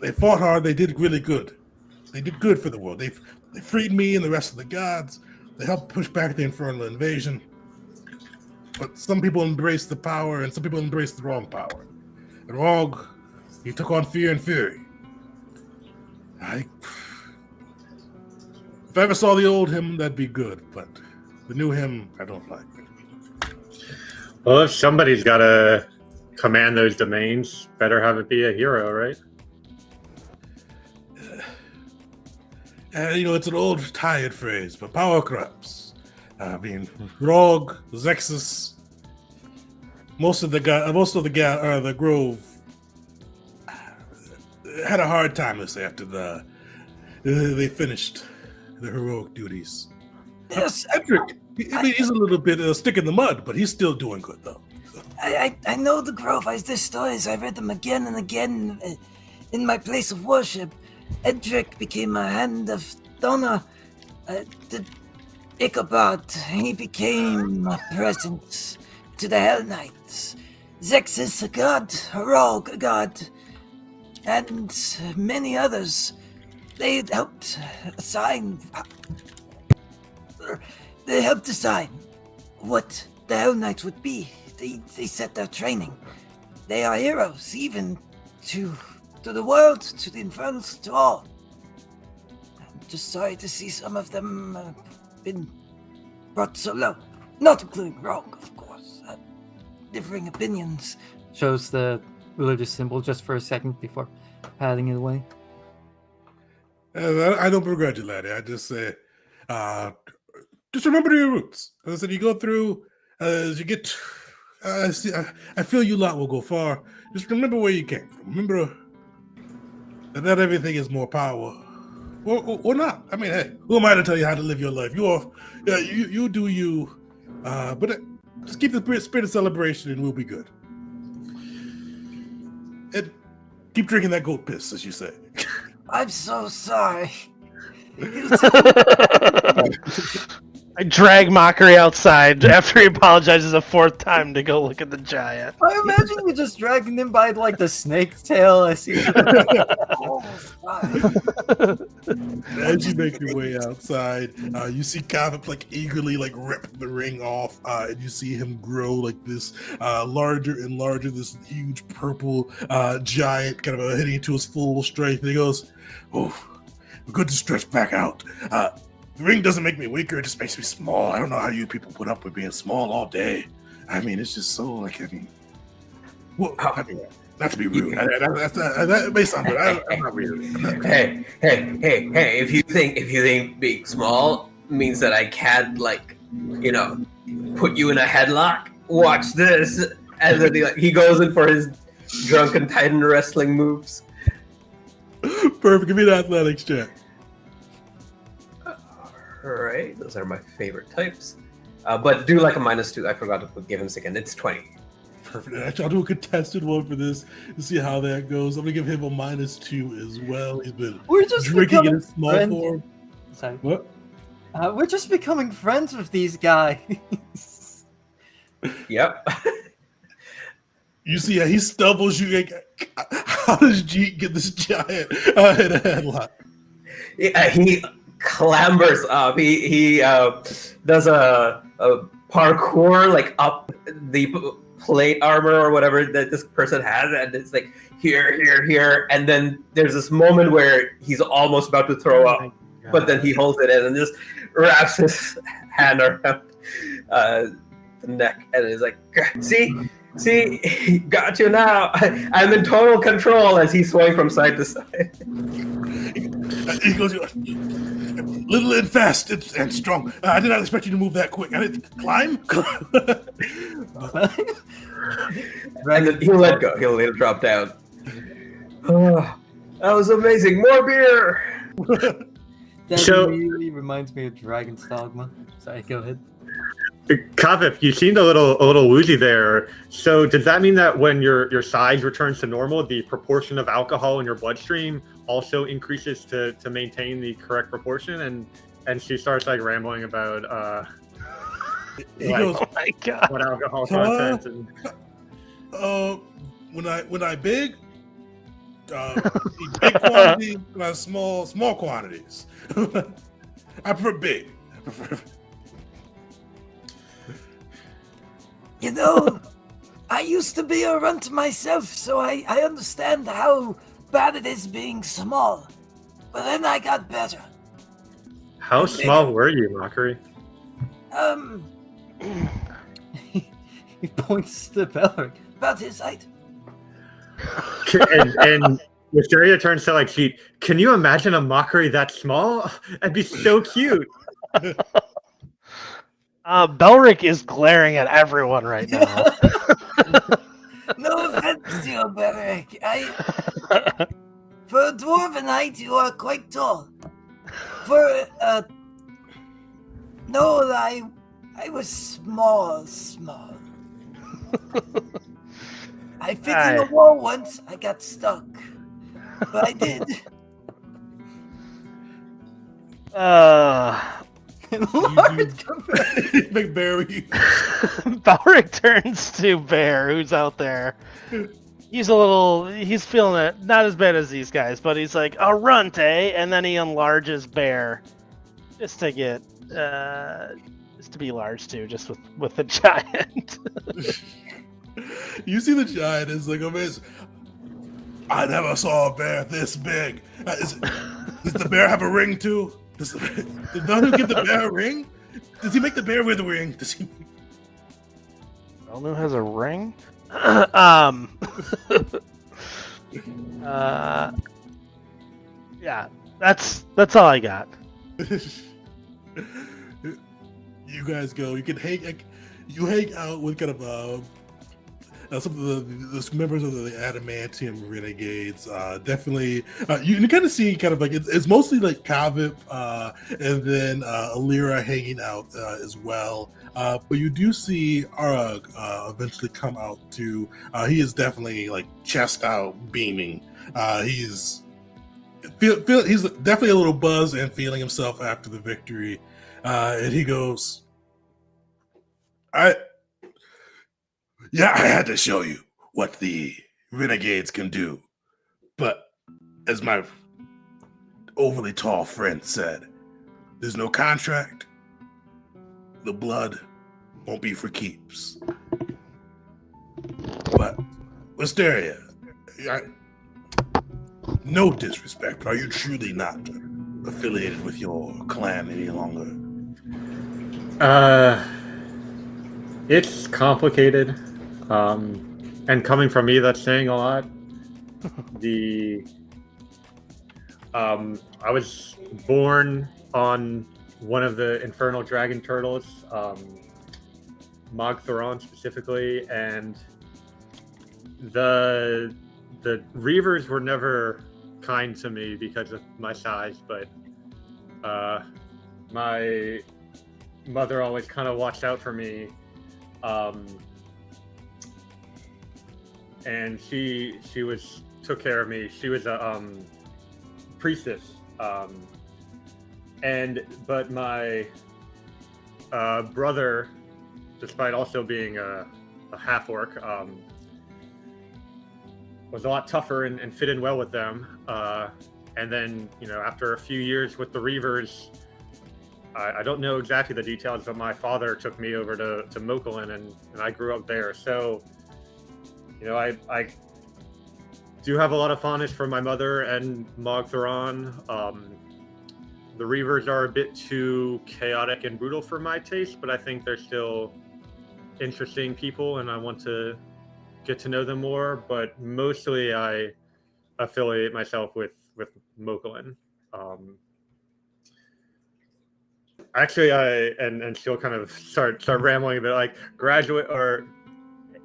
they fought hard. They did really good. They did good for the world. They freed me and the rest of the gods. They helped push back the infernal invasion. But some people embrace the power, and some people embrace the wrong power. And Rogue, He took on Fear and Fury. If I ever saw the old him, that'd be good, but the new him, I don't like. Well, if somebody's got to command those domains, better have it be a hero, right? It's an old, tired phrase, but power corrupts. Rogue, Zexus, most of the Grove had a hard time this after they finished their heroic duties. Yes, Edric, he's a little bit stick in the mud, but he's still doing good though. I know the Grove. There's stories. I read them again and again in my place of worship. Edric became a hand of Donna, the Ichabod. He became a presence to the Hell Knights. Zexus, a god, a rogue, a god, and many others. They helped assign what the Hell Knights would be. They set their training. They are heroes, even to the world, to the Infernals, to all. I'm just sorry to see some of them been brought so low. Not including Rogue, of course. Differing opinions. Shows the religious symbol just for a second before patting it away. I don't begrudge it, laddie. I just say, just remember your roots. As I said, you go through, as you get, I feel you lot will go far. Just remember where you came from. Remember that not everything is more power, or not. I mean, hey, who am I to tell you how to live your life? You do you, but just keep the spirit of celebration and we'll be good. And keep drinking that goat piss, as you say. I'm so sorry. I drag Mockery outside after he apologizes a fourth time to go look at the giant. I imagine you just dragging him by like the snake's tail. I see. As you make your way outside, you see Kathip eagerly rip the ring off, and you see him grow like this larger and larger, this huge purple giant kind of hitting to his full strength. And he goes, "Oh, good to stretch back out. The ring doesn't make me weaker, it just makes me small. I don't know how you people put up with being small all day. I mean, it's just so not to be rude. That may sound good. I'm not rude. Hey! If you think being small means that I can't put you in a headlock, watch this. And then he goes in for his drunken Titan wrestling moves. Perfect. Give me the athletics check. Alright, those are my favorite types. But do a -2. I forgot to give him second. It's 20. Perfect. Actually, I'll do a contested one for this to see how that goes. I'm gonna give him a -2 as well. He's been drinking in a small form. Sorry. What? We're just becoming friends with these guys. Yep. You see, he stumbles. How does Jeet get this giant in a headlock? Yeah, he clambers up. He does a parkour up the plate armor or whatever that this person has, and it's here, and then there's this moment where he's almost about to throw up, but then he holds it in and just wraps his hand around the neck, and is like, see, got you now. I'm in total control as he's swaying from side to side. He goes, little and fast and strong. I did not expect you to move that quick. I didn't climb. And then he'll let go. He'll drop down. Oh, that was amazing. More beer. That immediately reminds me of Dragon's Dogma. Sorry, go ahead. Kavip, you seemed a little woozy there. So does that mean that when your size returns to normal, the proportion of alcohol in your bloodstream also increases to maintain the correct proportion? And she starts rambling about he goes, Oh my god! what alcohol content and when I big quantities, small quantities. I prefer big. I used to be a runt myself, so I understand how bad it is being small. But then I got better. How And small were you, Mockery? He points to Belric. About his height. And Wisteria turns to like Sheet. Can you imagine a Mockery that small? That'd be so cute. Belric is glaring at everyone right now. No offense to you, Beric. For a dwarven height, you are quite tall. For no, I was small. I fit in a wall once. I got stuck, but I did. Large compared. Big Barry. Belric turns to Bear, who's out there. He's feeling it, not as bad as these guys, but he's like, a runt, eh? And then he enlarges Bear. Just to get, just to be large too, just with the giant. You see the giant is like, amazing. I never saw a bear this big. Does the bear have a ring too? Did none of give the bear a ring? Does he make the bear wear the ring? Does he? Elnu has a ring? Yeah, that's all I got. You guys go. You can hang out with kind of some of the members of the Adamantium Renegades. Definitely, you kind of see kind of like it's mostly like Kavip and then Alira hanging out as well. But you do see Arug eventually come out too. He is definitely like chest out, beaming. He's definitely a little buzzed and feeling himself after the victory. And he goes, I had to show you what the Renegades can do. But as my overly tall friend said, there's no contract. The blood won't be for keeps. But, Wisteria, no disrespect, but are you truly not affiliated with your clan any longer? It's complicated. And coming from me, that's saying a lot. I was born on one of the infernal dragon turtles, Mogtharon specifically, and the Reavers were never kind to me because of my size, but my mother always kind of watched out for me. And she took care of me. She was a priestess, but my brother, despite also being a half orc, was a lot tougher and fit in well with them. And then, after a few years with the Reavers, I don't know exactly the details, but my father took me over to Mokulin, and I grew up there. So, I do have a lot of fondness for my mother and Mogtharon. The Reavers are a bit too chaotic and brutal for my taste, but I think they're still interesting people, and I want to get to know them more. But mostly, I affiliate myself with Mokulin. Actually, and she'll kind of start rambling a bit, like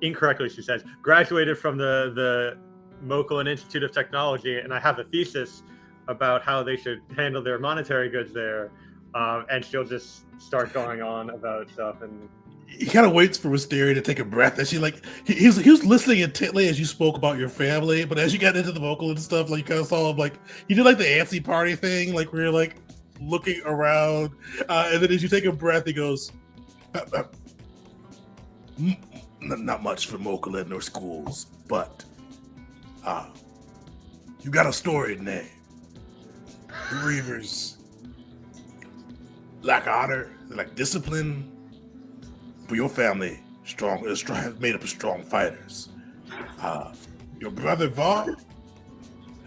incorrectly, she says, graduated from the Mokulin Institute of Technology, and I have a thesis about how they should handle their monetary goods there. And she'll just start going on about stuff. And he kind of waits for Wisteria to take a breath, and she he was listening intently as you spoke about your family, but as you got into the vocal and stuff, like you kind of saw him like he did like the antsy party thing, like where you're like looking around, and then as you take a breath, he goes, not much for Mokulin or schools, but you got a storied name. The Reavers lack honor, they lack discipline, but your family made up of strong fighters. Your brother Var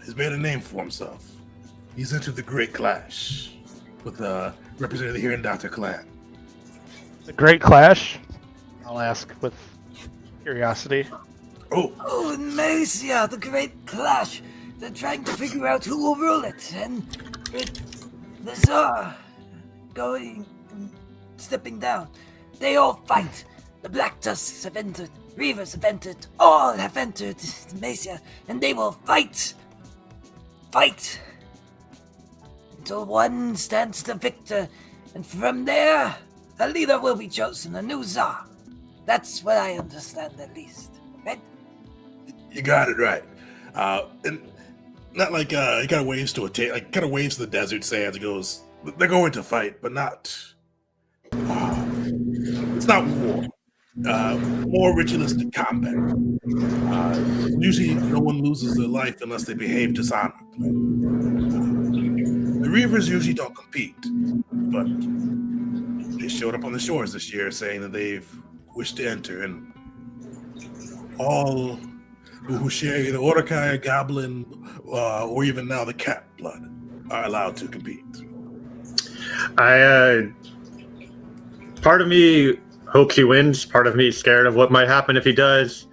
has made a name for himself. He's entered the Great Clash with represented here in Dr. Clan. The Great Clash? I'll ask with curiosity. Oh, in Mercia, the Great Clash. They're trying to figure out who will rule it, and with the Tsar stepping down, they all fight. The Black Tusks have entered, Reavers have entered, all have entered Mercia, and they will fight, until one stands the victor, and from there, a leader will be chosen, a new Tsar. That's what I understand, at least. Right? You got it right. And not like he kind of waves to the desert sands and goes, they're going to fight, but not. It's not war. More ritualistic combat. Usually, no one loses their life unless they behave dishonorably. The Reavers usually don't compete, but they showed up on the shores this year saying that they've wished to enter, and all who share either Orakai, Goblin, or even now the Cat blood are allowed to compete. Part of me hopes he wins. Part of me is scared of what might happen if he does.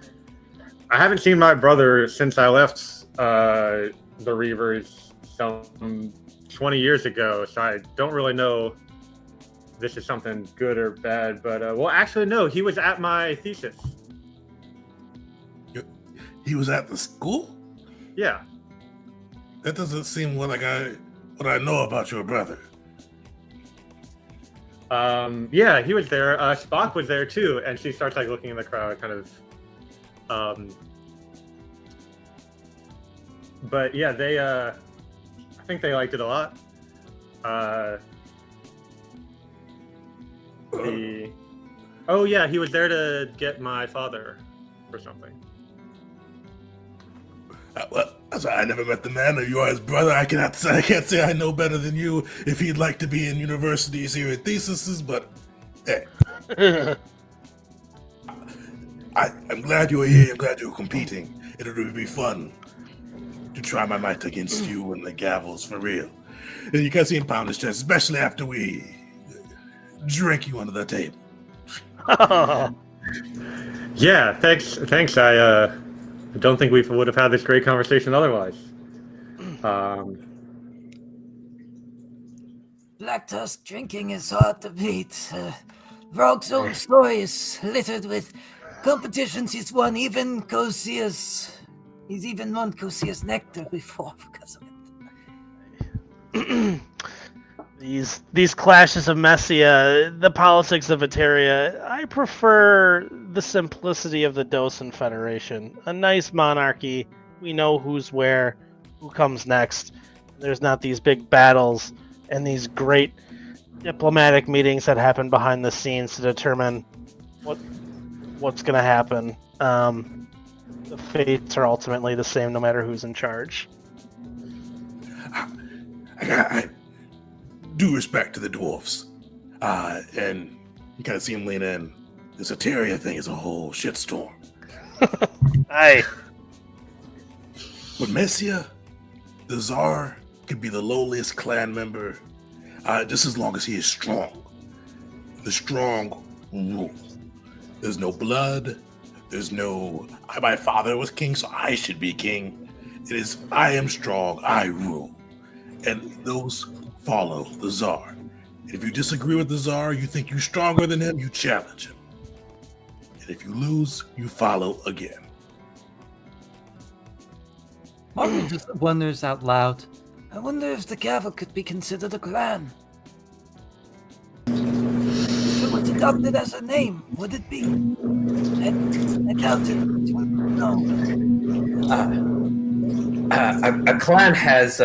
I haven't seen my brother since I left the Reavers some 20 years ago, so I don't really know if this is something good or bad. But well, actually, no. He was at my thesis. He was at the school? Yeah. That doesn't seem what I know about your brother. Yeah, he was there. Spock was there too, and she starts like looking in the crowd, kind of. But yeah, they. I think they liked it a lot. Oh yeah, he was there to get my father or something. Well, I never met the man, or you are his brother. I can't say I know better than you if he'd like to be in universities here at theses, but hey. I'm glad you're here. I'm glad you're competing. It'll be fun to try my might against you and the Gavels for real. And you can see him pound his chest, especially after we drink you under the table. Yeah, thanks. I don't think we would have had this great conversation otherwise. Black Tusk drinking is hard to beat. Rogue's own story is littered with competitions he's won, even Kosia's. He's even won Kosia's nectar before because of it. These clashes of Messia, the politics of Eteria, I prefer the simplicity of the Dosan Federation. A nice monarchy. We know who's where, who comes next. There's not these big battles and these great diplomatic meetings that happen behind the scenes to determine what's going to happen. The fates are ultimately the same no matter who's in charge. I due respect to the dwarfs. And you kind of see him lean in. This Eteria thing is a whole shitstorm. Aye. But Messia, the Tsar, could be the lowliest clan member, just as long as he is strong. The strong rule. There's no blood. There's no, my father was king, so I should be king. It is, I am strong, I rule. And those follow the Tsar. And if you disagree with the Tsar, you think you're stronger than him, you challenge him. And if you lose, you follow again. Marvin just wonders out loud. I wonder if the Gavel could be considered a clan. If it was adopted as a name, would it be? I doubt it. No. A clan has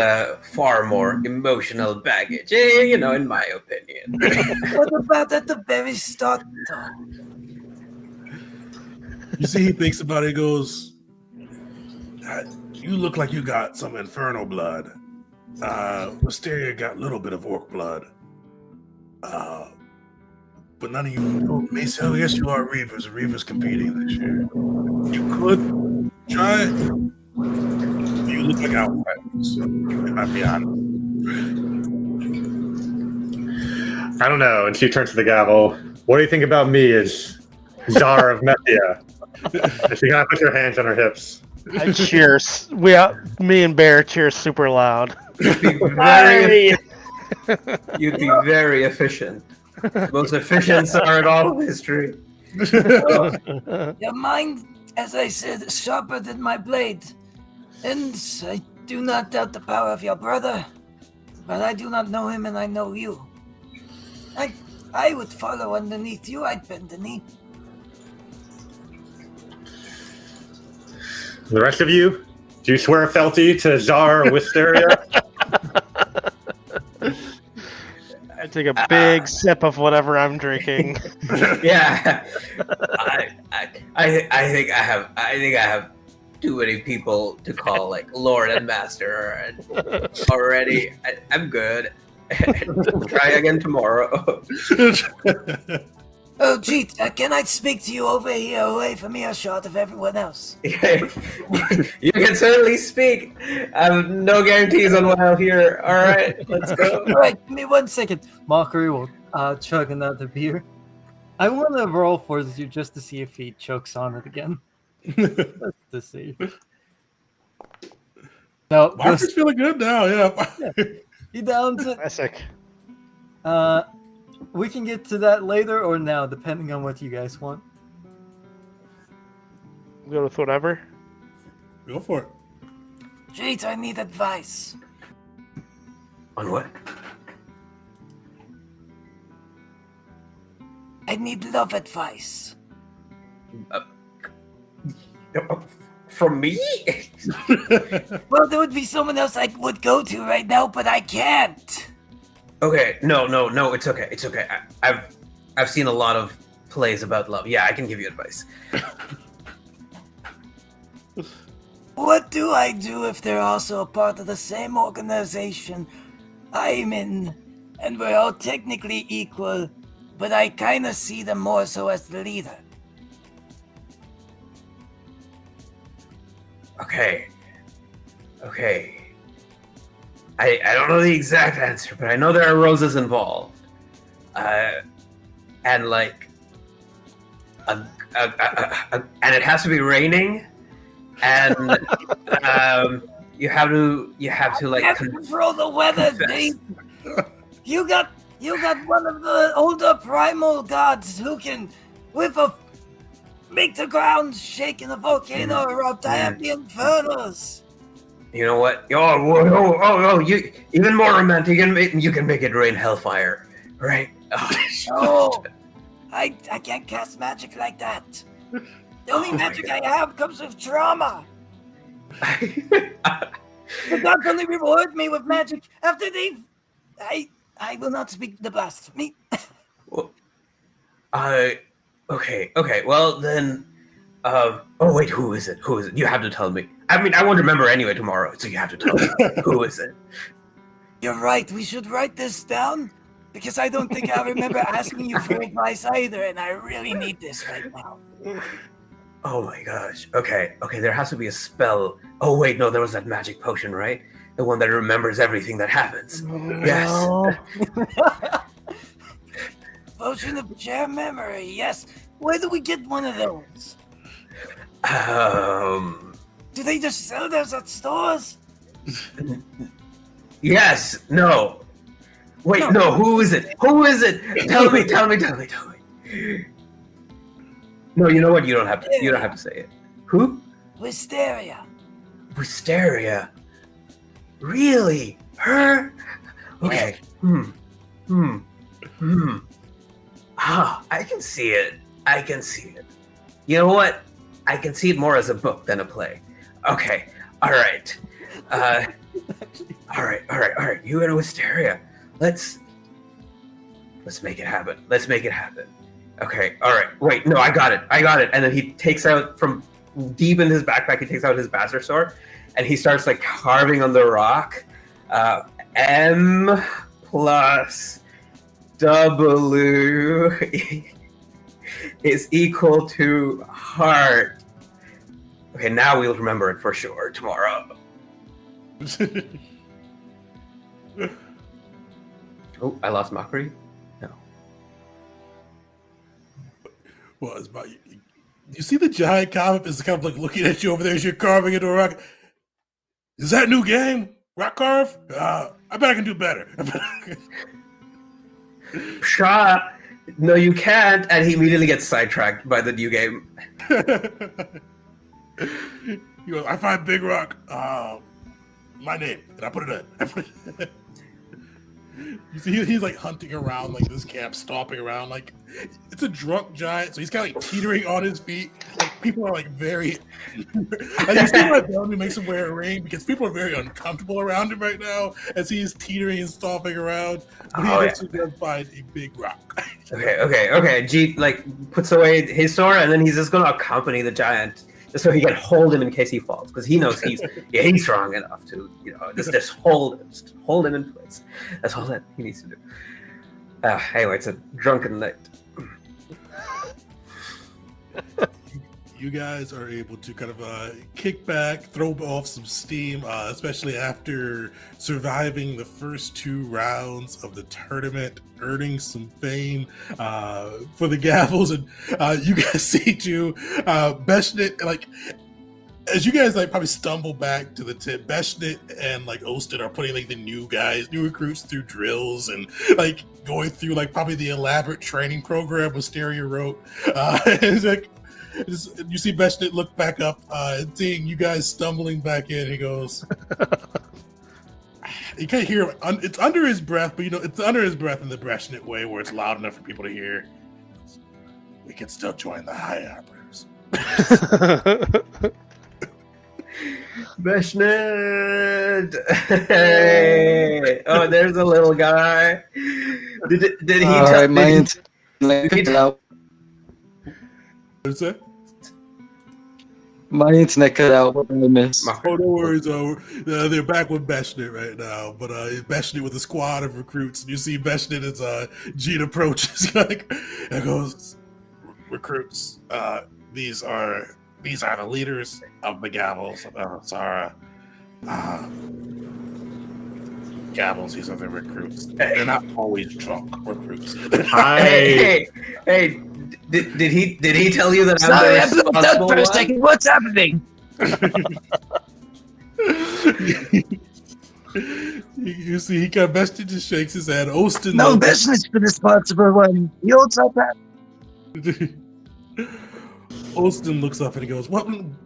far more emotional baggage, in my opinion. What about at the very start, though? You see, he thinks about it, he goes, you look like you got some infernal blood. Wisteria got a little bit of orc blood. but none of you may say, oh, yes, you are Reavers. Reavers competing this year. You could try. You look like outsiders. If I'm being honest. I don't know. And she turns to the gavel. What do you think about me as Czar of Methia? And she kind of puts her hands on her hips. I cheers. Me and Bear cheers super loud. You'd be very efficient. Most efficient Tsar in all of history. Your mind, as I said, is sharper than my blade. And I do not doubt the power of your brother, but I do not know him and I know you. I would follow underneath you, I'd bend the knee. The rest of you, do you swear fealty to Czar of Wisteria? I take a big sip of whatever I'm drinking. Yeah, I think I have too many people to call like Lord and Master, and already I'm good. Try again tomorrow. Oh, Jeet, can I speak to you over here, away from earshot of everyone else? You can certainly speak. I have no guarantees on what I'll hear. All right, let's go. All right, give me 1 second. Mockery will chug another beer. I want to roll for you just to see if he chokes on it again. Just to see. No, Marcus feeling good now, yeah. he downs it. Classic. We can get to that later or now, depending on what you guys want. Go with whatever. Go for it. Jeet, I need advice. On what? I need love advice. From me? Well, there would be someone else I would go to right now, but I can't. Okay, no, it's okay. It's okay. I've seen a lot of plays about love. Yeah, I can give you advice. What do I do if they're also a part of the same organization I'm in, and we're all technically equal, but I kind of see them more so as the leader? Okay. I don't know the exact answer, but I know there are roses involved. And like, and it has to be raining, and you have to like I can't control the weather, Dave. You got one of the older primal gods who can, make the ground shake and the volcano erupt. I have the infernals. You know what? Oh! You even more romantic. You can make it rain hellfire, right? Oh, I can't cast magic like that. The only magic I have comes with trauma. The gods only reward me with magic after they've. I will not speak the blasphemy. Well, okay. Well then, oh wait, who is it? You have to tell me. I mean, I won't remember anyway tomorrow, so you have to tell me. Who is it? You're right. We should write this down because I don't think I remember asking you for advice either, and I really need this right now. Oh my gosh. Okay. There has to be a spell. Oh wait, no, there was that magic potion, right? The one that remembers everything that happens. Yes. Potion of Chair Memory. Yes. Where do we get one of those? Do they just sell those at stores? Yes. No. Wait. No. Who is it? Tell me. No. You know what? You don't have to say it. Who? Wisteria. Really? Her? Okay. Ah, I can see it. You know what? I can see it more as a book than a play. Okay. All right. All right. You and Wisteria. Let's make it happen. Okay. All right. Wait. No, I got it. And then he takes out from deep in his backpack. He takes out his bastard sword, and he starts like carving on the rock. M plus W is equal to heart. Okay, now we'll remember it for sure tomorrow. Oh, I lost Mockery? No. Well, it's about you see the giant comet is kind of like looking at you over there as you're carving into a rock. Is that a new game? Rock carve? I bet I can do better. Psha! No, you can't. And he immediately gets sidetracked by the new game. He goes, I find Big Rock, my name, and I put it in. You see, he's like hunting around like this camp, stomping around like it's a drunk giant. So he's kind of like teetering on his feet. Like people are like very. Like you see my Bellamy makes him wear a ring because people are very uncomfortable around him right now as he's teetering and stomping around. But he eventually does find a big rock. Okay. G like puts away his sword and then he's just gonna accompany the giant. Just so he can hold him in case he falls, because he knows he's strong enough to, just hold him in place. That's all that he needs to do. Anyway, it's a drunken night. You guys are able to kind of kick back, throw off some steam, especially after surviving the first 2 rounds of the tournament, earning some fame for the Gavels. And you guys see too, Beshnit, like, as you guys like probably stumble back to the tip, Beshnit and like Ostin are putting like the new recruits through drills and like going through like probably the elaborate training program Wisteria wrote. It's like, you see Beshnit look back up and seeing you guys stumbling back in. He goes, you can't hear him. It's under his breath, but it's under his breath in the Beshnit way where it's loud enough for people to hear. We can still join the high operators. Beshnit! Hey! Oh, there's a little guy. Did he tell me? What's that? My internet cut out. What did I miss? Oh, no worries. They're back with Beshnit right now, but Beshnit with a squad of recruits. And you see Beshnit as Gene approaches, like, and goes, recruits. These are the leaders of the Gavels. Zara. Gavels. These are the recruits. They're not always drunk recruits. Hey! Did he tell you that Sorry, I'm I blew up for a second. What's happening? You see, he kind of Beshnit just shakes his head. Ostin. No business for the responsible one. You also that. Ostin looks up and he goes, welcome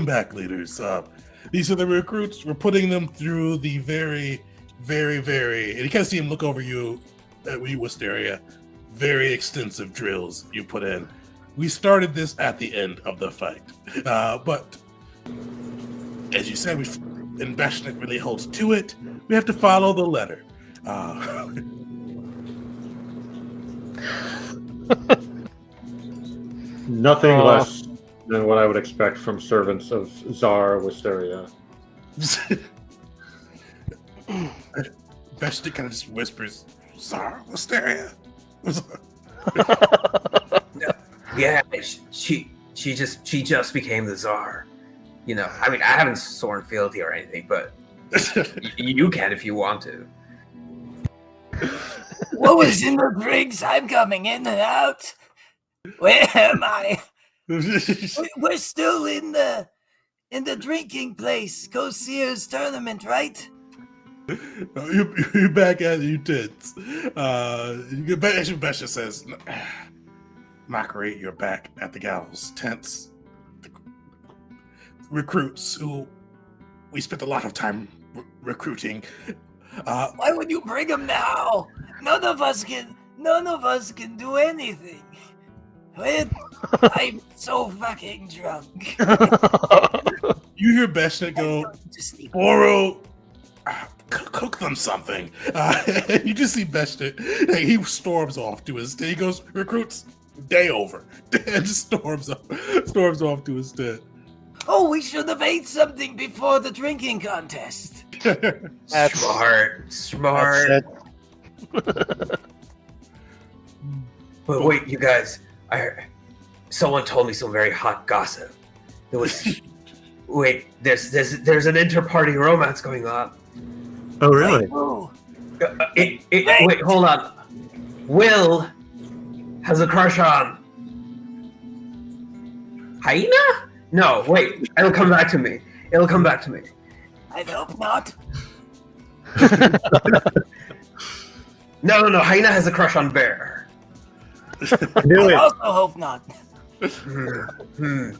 back, leaders. These are the recruits. We're putting them through the very, very, very, and you kind of see him look over you at Wisteria. Very extensive drills you put in. We started this at the end of the fight. But as you said, and Beshnit really holds to it, we have to follow the letter. Nothing less than what I would expect from servants of Tsar Wisteria. Beshnit kind of just whispers, Tsar Wisteria. Yeah, she just became the Tsar. I mean, I haven't sworn fealty or anything, but you can if you want to. What was in the drinks? I'm coming in and out. Where am I? We're still in the drinking place, Kosir's tournament, right? You're back at your tents. Besha says, Mockery, you're back at the Gavels' tents. The recruits who we spent a lot of time recruiting. Why would you bring them now? None of us can do anything. I'm so fucking drunk. You hear Beshnit go, Boro, cook them something. You just see Beshnit. He storms off to his tent. He goes, recruits, day over. And just storms off to his tent. Oh, we should have ate something before the drinking contest. Smart. That's it. But wait, you guys, someone told me some very hot gossip. There was wait, there's an inter-party romance going on. Oh, really? Oh, Wait, hold on. Will has a crush on Hyena? No, wait. It'll come back to me. I hope not. No. Hyena has a crush on Bear. Do I it. also hope not. Hmm.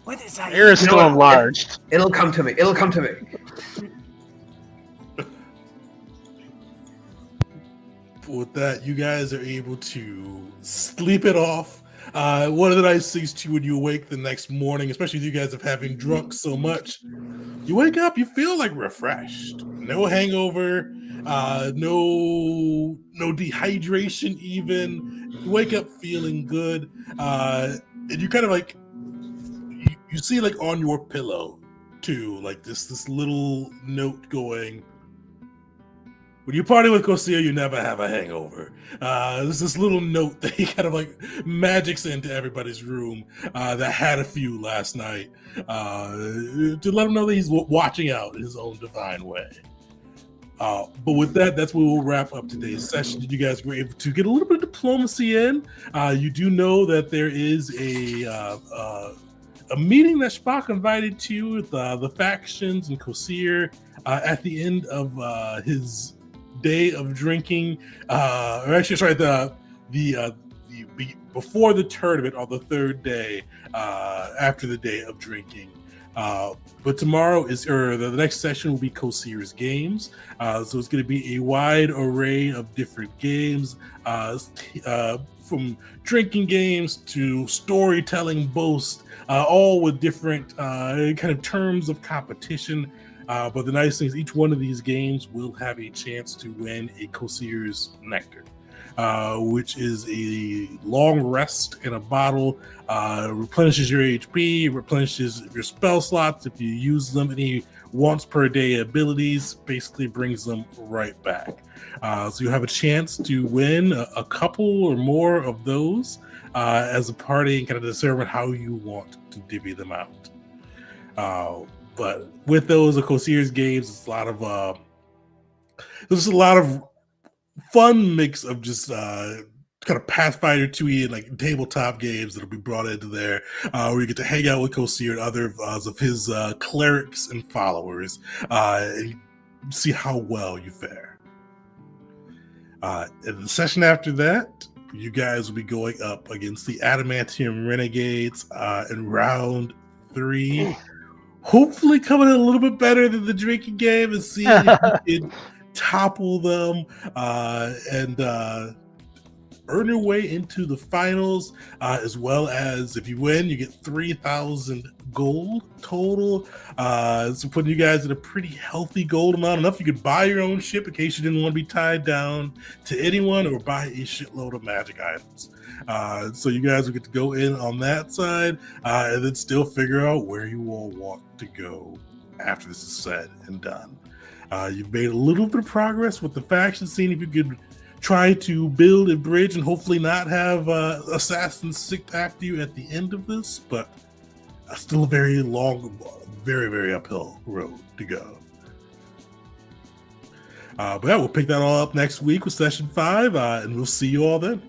What is that? Air is You know still what? enlarged. It'll come to me. With that, you guys are able to sleep it off. One of the nice things too, when you awake the next morning, especially if you guys have having drunk so much, you wake up, you feel like refreshed. No hangover, no dehydration. Even you wake up feeling good, and you kind of like you see like on your pillow too, like this little note going. When you party with Kosir, you never have a hangover. There's this little note that he kind of like magics into everybody's room that had a few last night to let him know that he's watching out in his own divine way. But with that, that's where we'll wrap up today's session. You guys were able to get a little bit of diplomacy in. You do know that there is a meeting that Spock invited to with the factions and Kosir at the end of his day of drinking, or actually, sorry, the before the tournament on the third day after the day of drinking. But tomorrow the next session will be Kosir's games. So it's going to be a wide array of different games, from drinking games to storytelling boast, all with different kind of terms of competition. But the nice thing is each one of these games will have a chance to win a Kosir's Nectar, which is a long rest in a bottle, replenishes your HP, replenishes your spell slots if you use them, any once per day abilities, basically brings them right back. So you have a chance to win a couple or more of those as a party and kind of determine how you want to divvy them out. But with those Kosir's games, it's a lot of there's a lot of fun mix of just kind of Pathfinder 2E and like tabletop games that'll be brought into there, where you get to hang out with Kosir and other of his clerics and followers, and see how well you fare. In the session after that, you guys will be going up against the Adamantium Renegades in round 3. Hopefully coming in a little bit better than the drinking game and seeing if you can topple them and earn your way into the finals, as well as if you win, you get 3,000 gold total. So putting you guys in a pretty healthy gold amount, enough you could buy your own ship in case you didn't want to be tied down to anyone, or buy a shitload of magic items. So you guys will get to go in on that side, and then still figure out where you all want to go after this is said and done. You've made a little bit of progress with the faction, seeing if you could try to build a bridge and hopefully not have assassins sick after you at the end of this, but still a very long, very, very uphill road to go. But yeah, we'll pick that all up next week with session 5, and we'll see you all then.